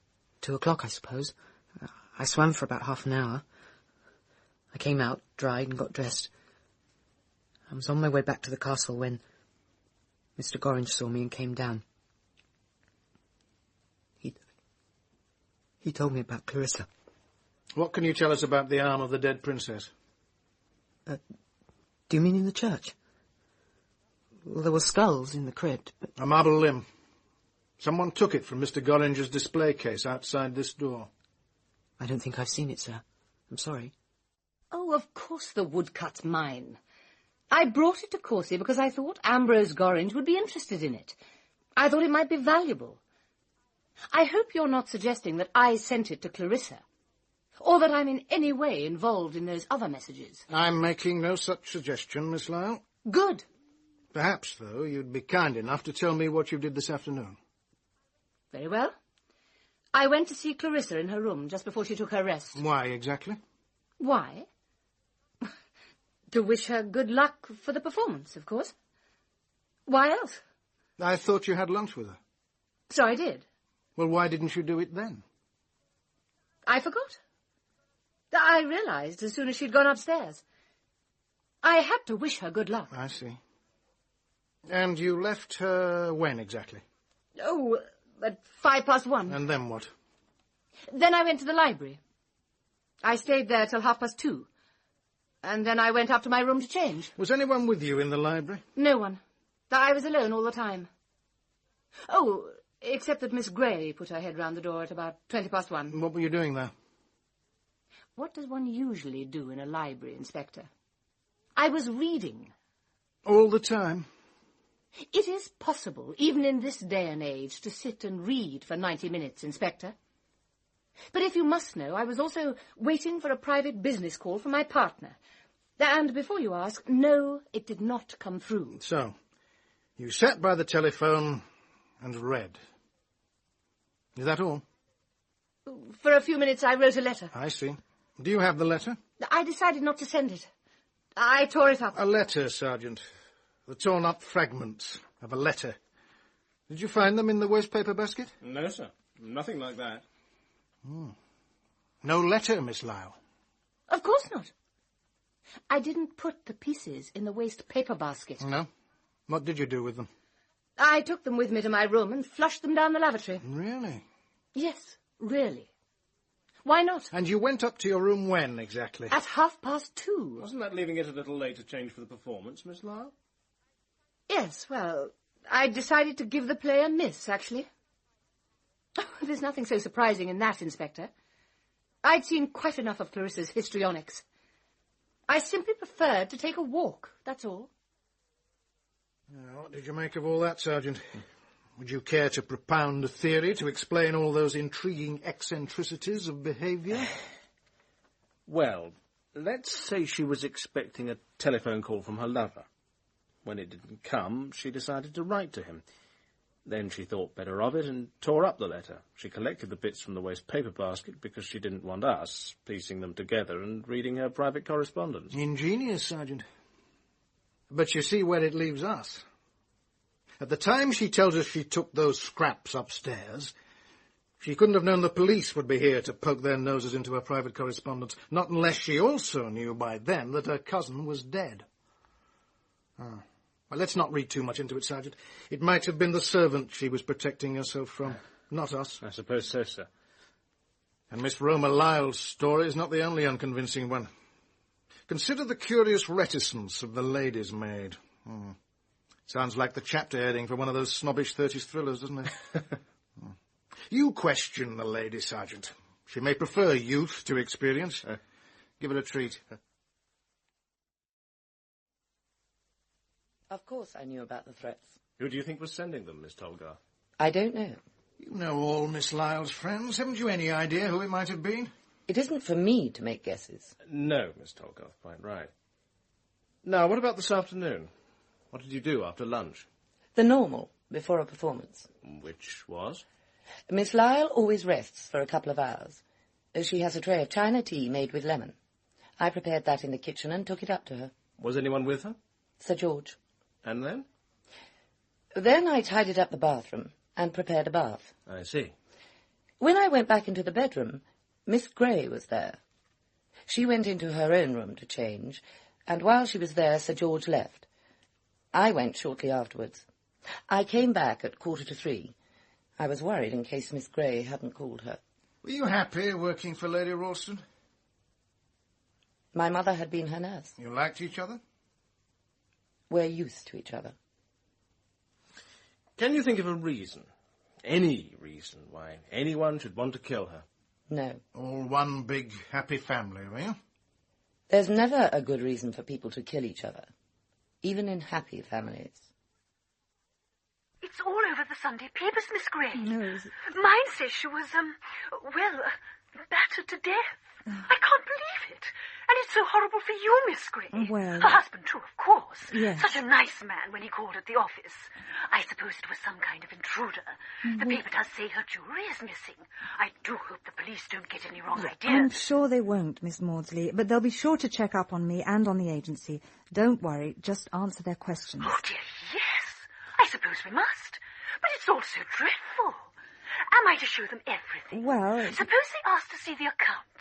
2 o'clock, I suppose. I swam for about half an hour. I came out, dried, and got dressed. I was on my way back to the castle when Mr. Gorringe saw me and came down. He told me about Clarissa. What can you tell us about the arm of the dead princess? Do you mean in the church? Well, there were skulls in the crypt, but... A marble limb. Someone took it from Mr. Gorringe's display case outside this door. I don't think I've seen it, sir. I'm sorry. Oh, of course the woodcut's mine. I brought it to Courcy because I thought Ambrose Gorringe would be interested in it. I thought it might be valuable. I hope you're not suggesting that I sent it to Clarissa, or that I'm in any way involved in those other messages. I'm making no such suggestion, Miss Lisle. Good. Perhaps, though, you'd be kind enough to tell me what you did this afternoon. Very well. I went to see Clarissa in her room just before she took her rest. Why, exactly? Why? To wish her good luck for the performance, of course. Why else? I thought you had lunch with her. So I did. Well, why didn't you do it then? I forgot. I realized as soon as she'd gone upstairs. I had to wish her good luck. I see. And you left her when exactly? Oh, at 1:05. And then what? Then I went to the library. I stayed there till 2:30. And then I went up to my room to change. Was anyone with you in the library? No one. I was alone all the time. Oh, except that Miss Gray put her head round the door at about 1:20. What were you doing there? What does one usually do in a library, Inspector? I was reading. All the time? It is possible, even in this day and age, to sit and read for 90 minutes, Inspector. But if you must know, I was also waiting for a private business call from my partner. And before you ask, no, it did not come through. So, you sat by the telephone and read. Is that all? For a few minutes I wrote a letter. I see. Do you have the letter? I decided not to send it. I tore it up. A letter, Sergeant. The torn-up fragments of a letter. Did you find them in the wastepaper basket? No, sir. Nothing like that. No letter, Miss Lisle? Of course not. I didn't put the pieces in the waste paper basket. No? What did you do with them? I took them with me to my room and flushed them down the lavatory. Really? Yes, really. Why not? And you went up to your room when, exactly? At 2:30. Wasn't that leaving it a little late to change for the performance, Miss Lisle? Yes, well, I decided to give the play a miss, actually. There's nothing so surprising in that, Inspector. I'd seen quite enough of Clarissa's histrionics. I simply preferred to take a walk, that's all. What did you make of all that, Sergeant? Would you care to propound a theory to explain all those intriguing eccentricities of behaviour? Well, let's say she was expecting a telephone call from her lover. When it didn't come, she decided to write to him. Then she thought better of it and tore up the letter. She collected the bits from the waste paper basket because she didn't want us piecing them together and reading her private correspondence. Ingenious, Sergeant. But you see where it leaves us. At the time she tells us she took those scraps upstairs, she couldn't have known the police would be here to poke their noses into her private correspondence, not unless she also knew by then that her cousin was dead. Well, let's not read too much into it, Sergeant. It might have been the servant she was protecting herself from, not us. I suppose so, sir. And Miss Roma Lyle's story is not the only unconvincing one. Consider the curious reticence of the lady's maid. Sounds like the chapter heading for one of those snobbish 30s thrillers, doesn't it? You question the lady, Sergeant. She may prefer youth to experience. Give her a treat. Of course I knew about the threats. Who do you think was sending them, Miss Tolgar? I don't know. You know all Miss Lisle's friends. Haven't you any idea who it might have been? It isn't for me to make guesses. No, Miss Tolgar, quite right. Now, what about this afternoon? What did you do after lunch? The normal, before a performance. Which was? Miss Lisle always rests for a couple of hours. She has a tray of China tea made with lemon. I prepared that in the kitchen and took it up to her. Was anyone with her? Sir George. And then? Then I tidied up the bathroom and prepared a bath. I see. When I went back into the bedroom, Miss Gray was there. She went into her own room to change, and while she was there, Sir George left. I went shortly afterwards. I came back at 2:45. I was worried in case Miss Gray hadn't called her. Were you happy working for Lady Ralston? My mother had been her nurse. You liked each other? We're used to each other. Can you think of a reason, any reason, why anyone should want to kill her? No. All one big happy family, were you? There's never a good reason for people to kill each other, even in happy families. It's all over the Sunday papers, Miss Gray. No, is it? Mine says she was, battered to death. I can't believe it. And it's so horrible for you, Miss Gray. Well... Her husband, too, of course. Yes. Such a nice man when he called at the office. I suppose it was some kind of intruder. The paper does say her jewellery is missing. I do hope the police don't get any wrong ideas. I'm sure they won't, Miss Maudsley, but they'll be sure to check up on me and on the agency. Don't worry, just answer their questions. Oh, dear, yes. I suppose we must. But it's all so dreadful. Am I to show them everything? Well... Suppose they asked to see the accounts.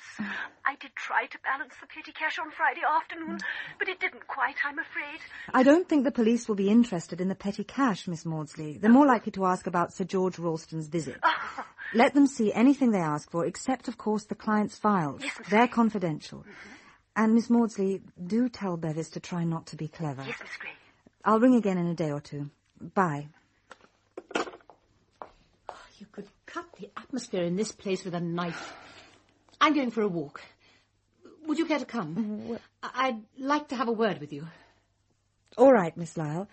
I did try to balance the petty cash on Friday afternoon, but it didn't quite, I'm afraid. I don't think the police will be interested in the petty cash, Miss Maudsley. They're more likely to ask about Sir George Ralston's visit. Let them see anything they ask for, except, of course, the client's files. Yes, Miss They're Gray. confidential. And, Miss Maudsley, do tell Bevis to try not to be clever. Yes, Miss Gray. I'll ring again in a day or two. Bye. You could cut the atmosphere in this place with a knife. I'm going for a walk. Would you care to come? I'd like to have a word with you. All right, Miss Lisle.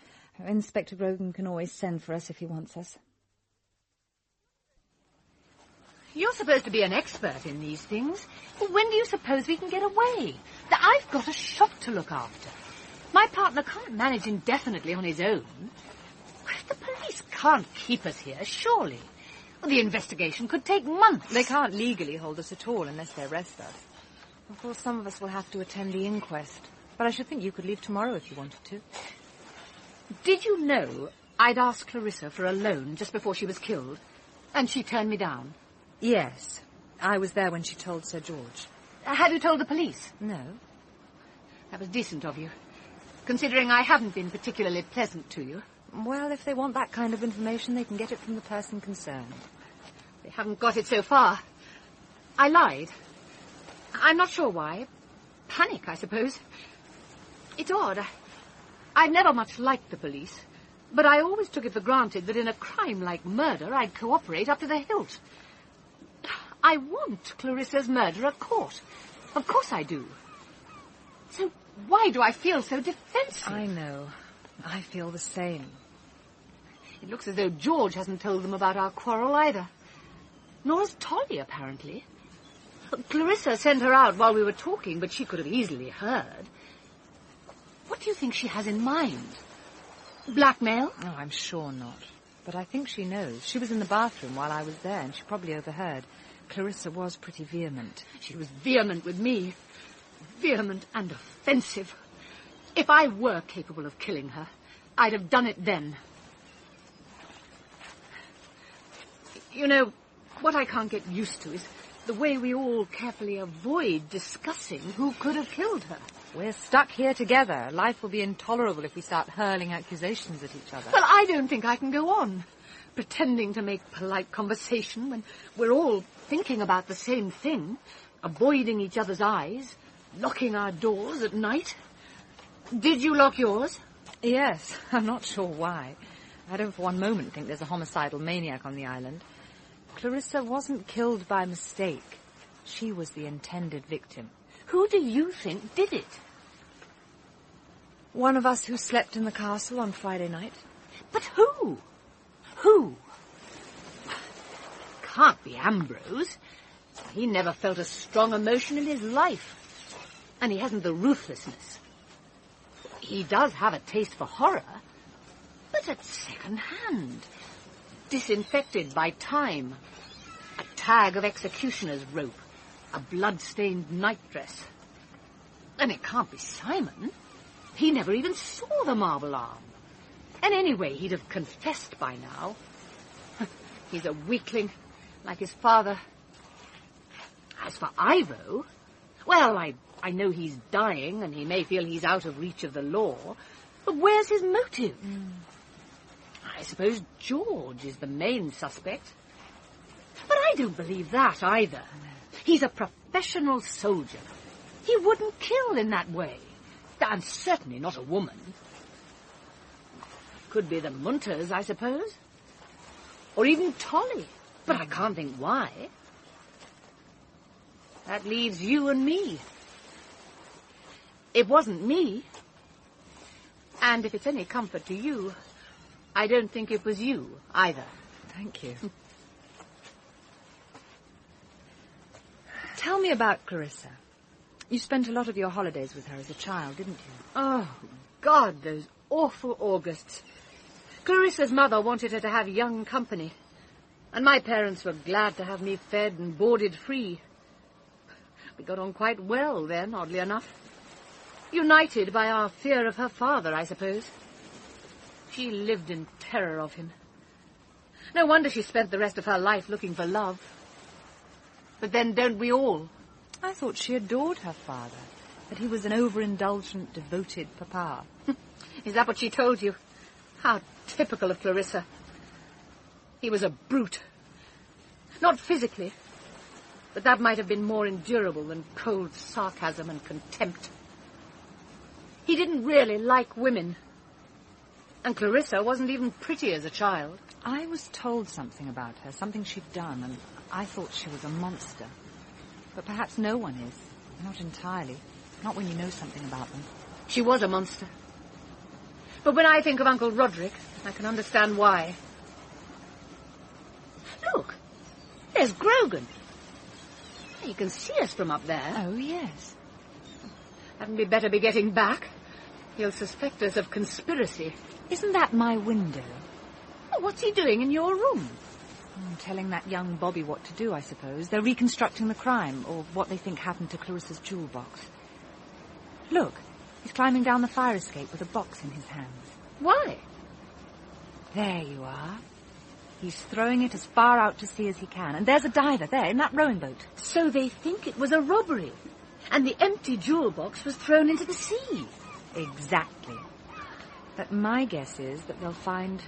Inspector Grogan can always send for us if he wants us. You're supposed to be an expert in these things. When do you suppose we can get away? I've got a shop to look after. My partner can't manage indefinitely on his own. The police can't keep us here, surely. The investigation could take months. They can't legally hold us at all unless they arrest us. Of course, some of us will have to attend the inquest. But I should think you could leave tomorrow if you wanted to. Did you know I'd asked Clarissa for a loan just before she was killed, and she turned me down? Yes. I was there when she told Sir George. Have you told the police? No. That was decent of you, considering I haven't been particularly pleasant to you. Well, if they want that kind of information, they can get it from the person concerned. They haven't got it so far. I lied. I'm not sure why. Panic, I suppose. It's odd. I've never much liked the police, but I always took it for granted that in a crime like murder, I'd cooperate up to the hilt. I want Clarissa's murderer caught. Of course I do. So why do I feel so defensive? I know. I feel the same. It looks as though George hasn't told them about our quarrel either. Nor has Tolly, apparently. Clarissa sent her out while we were talking, but she could have easily heard. What do you think she has in mind? Blackmail? Oh, I'm sure not. But I think she knows. She was in the bathroom while I was there, and she probably overheard. Clarissa was pretty vehement. She was vehement with me. Vehement and offensive. If I were capable of killing her, I'd have done it then. You know, what I can't get used to is the way we all carefully avoid discussing who could have killed her. We're stuck here together. Life will be intolerable if we start hurling accusations at each other. Well, I don't think I can go on pretending to make polite conversation when we're all thinking about the same thing, avoiding each other's eyes, locking our doors at night. Did you lock yours? Yes, I'm not sure why. I don't for one moment think there's a homicidal maniac on the island. Clarissa wasn't killed by mistake. She was the intended victim. Who do you think did it? One of us who slept in the castle on Friday night. But who? Who? Can't be Ambrose. He never felt a strong emotion in his life. And he hasn't the ruthlessness. He does have a taste for horror, but at second hand. Disinfected by time. A tag of executioner's rope. A blood-stained nightdress. And it can't be Simon. He never even saw the marble arm. And anyway, he'd have confessed by now. He's a weakling, like his father. As for Ivo, well, I know he's dying, and he may feel he's out of reach of the law, but where's his motive? I suppose George is the main suspect. But I don't believe that either. He's a professional soldier. He wouldn't kill in that way. And certainly not a woman. Could be the Munters, I suppose. Or even Tolly. But I can't think why. That leaves you and me. It wasn't me. And if it's any comfort to you, I don't think it was you either. Thank you. Tell me about Clarissa. You spent a lot of your holidays with her as a child, didn't you? Oh, God, those awful Augusts. Clarissa's mother wanted her to have young company, and my parents were glad to have me fed and boarded free. We got on quite well then, oddly enough. United by our fear of her father, I suppose. She lived in terror of him. No wonder she spent the rest of her life looking for love. But then don't we all? I thought she adored her father, that he was an overindulgent, devoted papa. Is that what she told you? How typical of Clarissa. He was a brute. Not physically, but that might have been more endurable than cold sarcasm and contempt. He didn't really like women. And Clarissa wasn't even pretty as a child. I was told something about her, something she'd done, and I thought she was a monster. But perhaps no one is. Not entirely. Not when you know something about them. She was a monster. But when I think of Uncle Roderick, I can understand why. Look, there's Grogan. You can see us from up there. Oh, yes. Hadn't we better be getting back? He'll suspect us of conspiracy. Isn't that my window? Oh, what's he doing in your room? Telling that young Bobby what to do, I suppose. They're reconstructing the crime, or what they think happened to Clarissa's jewel box. Look, he's climbing down the fire escape with a box in his hands. Why? There you are. He's throwing it as far out to sea as he can. And there's a diver there, in that rowing boat. So they think it was a robbery, and the empty jewel box was thrown into the sea. Exactly. But my guess is that they'll find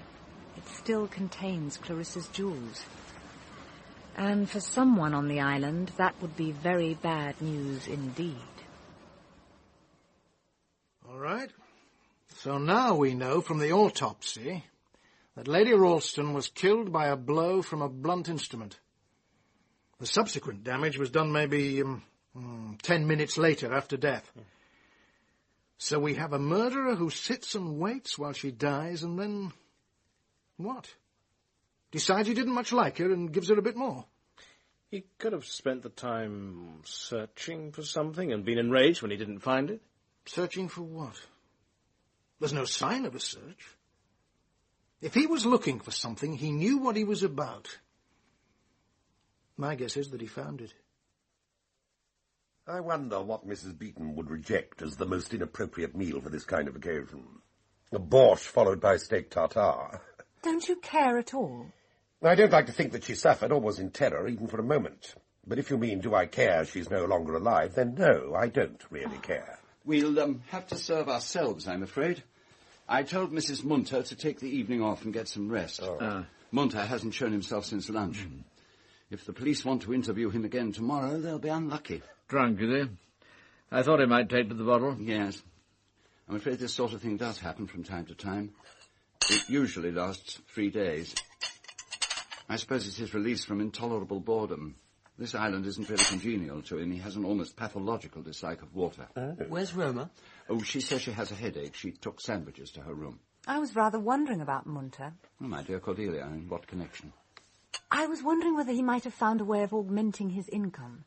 it still contains Clarissa's jewels. And for someone on the island, that would be very bad news indeed. All right. So now we know from the autopsy that Lady Ralston was killed by a blow from a blunt instrument. The subsequent damage was done maybe 10 minutes later after death. So we have a murderer who sits and waits while she dies and then... what? Decides he didn't much like her and gives her a bit more. He could have spent the time searching for something and been enraged when he didn't find it. Searching for what? There's no sign of a search. If he was looking for something, he knew what he was about. My guess is that he found it. I wonder what Mrs. Beeton would reject as the most inappropriate meal for this kind of occasion. A borscht followed by steak tartare. Don't you care at all? I don't like to think that she suffered or was in terror even for a moment. But if you mean, do I care she's no longer alive, then no, I don't really care. We'll have to serve ourselves, I'm afraid. I told Mrs. Munter to take the evening off and get some rest. Munter hasn't shown himself since lunch. If the police want to interview him again tomorrow, they'll be unlucky. Drunk, is he? I thought he might take to the bottle. Yes. I'm afraid this sort of thing does happen from time to time. It usually lasts 3 days. I suppose it's his release from intolerable boredom. This island isn't really congenial to him. He has an almost pathological dislike of water. Where's Roma? Oh, she says she has a headache. She took sandwiches to her room. I was rather wondering about Munter. Oh, my dear Cordelia, in what connection? I was wondering whether he might have found a way of augmenting his income.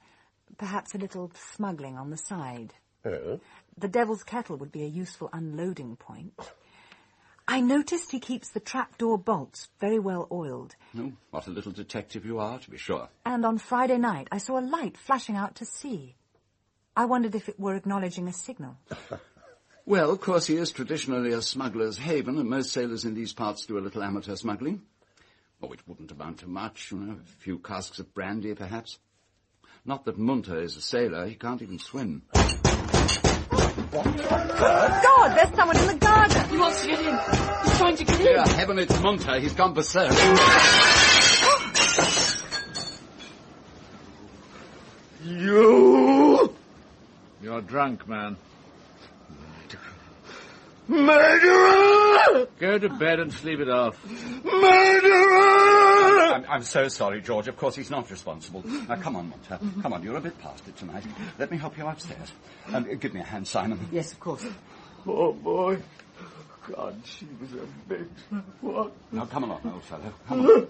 Perhaps a little smuggling on the side. Oh? The Devil's Kettle would be a useful unloading point. I noticed he keeps the trapdoor bolts very well oiled. Oh, what a little detective you are, to be sure. And on Friday night, I saw a light flashing out to sea. I wondered if it were acknowledging a signal. Well, of course, he is traditionally a smuggler's haven, and most sailors in these parts do a little amateur smuggling. Oh, it wouldn't amount to much, you know, a few casks of brandy, perhaps. Not that Munter is a sailor. He can't even swim. God, there's someone in the garden. He wants to get in. He's trying to get in. Dear heaven, it's Munter. He's gone berserk. You're drunk, man. Murderer! Go to bed and sleep it off. Murderer! I'm so sorry, George. Of course, he's not responsible. Now, come on, Munter. Come on, you're a bit past it tonight. Let me help you upstairs. Give me a hand, Simon. Yes, of course. Poor boy. God, she was a bitch. What? Now, come along, old fellow. Come on.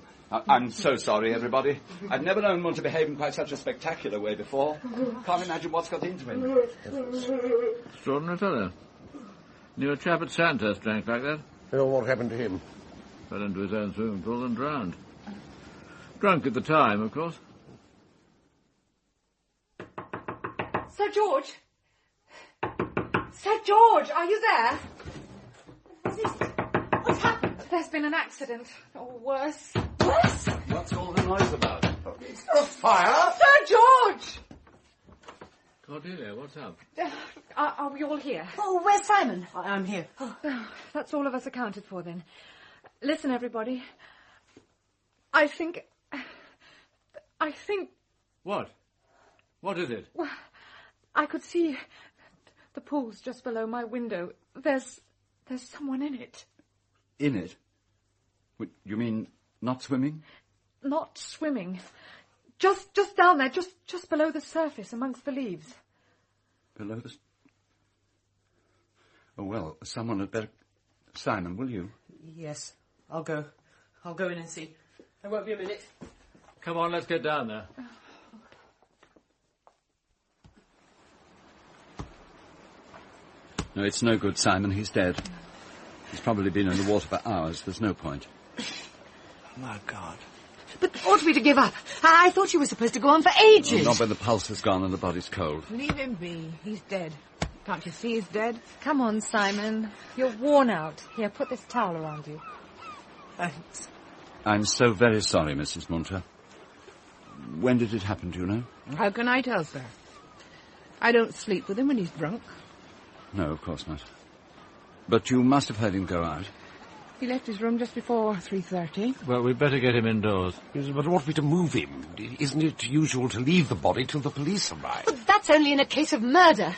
I'm so sorry, everybody. I've never known Munter behave in quite such a spectacular way before. Can't imagine what's got into him. Extraordinary fellow. Knew a chap at Sandhurst drank like that. Oh, what happened to him? Fell into his own swimming pool and drowned. Drunk at the time, of course. Sir George! Sir George, are you there? What is it? What's happened? There's been an accident. Or worse. Worse? What's all the noise about? Is there a fire? Sir George! Cordelia, what's up? Are we all here? Oh, where's Simon? I'm here. Oh, that's all of us accounted for, then. Listen, everybody. I think... What? What is it? Well, I could see the pool's just below my window. There's someone in it. In it? You mean not swimming? Not swimming. Just down there, just below the surface, amongst the leaves. Below the... Oh, well, someone had better... Simon, will you? Yes, I'll go. I'll go in and see. I won't be a minute. Come on, let's get down there. No, it's no good, Simon. He's dead. He's probably been in the water for hours. There's no point. My God. But ought we to give up? I thought you were supposed to go on for ages. Not when the pulse has gone and the body's cold. Leave him be. He's dead. Can't you see he's dead? Come on, Simon. You're worn out. Here, put this towel around you. Thanks. I'm so very sorry, Mrs. Munter. When did it happen, do you know? How can I tell, sir? I don't sleep with him when he's drunk. No, of course not. But you must have heard him go out. He left his room just before 3:30. Well, we'd better get him indoors. Yes, but ought we to move him? Isn't it usual to leave the body till the police arrive? But that's only in a case of murder.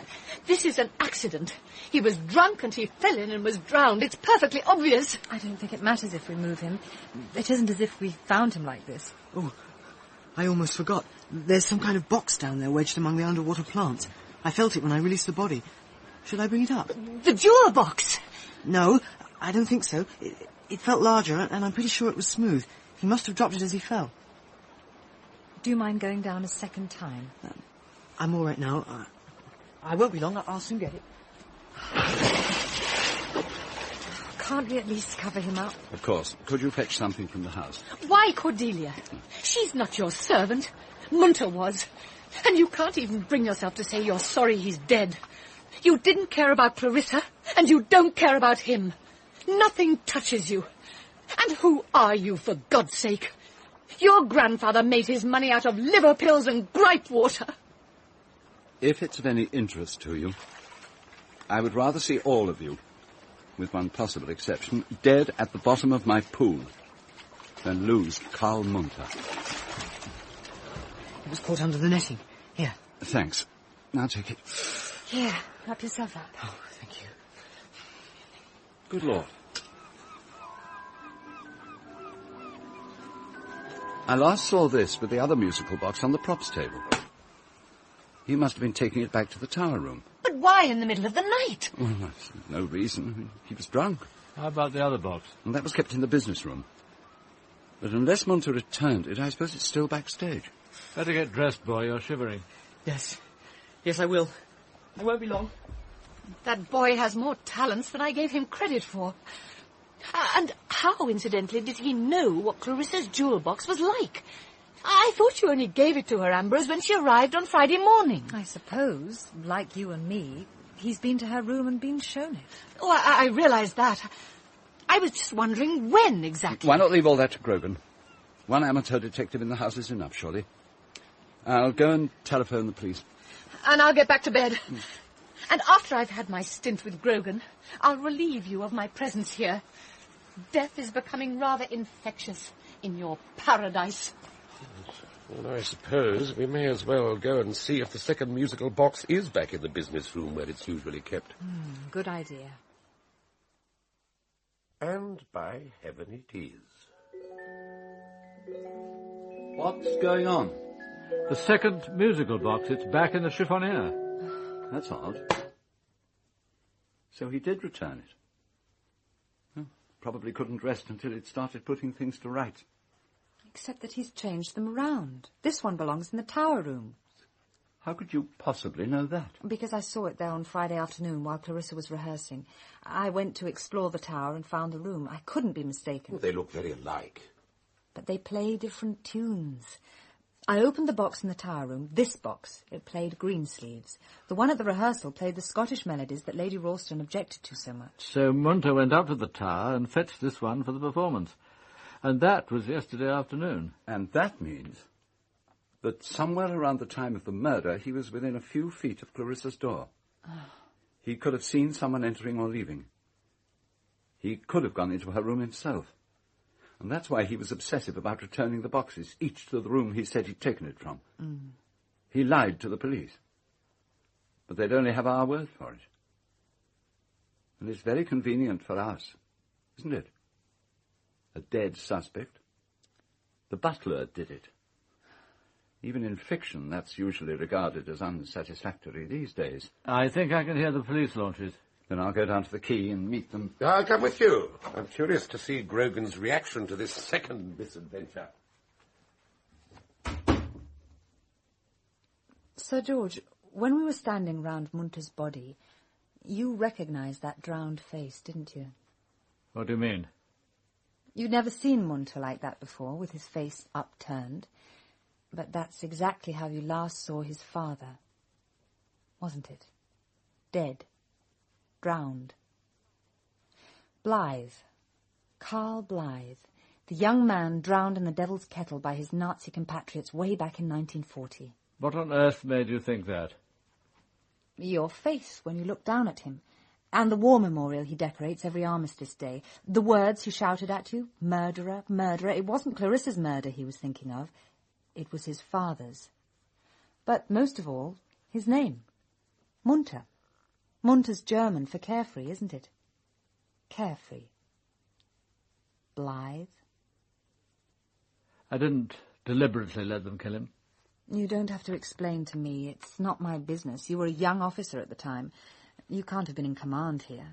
This is an accident. He was drunk and he fell in and was drowned. It's perfectly obvious. I don't think it matters if we move him. It isn't as if we found him like this. Oh, I almost forgot. There's some kind of box down there wedged among the underwater plants. I felt it when I released the body. Should I bring it up? The jewel box! No, I don't think so. It felt larger, and I'm pretty sure it was smooth. He must have dropped it as he fell. Do you mind going down a second time? I'm all right now. I won't be long. I'll soon get it. Can't we at least cover him up? Of course. Could you fetch something from the house? Why, Cordelia? She's not your servant. Munter was. And you can't even bring yourself to say you're sorry he's dead. You didn't care about Clarissa, and you don't care about him. Nothing touches you. And who are you, for God's sake? Your grandfather made his money out of liver pills and gripe water. If it's of any interest to you, I would rather see all of you, with one possible exception, dead at the bottom of my pool than lose Karl Munter. It was caught under the netting. Here. Thanks. Now take it. Here, wrap yourself up. Oh, thank you. Good Lord. I last saw this with the other musical box on the props table. He must have been taking it back to the tower room. But why in the middle of the night? Well, that's no reason. I mean, he was drunk. How about the other box? And that was kept in the business room. But unless Munter returned it, I suppose it's still backstage. Better get dressed, boy. You're shivering. Yes. Yes, I will. I won't be long. That boy has more talents than I gave him credit for. And how, incidentally, did he know what Clarissa's jewel box was like? I thought you only gave it to her, Ambrose, when she arrived on Friday morning. I suppose, like you and me, he's been to her room and been shown it. Oh, I realised that. I was just wondering when exactly. Why not leave all that to Grogan? One amateur detective in the house is enough, surely. I'll go and telephone the police. And I'll get back to bed. And after I've had my stint with Grogan, I'll relieve you of my presence here. Death is becoming rather infectious in your paradise. Well, I suppose we may as well go and see if the second musical box is back in the business room where it's usually kept. Good idea. And by heaven it is. What's going on? The second musical box. It's back in the chiffonier. That's odd. So he did return it. Well, probably couldn't rest until he'd started putting things to rights. Except that he's changed them around. This one belongs in the tower room. How could you possibly know that? Because I saw it there on Friday afternoon while Clarissa was rehearsing. I went to explore the tower and found the room. I couldn't be mistaken. Well, they look very alike. But they play different tunes. I opened the box in the tower room, this box. It played Greensleeves. The one at the rehearsal played the Scottish melodies that Lady Ralston objected to so much. So Munter went up to the tower and fetched this one for the performance. And that was yesterday afternoon. And that means that somewhere around the time of the murder, he was within a few feet of Clarissa's door. He could have seen someone entering or leaving. He could have gone into her room himself. And that's why he was obsessive about returning the boxes, each to the room he said he'd taken it from. He lied to the police. But they'd only have our word for it. And it's very convenient for us, isn't it? A dead suspect. The butler did it. Even in fiction, that's usually regarded as unsatisfactory these days. I think I can hear the police launches. Then I'll go down to the quay and meet them. I'll come with you. I'm curious to see Grogan's reaction to this second misadventure. Sir George, when we were standing round Munter's body, you recognised that drowned face, didn't you? What do you mean? You'd never seen Munter like that before, with his face upturned. But that's exactly how you last saw his father, wasn't it? Dead. Drowned. Blythe. Carl Blythe. The young man drowned in the Devil's Kettle by his Nazi compatriots way back in 1940. What on earth made you think that? Your face when you looked down at him. And the war memorial he decorates every Armistice Day. The words he shouted at you. Murderer, murderer. It wasn't Clarissa's murder he was thinking of. It was his father's. But most of all, his name. Munter. Munter's German for carefree, isn't it? Carefree. Blythe. I didn't deliberately let them kill him. You don't have to explain to me. It's not my business. You were a young officer at the time. You can't have been in command here.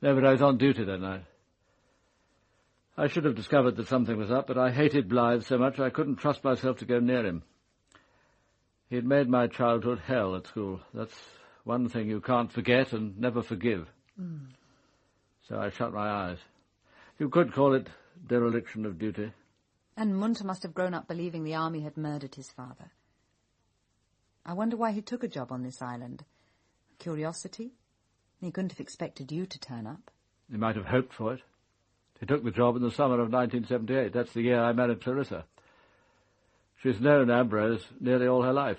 No, but I was on duty that night. I should have discovered that something was up, but I hated Blythe so much I couldn't trust myself to go near him. He'd made my childhood hell at school. That's one thing you can't forget and never forgive. So I shut my eyes. You could call it dereliction of duty. And Munter must have grown up believing the army had murdered his father. I wonder why he took a job on this island. Curiosity? He couldn't have expected you to turn up. He might have hoped for it. He took the job in the summer of 1978. That's the year I married Clarissa. She's known Ambrose nearly all her life.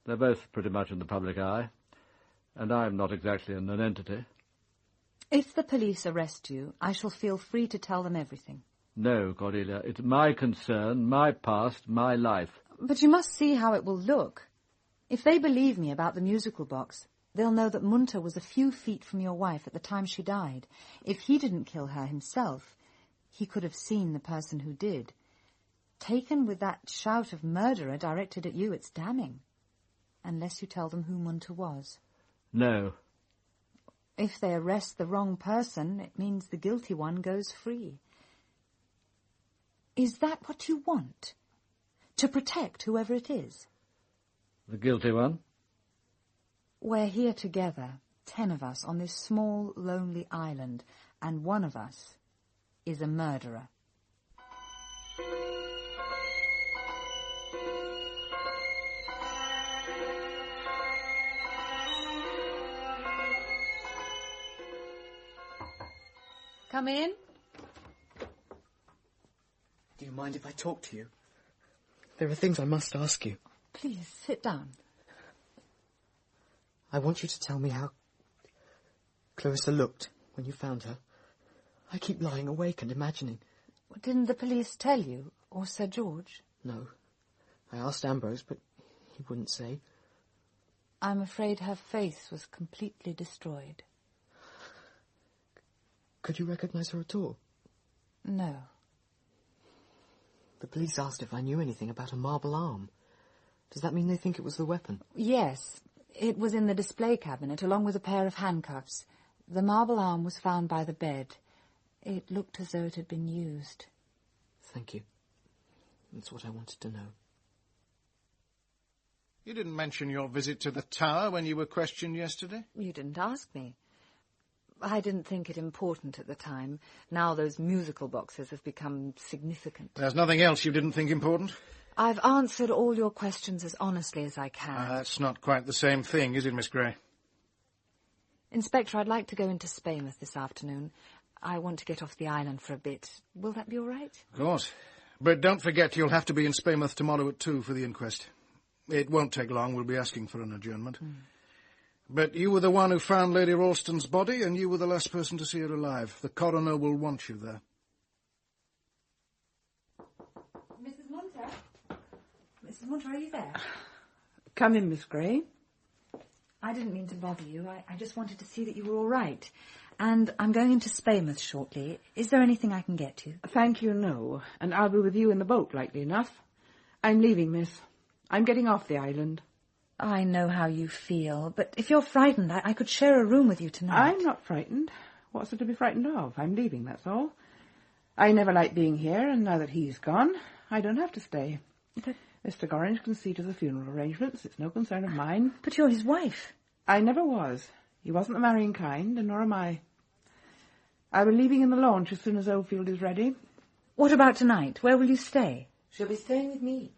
They're both pretty much in the public eye, and I'm not exactly an nonentity. If the police arrest you, I shall feel free to tell them everything. No, Cordelia, it's my concern, my past, my life. But you must see how it will look. If they believe me about the musical box, they'll know that Munter was a few feet from your wife at the time she died. If he didn't kill her himself, he could have seen the person who did. Taken with that shout of murderer directed at you, it's damning. Unless you tell them who Munter was. No. If they arrest the wrong person, it means the guilty one goes free. Is that what you want? To protect whoever it is? The guilty one? We're here together, 10 of us, on this small, lonely island, and one of us is a murderer. Come in. Do you mind if I talk to you? There are things I must ask you. Please, sit down. I want you to tell me how Clarissa looked when you found her. I keep lying awake and imagining. Didn't the police tell you, or Sir George? No. I asked Ambrose, but he wouldn't say. I'm afraid her face was completely destroyed. Could you recognize her at all? No. The police asked if I knew anything about a marble arm. Does that mean they think it was the weapon? Yes. It was in the display cabinet, along with a pair of handcuffs. The marble arm was found by the bed. It looked as though it had been used. Thank you. That's what I wanted to know. You didn't mention your visit to the tower when you were questioned yesterday? You didn't ask me. I didn't think it important at the time. Now those musical boxes have become significant. There's nothing else you didn't think important? I've answered all your questions as honestly as I can. That's not quite the same thing, is it, Miss Gray? Inspector, I'd like to go into Spaymouth this afternoon. I want to get off the island for a bit. Will that be all right? Of course. But don't forget you'll have to be in Spaymouth tomorrow at 2 for the inquest. It won't take long. We'll be asking for an adjournment. But you were the one who found Lady Ralston's body, and you were the last person to see her alive. The coroner will want you there. Mrs. Munter? Mrs. Munter, are you there? Come in, Miss Gray. I didn't mean to bother you. I just wanted to see that you were all right. And I'm going into Spaymouth shortly. Is there anything I can get you? Thank you, no. And I'll be with you in the boat, likely enough. I'm leaving, miss. I'm getting off the island. I know how you feel, but if you're frightened, I could share a room with you tonight. I'm not frightened. What's there to be frightened of? I'm leaving, that's all. I never liked being here, and now that he's gone, I don't have to stay. But Mr. Gorringe can see to the funeral arrangements. It's no concern of mine. But you're his wife. I never was. He wasn't the marrying kind, and nor am I. I'll be leaving in the launch as soon as Oldfield is ready. What about tonight? Where will you stay? She'll be staying with me.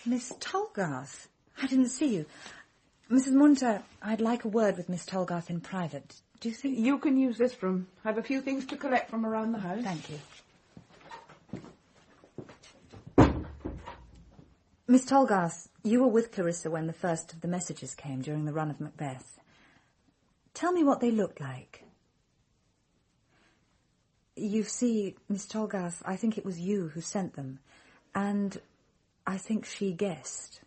Miss Tolgarth? I didn't see you. Mrs. Munter, I'd like a word with Miss Tolgarth in private. Do you think... You can use this room. I have a few things to collect from around the house. Thank you. Miss Tolgarth, you were with Clarissa when the first of the messages came during the run of Macbeth. Tell me what they looked like. You see, Miss Tolgarth, I think it was you who sent them. And I think she guessed.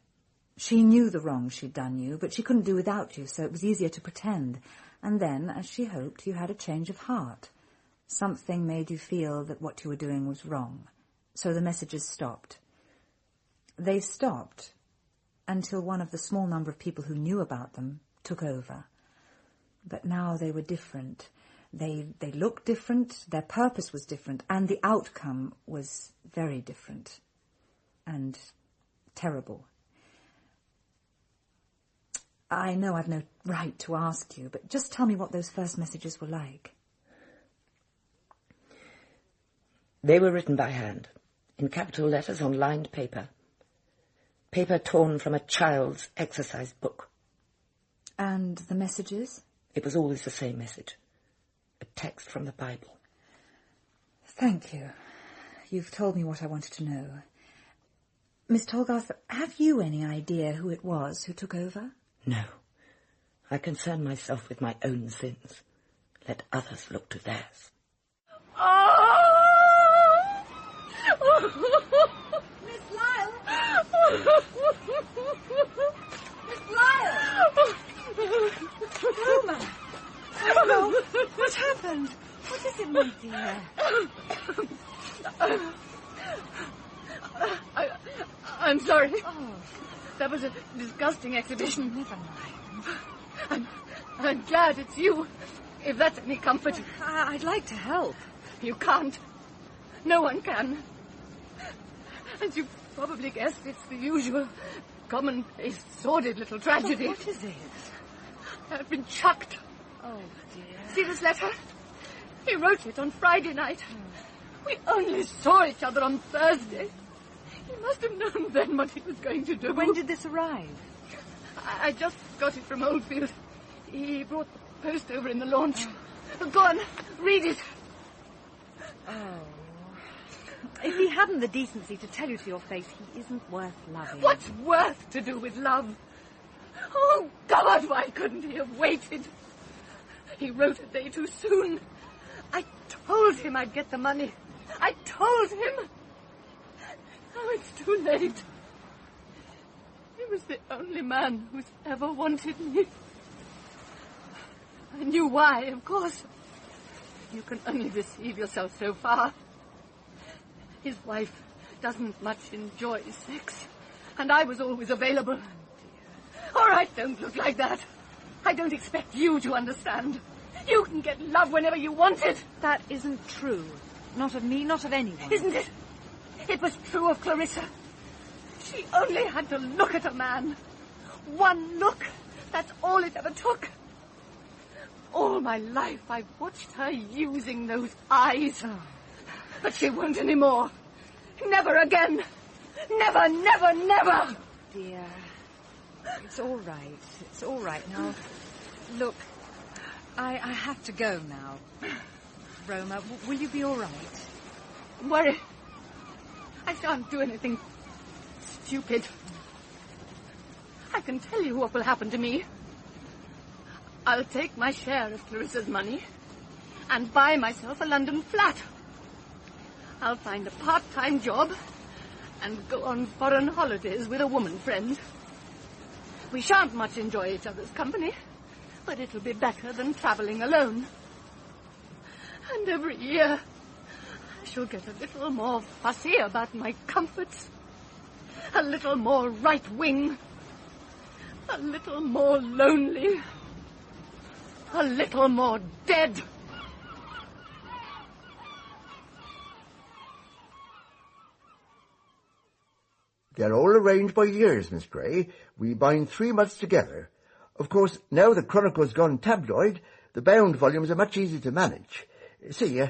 She knew the wrong she'd done you, but she couldn't do without you, so it was easier to pretend. And then, as she hoped, you had a change of heart. Something made you feel that what you were doing was wrong. So the messages stopped. They stopped until one of the small number of people who knew about them took over. But now they were different. They looked different, their purpose was different, and the outcome was very different and terrible. I know I've no right to ask you, but just tell me what those first messages were like. They were written by hand, in capital letters on lined paper. Paper torn from a child's exercise book. And the messages? It was always the same message. A text from the Bible. Thank you. You've told me what I wanted to know. Miss Tolgarth, have you any idea who it was who took over? No. I concern myself with my own sins. Let others look to theirs. Miss Lisle! Miss Lisle! Roma! Roma! What happened? What is it, my dear? I'm sorry. Oh. That was a disgusting exhibition. Never mind. I'm glad it's you, if that's any comfort. I'd like to help. You can't. No one can. As you probably guessed, it's the usual commonplace, sordid little tragedy. What is it? I've been chucked. Oh, dear. See this letter? He wrote it on Friday night. We only saw each other on Thursday. He must have known then what he was going to do. When did this arrive? I just got it from Oldfield. He brought the post over in the launch. Go on, read it. Oh. If he hadn't the decency to tell you to your face, he isn't worth loving. What's worth to do with love? Oh, God, why couldn't he have waited? He wrote a day too soon. I told him I'd get the money. I told him. Now it's too late. He was the only man who's ever wanted me. I knew why, of course. You can only deceive yourself so far. His wife doesn't much enjoy sex, and I was always available. All right, don't look like that. I don't expect you to understand. You can get love whenever you want it. That isn't true. Not of me, not of anyone. Isn't it? It was true of Clarissa. She only had to look at a man. One look. That's all it ever took. All my life I've watched her using those eyes. But she won't anymore. Never again. Never, never, never. Oh, dear. It's all right. It's all right. Now, look, I have to go now. Roma, will you be all right? Don't worry. I shan't do anything stupid. I can tell you what will happen to me. I'll take my share of Clarissa's money and buy myself a London flat. I'll find a part-time job and go on foreign holidays with a woman friend. We shan't much enjoy each other's company, but it'll be better than travelling alone. And every year, I shall get a little more fussy about my comforts, a little more right-wing, a little more lonely, a little more dead. They're all arranged by years, Miss Gray. We bind 3 months together. Of course, now the Chronicle's gone tabloid, the bound volumes are much easier to manage. See,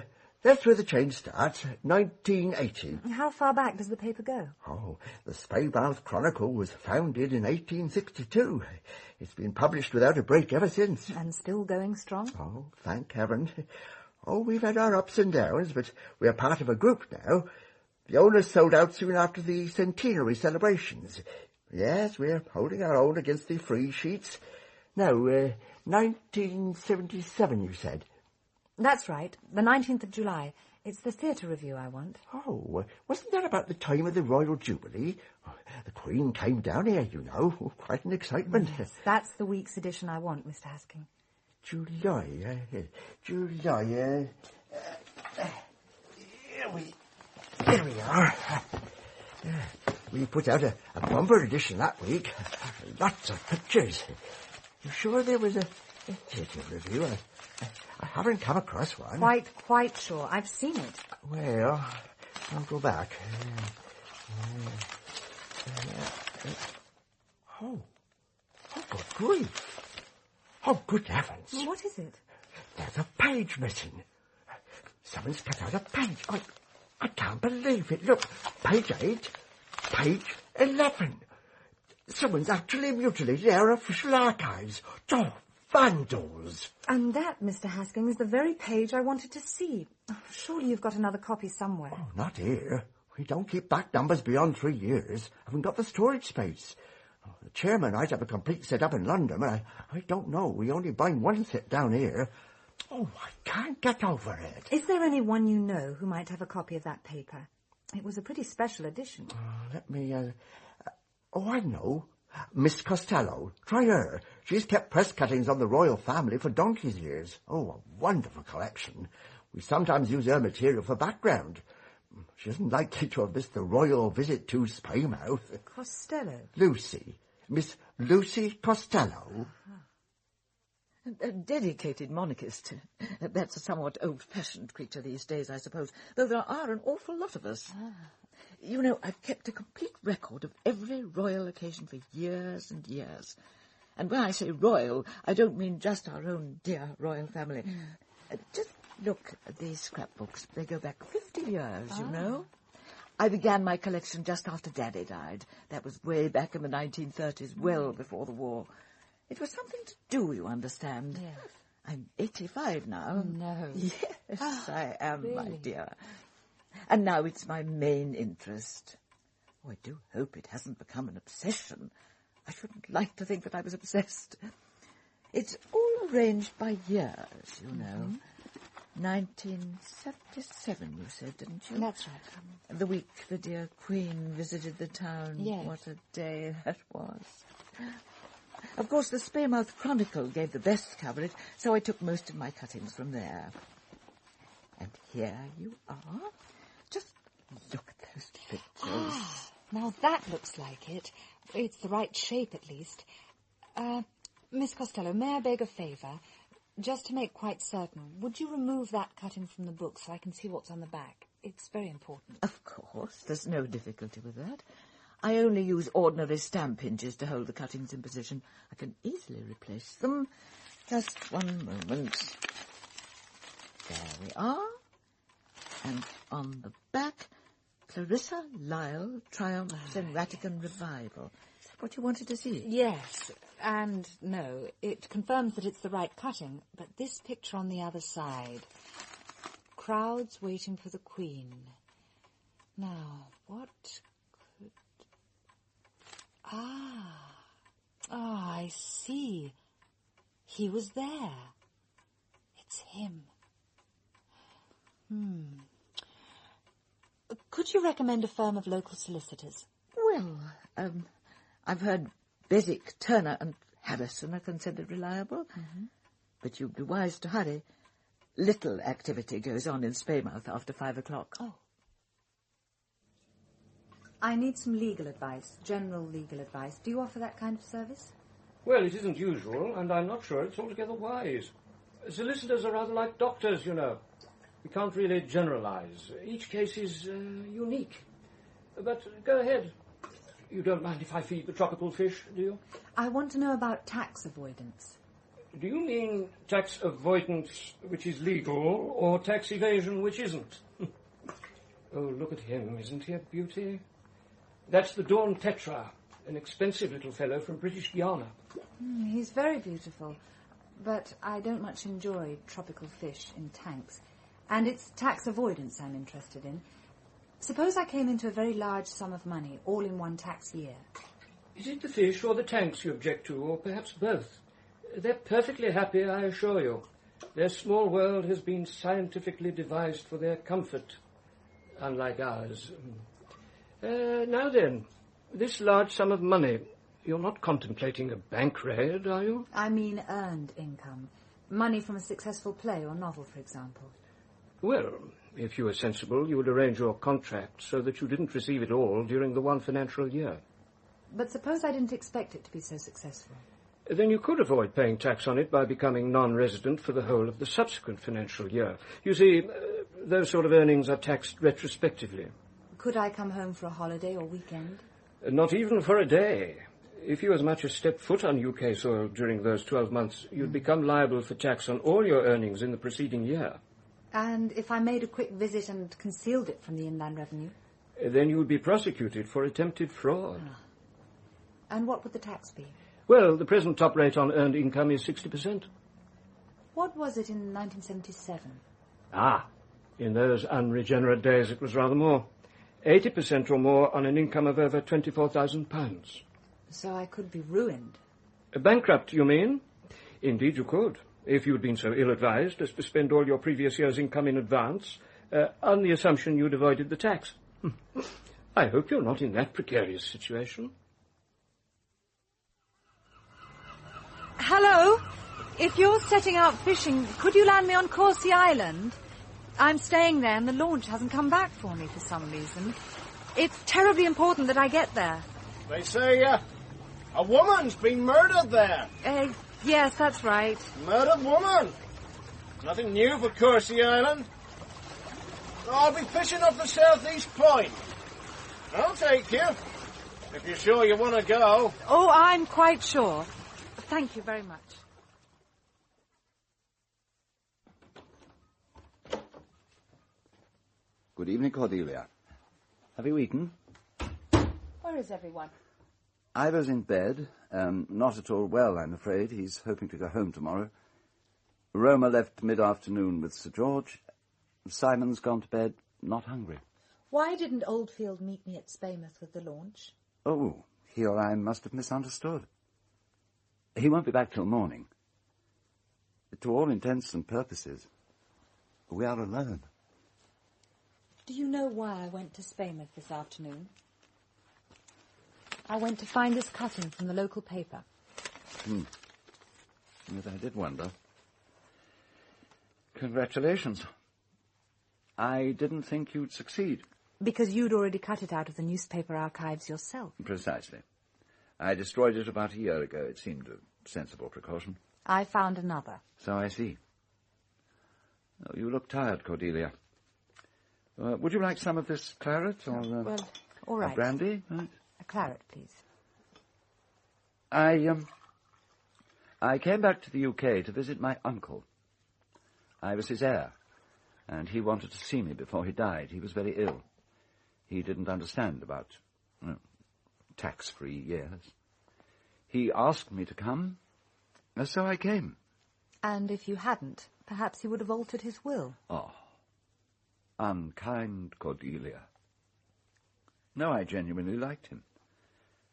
that's where the change starts, 1980. How far back does the paper go? Oh, the Speybarth Chronicle was founded in 1862. It's been published without a break ever since. And still going strong? Oh, thank heaven. Oh, we've had our ups and downs, but we're part of a group now. The owners sold out soon after the centenary celebrations. Yes, we're holding our own against the free sheets. No, 1977, you said? That's right, the 19th of July. It's the theatre review I want. Oh, wasn't that about the time of the Royal Jubilee? The Queen came down here, you know. Quite an excitement. Yes, that's the week's edition I want, Mr. Hasking. July. Here we are. We put out a bumper edition that week. Lots of pictures. You sure there was a theatre review? I haven't come across one. Quite sure. I've seen it. Well, I'll go back. Oh, good grief. Oh, good heavens. Well, what is it? There's a page missing. Someone's cut out a page. I can't believe it. Look, page 8, page 11. Someone's actually mutilated our official archives. Oh, vandals. And that, Mr. Hasking, is the very page I wanted to see. Oh, surely you've got another copy somewhere. Oh, not here. We don't keep back numbers beyond 3 years. Haven't got the storage space. Oh, the chairman might have a complete set up in London, but I don't know. We only bind one set down here. Oh, I can't get over it. Is there anyone you know who might have a copy of that paper? It was a pretty special edition. Let me, I know. Miss Costello. Try her. She's kept press cuttings on the royal family for donkey's years. Oh, a wonderful collection. We sometimes use her material for background. She isn't likely to have missed the royal visit to Spaymouth. Costello? Lucy. Miss Lucy Costello. A dedicated monarchist. That's a somewhat old-fashioned creature these days, I suppose, though there are an awful lot of us. You know, I've kept a complete record of every royal occasion for years and years. And when I say royal, I don't mean just our own dear royal family. Just look at these scrapbooks. They go back 50 years, you know. I began my collection just after Daddy died. That was way back in the 1930s, well before the war. It was something to do, you understand. Yes. I'm 85 now. No. Yes, I am, really? my dear. And now it's my main interest. Oh, I do hope it hasn't become an obsession. I shouldn't like to think that I was obsessed. It's all arranged by years, you know. 1977, you said, didn't you? That's right. The week the dear Queen visited the town. Yes. What a day that was. Of course, the Spaymouth Chronicle gave the best coverage, so I took most of my cuttings from there. And here you are. Just look at those pictures. Now that looks like it. It's the right shape, at least. Miss Costello, may I beg a favour? Just to make quite certain, would you remove that cutting from the book so I can see what's on the back? It's very important. Of course, there's no difficulty with that. I only use ordinary stamp hinges to hold the cuttings in position. I can easily replace them. Just one moment. There we are. And on the back, Clarissa Lisle triumphs in Vatican revival. Is that what you wanted to see? Yes, and no. It confirms that it's the right cutting, but this picture on the other side. Crowds waiting for the Queen. Now, what could... I see. He was there. It's him. Could you recommend a firm of local solicitors? Well, I've heard Beswick, Turner and Harrison are considered reliable. But you'd be wise to hurry. Little activity goes on in Spaymouth after 5 o'clock. Oh. I need some legal advice, general legal advice. Do you offer that kind of service? Well, it isn't usual, and I'm not sure it's altogether wise. Solicitors are rather like doctors, you know. We can't really generalize. Each case is unique. But go ahead. You don't mind if I feed the tropical fish, do you? I want to know about tax avoidance. Do you mean tax avoidance which is legal, or tax evasion which isn't? Oh, look at him. Isn't he a beauty? That's the Dawn Tetra, an expensive little fellow from British Guiana. He's very beautiful, but I don't much enjoy tropical fish in tanks. And it's tax avoidance I'm interested in. Suppose I came into a very large sum of money, all in one tax year. Is it the fish or the tanks you object to, or perhaps both? They're perfectly happy, I assure you. Their small world has been scientifically devised for their comfort, unlike ours. Now then, this large sum of money, you're not contemplating a bank raid, are you? I mean earned income. Money from a successful play or novel, for example. Well, if you were sensible, you would arrange your contract so that you didn't receive it all during the one financial year. But suppose I didn't expect it to be so successful. Then you could avoid paying tax on it by becoming non-resident for the whole of the subsequent financial year. You see, those sort of earnings are taxed retrospectively. Could I come home for a holiday or weekend? Not even for a day. If you as much as stepped foot on UK soil during those 12 months, you'd become liable for tax on all your earnings in the preceding year. And if I made a quick visit and concealed it from the Inland Revenue? Then you would be prosecuted for attempted fraud. And what would the tax be? Well, the present top rate on earned income is 60%. What was it in 1977? In those unregenerate days it was rather more. 80% or more on an income of over £24,000. So I could be ruined. Bankrupt, you mean? Indeed you could, if you'd been so ill-advised as to spend all your previous year's income in advance, on the assumption you'd avoided the tax. I hope you're not in that precarious situation. Hello? If you're setting out fishing, could you land me on Corsi Island? I'm staying there and the launch hasn't come back for me for some reason. It's terribly important that I get there. They say, a woman's been murdered there. Yes, that's right. Murdered woman. Nothing new for Corsi Island. I'll be fishing off the southeast point. I'll take you, if you're sure you want to go. Oh, I'm quite sure. Thank you very much. Good evening, Cordelia. Have you eaten? Where is everyone? Ivor's in bed. Not at all well, I'm afraid. He's hoping to go home tomorrow. Roma left mid-afternoon with Sir George. Simon's gone to bed, not hungry. Why didn't Oldfield meet me at Spaymouth with the launch? Oh, he or I must have misunderstood. He won't be back till morning. To all intents and purposes, we are alone. Do you know why I went to Spaymouth this afternoon? I went to find this cutting from the local paper. Yes, I did wonder. Congratulations. I didn't think you'd succeed. Because you'd already cut it out of the newspaper archives yourself. Precisely. I destroyed it about a year ago. It seemed a sensible precaution. I found another. So I see. Oh, you look tired, Cordelia. Would you like some of this claret or well, all right. Brandy? Right. A claret, please. I came back to the UK to visit my uncle. I was his heir, and he wanted to see me before he died. He was very ill. He didn't understand about tax-free years. He asked me to come, so I came. And if you hadn't, perhaps he would have altered his will. Oh, unkind Cordelia. No, I genuinely liked him,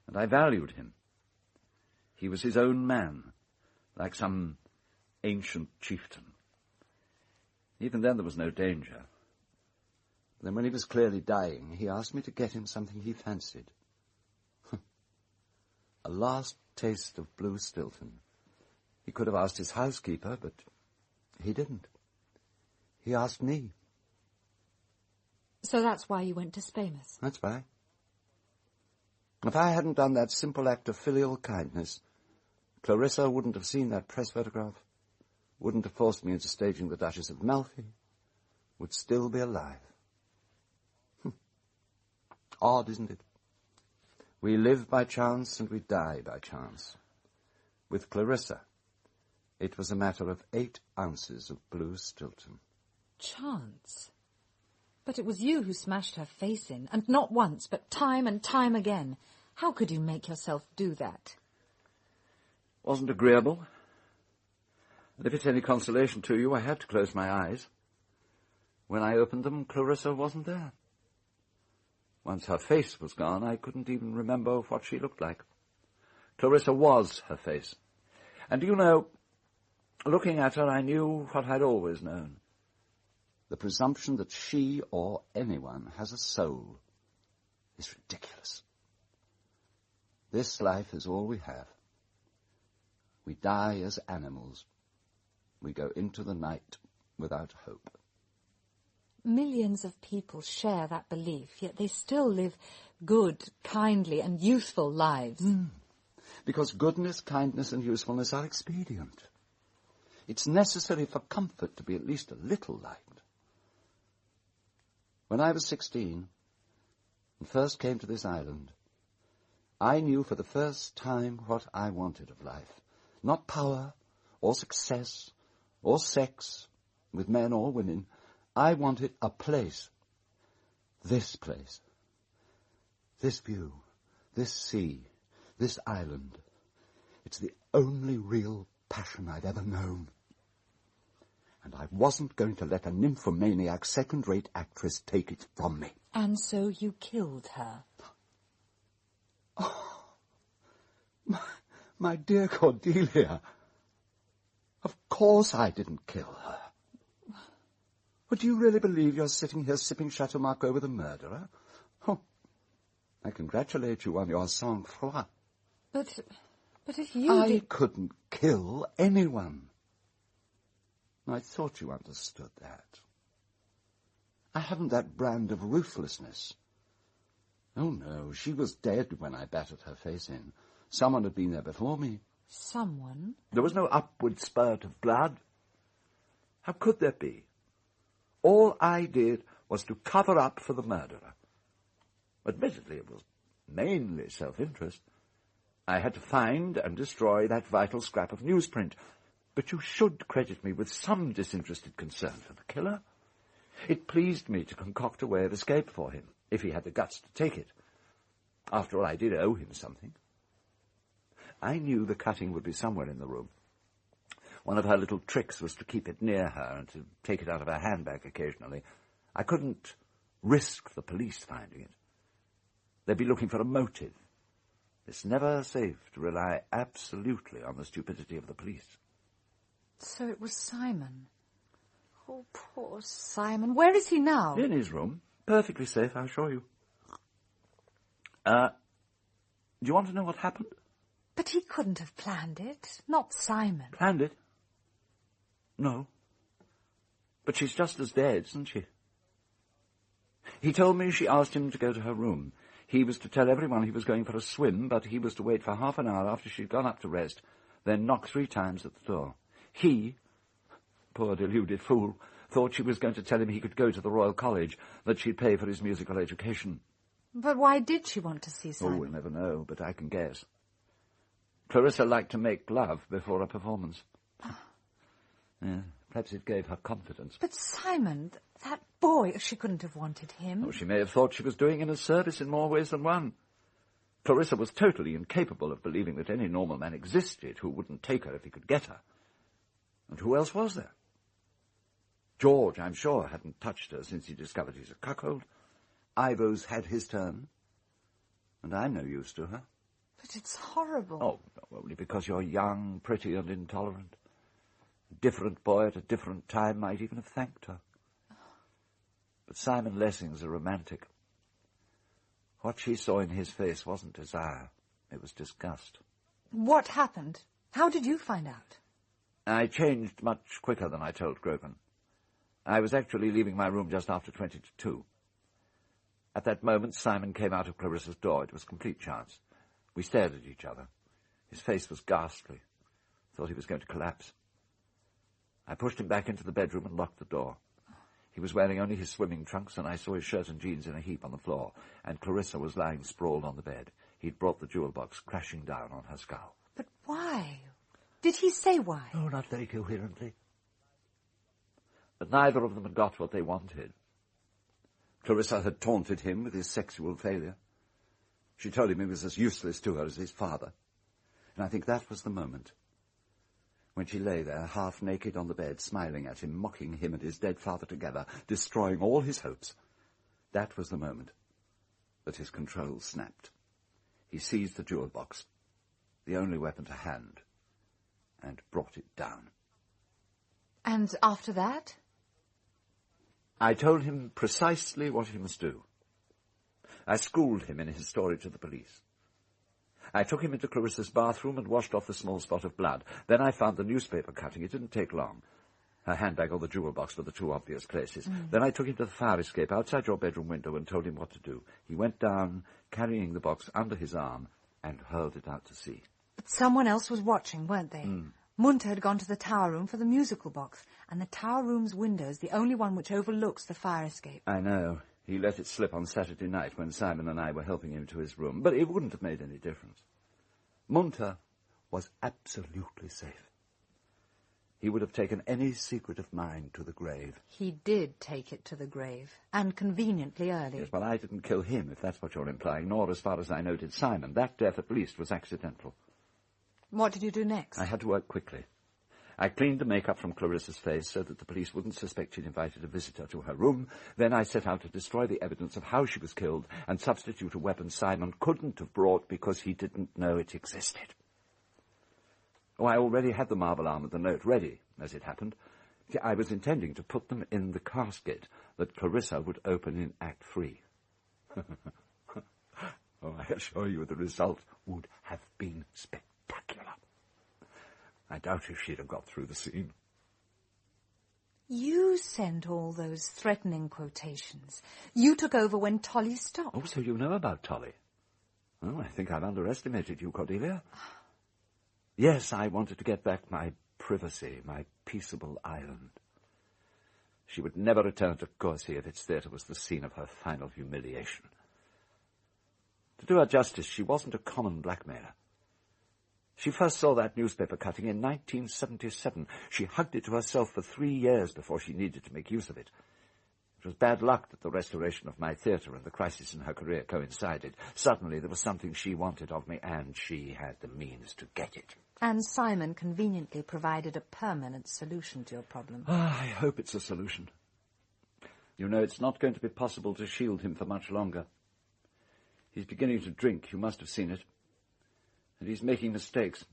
and I valued him. He was his own man, like some ancient chieftain. Even then there was no danger. Then when he was clearly dying, he asked me to get him something he fancied. A last taste of blue Stilton. He could have asked his housekeeper, but he didn't. He asked me. So that's why you went to Spaymouth? That's why. If I hadn't done that simple act of filial kindness, Clarissa wouldn't have seen that press photograph, wouldn't have forced me into staging the Duchess of Malfi, would still be alive. Odd, isn't it? We live by chance and we die by chance. With Clarissa, it was a matter of 8 ounces of blue Stilton. Chance? But it was you who smashed her face in, and not once, but time and time again. How could you make yourself do that? Wasn't agreeable. And if it's any consolation to you, I had to close my eyes. When I opened them, Clarissa wasn't there. Once her face was gone, I couldn't even remember what she looked like. Clarissa was her face. And you know, looking at her, I knew what I'd always known. The presumption that she or anyone has a soul is ridiculous. This life is all we have. We die as animals. We go into the night without hope. Millions of people share that belief, yet they still live good, kindly, and useful lives. Because goodness, kindness, and usefulness are expedient. It's necessary for comfort to be at least a little liked. When I was 16 and first came to this island, I knew for the first time what I wanted of life. Not power, or success, or sex, with men or women. I wanted a place. This place. This view. This sea. This island. It's the only real passion I've ever known. And I wasn't going to let a nymphomaniac second-rate actress take it from me. And so you killed her. Oh, my dear Cordelia. Of course I didn't kill her. But do you really believe you're sitting here sipping Chateau Margaux with a murderer? Oh, I congratulate you on your sang-froid. But if you I couldn't kill anyone. I thought you understood that. I haven't that brand of ruthlessness. Oh, no, she was dead when I battered her face in. Someone had been there before me. Someone? There was no upward spurt of blood. How could there be? All I did was to cover up for the murderer. Admittedly, it was mainly self-interest. I had to find and destroy that vital scrap of newsprint. But you should credit me with some disinterested concern for the killer. It pleased me to concoct a way of escape for him, if he had the guts to take it. After all, I did owe him something. I knew the cutting would be somewhere in the room. One of her little tricks was to keep it near her and to take it out of her handbag occasionally. I couldn't risk the police finding it. They'd be looking for a motive. It's never safe to rely absolutely on the stupidity of the police. So it was Simon. Oh, poor Simon. Where is he now? In his room. Perfectly safe, I assure you. Do you want to know what happened? But he couldn't have planned it. Not Simon. Planned it? No. But she's just as dead, isn't she? He told me she asked him to go to her room. He was to tell everyone he was going for a swim, but he was to wait for half an hour after she'd gone up to rest, then knock 3 times at the door. He, poor deluded fool, thought she was going to tell him he could go to the Royal College, that she'd pay for his musical education. But why did she want to see Simon? Oh, we'll never know, but I can guess. Clarissa liked to make love before a performance. Yeah, perhaps it gave her confidence. But Simon, that boy, she couldn't have wanted him. Oh, she may have thought she was doing him a service in more ways than one. Clarissa was totally incapable of believing that any normal man existed who wouldn't take her if he could get her. And who else was there? George, I'm sure, hadn't touched her since he discovered he's a cuckold. Ivo's had his turn. And I'm no use to her. But it's horrible. Oh, only because you're young, pretty, and intolerant. A different boy at a different time might even have thanked her. But Simon Lessing's a romantic. What she saw in his face wasn't desire. It was disgust. What happened? How did you find out? I changed much quicker than I told Grogan. I was actually leaving my room just after 20 to 2. At that moment, Simon came out of Clarissa's door. It was complete chance. We stared at each other. His face was ghastly. Thought he was going to collapse. I pushed him back into the bedroom and locked the door. He was wearing only his swimming trunks, and I saw his shirt and jeans in a heap on the floor, and Clarissa was lying sprawled on the bed. He'd brought the jewel box crashing down on her skull. But why? Did he say why? Oh, not very coherently. But neither of them had got what they wanted. Clarissa had taunted him with his sexual failure. She told him he was as useless to her as his father. And I think that was the moment when she lay there, half naked on the bed, smiling at him, mocking him and his dead father together, destroying all his hopes. That was the moment that his control snapped. He seized the jewel box, the only weapon to hand, and brought it down. And after that? I told him precisely what he must do. I schooled him in his story to the police. I took him into Clarissa's bathroom and washed off the small spot of blood. Then I found the newspaper cutting. It didn't take long. Her handbag or the jewel box were the 2 obvious places. Then I took him to the fire escape outside your bedroom window and told him what to do. He went down, carrying the box under his arm, and hurled it out to sea. But someone else was watching, weren't they? Munter had gone to the tower room for the musical box, and the tower room's window is the only one which overlooks the fire escape. I know. He let it slip on Saturday night when Simon and I were helping him to his room, but it wouldn't have made any difference. Munter was absolutely safe. He would have taken any secret of mine to the grave. He did take it to the grave, and conveniently early. Yes, well, I didn't kill him, if that's what you're implying, nor, as far as I know, did Simon. That death, at least, was accidental. What did you do next? I had to work quickly. I cleaned the makeup from Clarissa's face so that the police wouldn't suspect she'd invited a visitor to her room. Then I set out to destroy the evidence of how she was killed and substitute a weapon Simon couldn't have brought because he didn't know it existed. Oh, I already had the marble arm and the note ready, as it happened. I was intending to put them in the casket that Clarissa would open in Act 3. Oh, I assure you the result would have been spectacular. I doubt if she'd have got through the scene. You sent all those threatening quotations. You took over when Tolly stopped. Oh, so you know about Tolly? Oh, I think I've underestimated you, Cordelia. Yes, I wanted to get back my privacy, my peaceable island. She would never return to Corsi if its theatre was the scene of her final humiliation. To do her justice, she wasn't a common blackmailer. She first saw that newspaper cutting in 1977. She hugged it to herself for 3 years before she needed to make use of it. It was bad luck that the restoration of my theatre and the crisis in her career coincided. Suddenly there was something she wanted of me, and she had the means to get it. And Simon conveniently provided a permanent solution to your problem. I hope it's a solution. You know, it's not going to be possible to shield him for much longer. He's beginning to drink, you must have seen it. And he's making mistakes.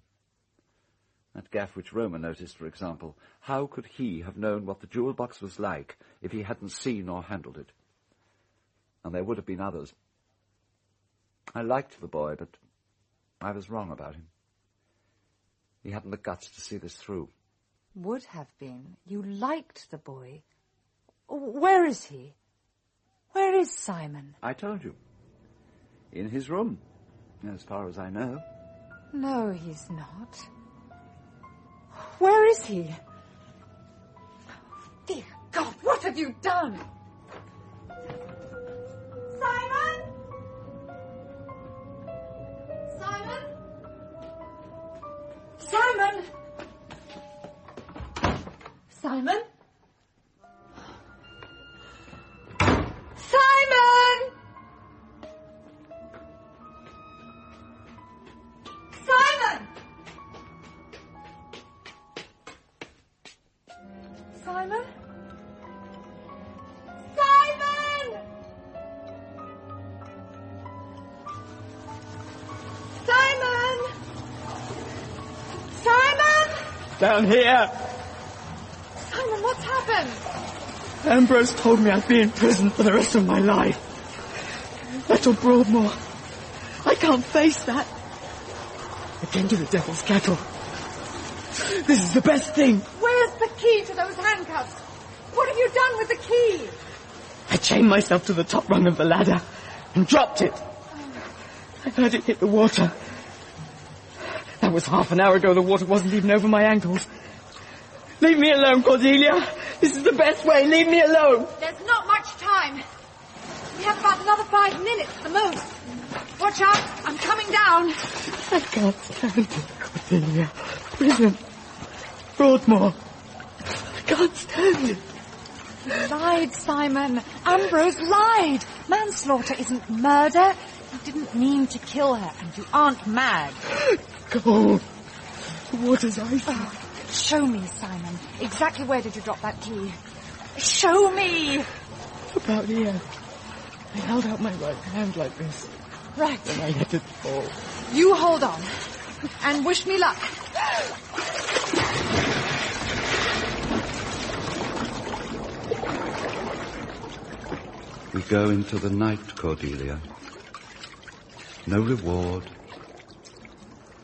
That gaffe which Roma noticed, for example. How could he have known what the jewel box was like if he hadn't seen or handled it? And there would have been others. I liked the boy, but I was wrong about him. He hadn't the guts to see this through. Would have been. You liked the boy. Where is he? Where is Simon? I told you. In his room, as far as I know. No, he's not. Where is he? Dear God, what have you done? Simon? Simon? Simon! Simon? Simon! Simon! Simon? Simon! Simon! Simon! Down here! Simon, what's happened? Ambrose told me I'd be in prison for the rest of my life. That's all Broadmoor. I can't face that. I came to the devil's kettle. This is the best thing. Where's the key to those handcuffs? What have you done with the key? I chained myself to the top rung of the ladder and dropped it. I heard it hit the water. That was half an hour ago. The water wasn't even over my ankles. Leave me alone, Cordelia. This is the best way. Leave me alone. There's not much time. We have about another 5 minutes at the most. Watch out. I'm coming down. I can't stand it, Cordelia. Prison. Broadmoor. I can't stand it. You lied, Simon. Ambrose lied. Manslaughter isn't murder. You didn't mean to kill her, and you aren't mad. Cold. The water's icy. Oh, show me, Simon. Exactly where did you drop that key? Show me! About here. I held out my right hand like this. Right. Then I let it fall. You hold on. And wish me luck. We go into the night, Cordelia. No reward.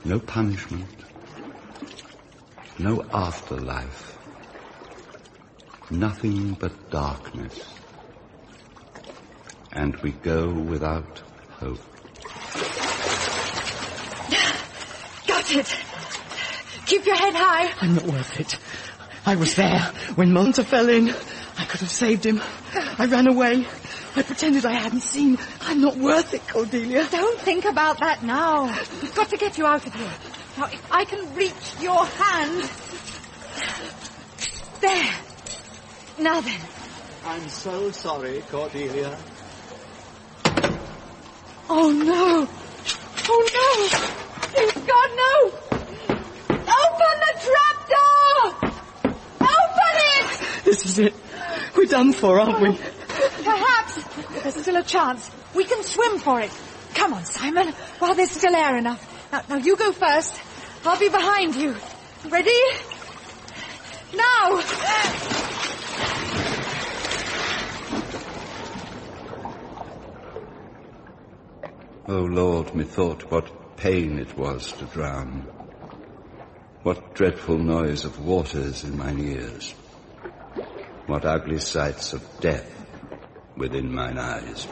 No punishment. No afterlife. Nothing but darkness. And we go without hope. Got it. Keep your head high. I'm not worth it. I was there when Monta fell in. I could have saved him. I ran away. I pretended I hadn't seen. I'm not worth it, Cordelia. Don't think about that now. We've got to get you out of here. Now, if I can reach your hand... There. Now then. I'm so sorry, Cordelia. Oh, no. Oh, no. Please, God, no. Open the trapdoor! Open it! This is it. We're done for, aren't we? Perhaps. There's still a chance. We can swim for it. Come on, Simon, while there's still air enough. Now you go first. I'll be behind you. Ready? Now! O Lord, methought what pain it was to drown. What dreadful noise of waters in mine ears. What ugly sights of death within mine eyes.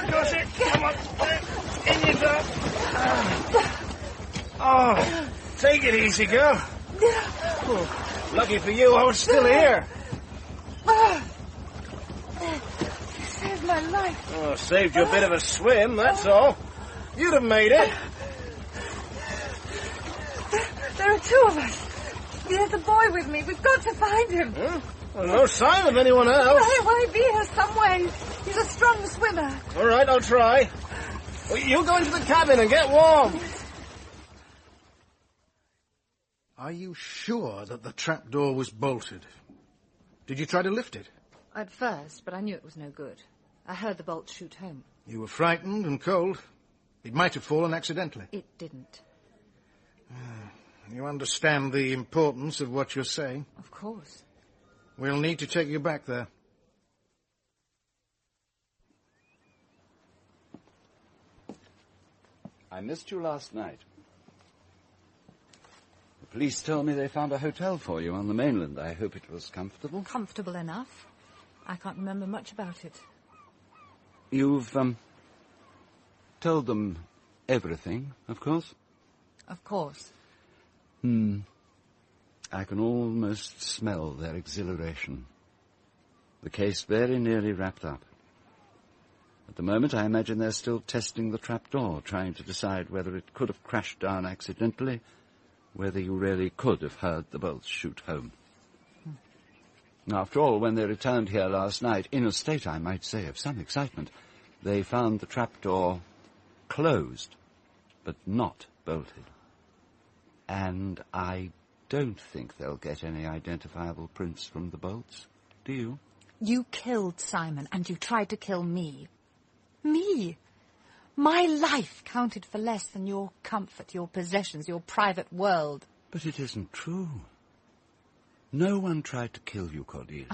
Gussie, come on. In you go. Oh, take it easy, girl. Oh, lucky for you, I was still here. You saved my life. Oh, saved you a bit of a swim, that's all. You'd have made it. There are two of us. There's a boy with me. We've got to find him. Huh? Well, no sign of anyone else. Why be here some way? He's a strong swimmer. All right, I'll try. Well, you go into the cabin and get warm. Are you sure that the trapdoor was bolted? Did you try to lift it? At first, but I knew it was no good. I heard the bolt shoot home. You were frightened and cold. It might have fallen accidentally. It didn't. You understand the importance of what you're saying? Of course. We'll need to take you back there. I missed you last night. The police told me they found a hotel for you on the mainland. I hope it was comfortable. Comfortable enough. I can't remember much about it. You've, told them everything, of course? Of course. I can almost smell their exhilaration. The case very nearly wrapped up. At the moment, I imagine they're still testing the trapdoor, trying to decide whether it could have crashed down accidentally, whether you really could have heard the bolts shoot home. After all, when they returned here last night, in a state, I might say, of some excitement, they found the trapdoor closed, but not bolted. And I don't think they'll get any identifiable prints from the bolts. Do you? You killed Simon, and you tried to kill me. Me? My life counted for less than your comfort, your possessions, your private world. But it isn't true. No one tried to kill you, Cordelia.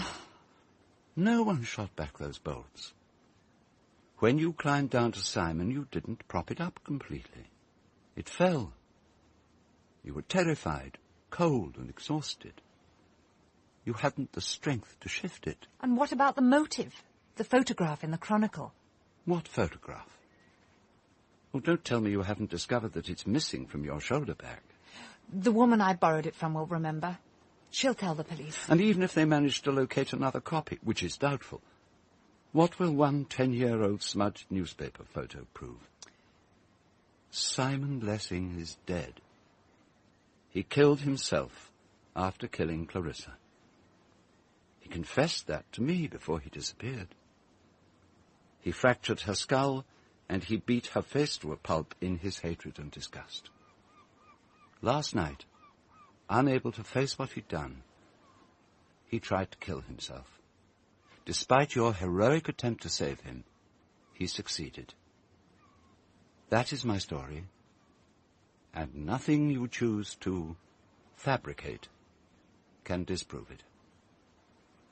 No one shot back those bolts. When you climbed down to Simon, you didn't prop it up completely. It fell. You were terrified, cold and exhausted. You hadn't the strength to shift it. And what about the motive? The photograph in the Chronicle? What photograph? Well, don't tell me you haven't discovered that it's missing from your shoulder bag. The woman I borrowed it from will remember. She'll tell the police. And even if they manage to locate another copy, which is doubtful, what will one 10-year-old smudged newspaper photo prove? Simon Lessing is dead. He killed himself after killing Clarissa. He confessed that to me before he disappeared. He fractured her skull, and he beat her face to a pulp in his hatred and disgust. Last night, unable to face what he'd done, he tried to kill himself. Despite your heroic attempt to save him, he succeeded. That is my story, and nothing you choose to fabricate can disprove it.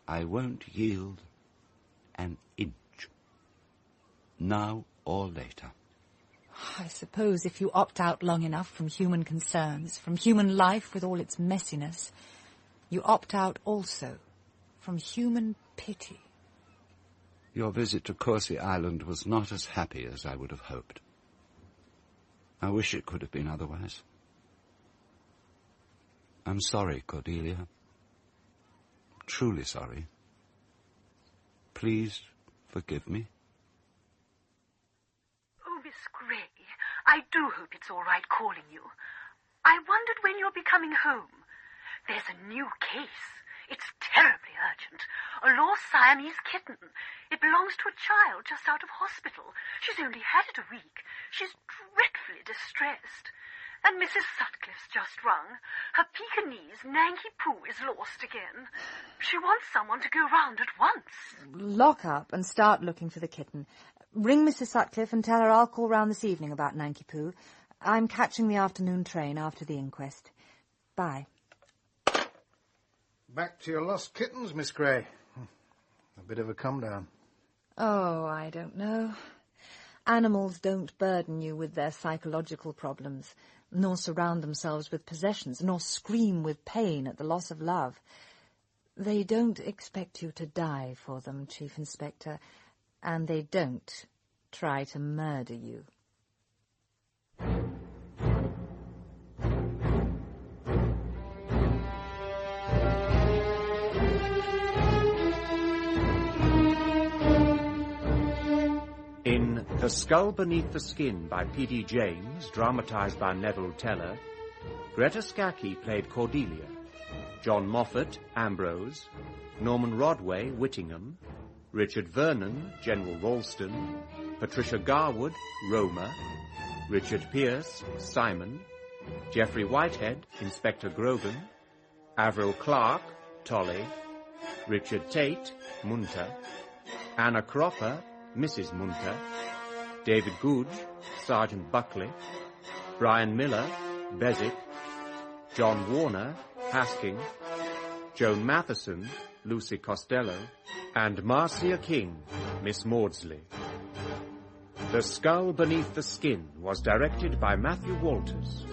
I won't yield an inch, now or later. I suppose if you opt out long enough from human concerns, from human life with all its messiness, you opt out also from human pity. Your visit to Corsi Island was not as happy as I would have hoped. I wish it could have been otherwise. I'm sorry, Cordelia. Truly sorry. Please forgive me. Oh, Miss Gray, I do hope it's all right calling you. I wondered when you'll be coming home. There's a new case. It's terribly urgent. A lost Siamese kitten. It belongs to a child just out of hospital. She's only had it a week. She's dreadfully distressed. And Mrs. Sutcliffe's just rung. Her Pekingese, Nanky Poo, is lost again. She wants someone to go round at once. Lock up and start looking for the kitten. Ring Mrs. Sutcliffe and tell her I'll call round this evening about Nanky Poo. I'm catching the afternoon train after the inquest. Bye. Back to your lost kittens, Miss Gray. A bit of a come-down. Oh, I don't know. Animals don't burden you with their psychological problems, nor surround themselves with possessions, nor scream with pain at the loss of love. They don't expect you to die for them, Chief Inspector, and they don't try to murder you. In The Skull Beneath the Skin by P.D. James, dramatised by Neville Teller, Greta Scacchi played Cordelia, John Moffatt, Ambrose, Norman Rodway, Whittingham, Richard Vernon, General Ralston, Patricia Garwood, Roma, Richard Pierce, Simon, Geoffrey Whitehead, Inspector Grogan, Avril Clark, Tolly, Richard Tate, Munter, Anna Cropper, Mrs. Munter, David Googe, Sergeant Buckley, Brian Miller, Beswick, John Warner, Hasking, Joan Matheson, Lucy Costello, and Marcia King, Miss Maudsley. The Skull Beneath the Skin was directed by Matthew Walters,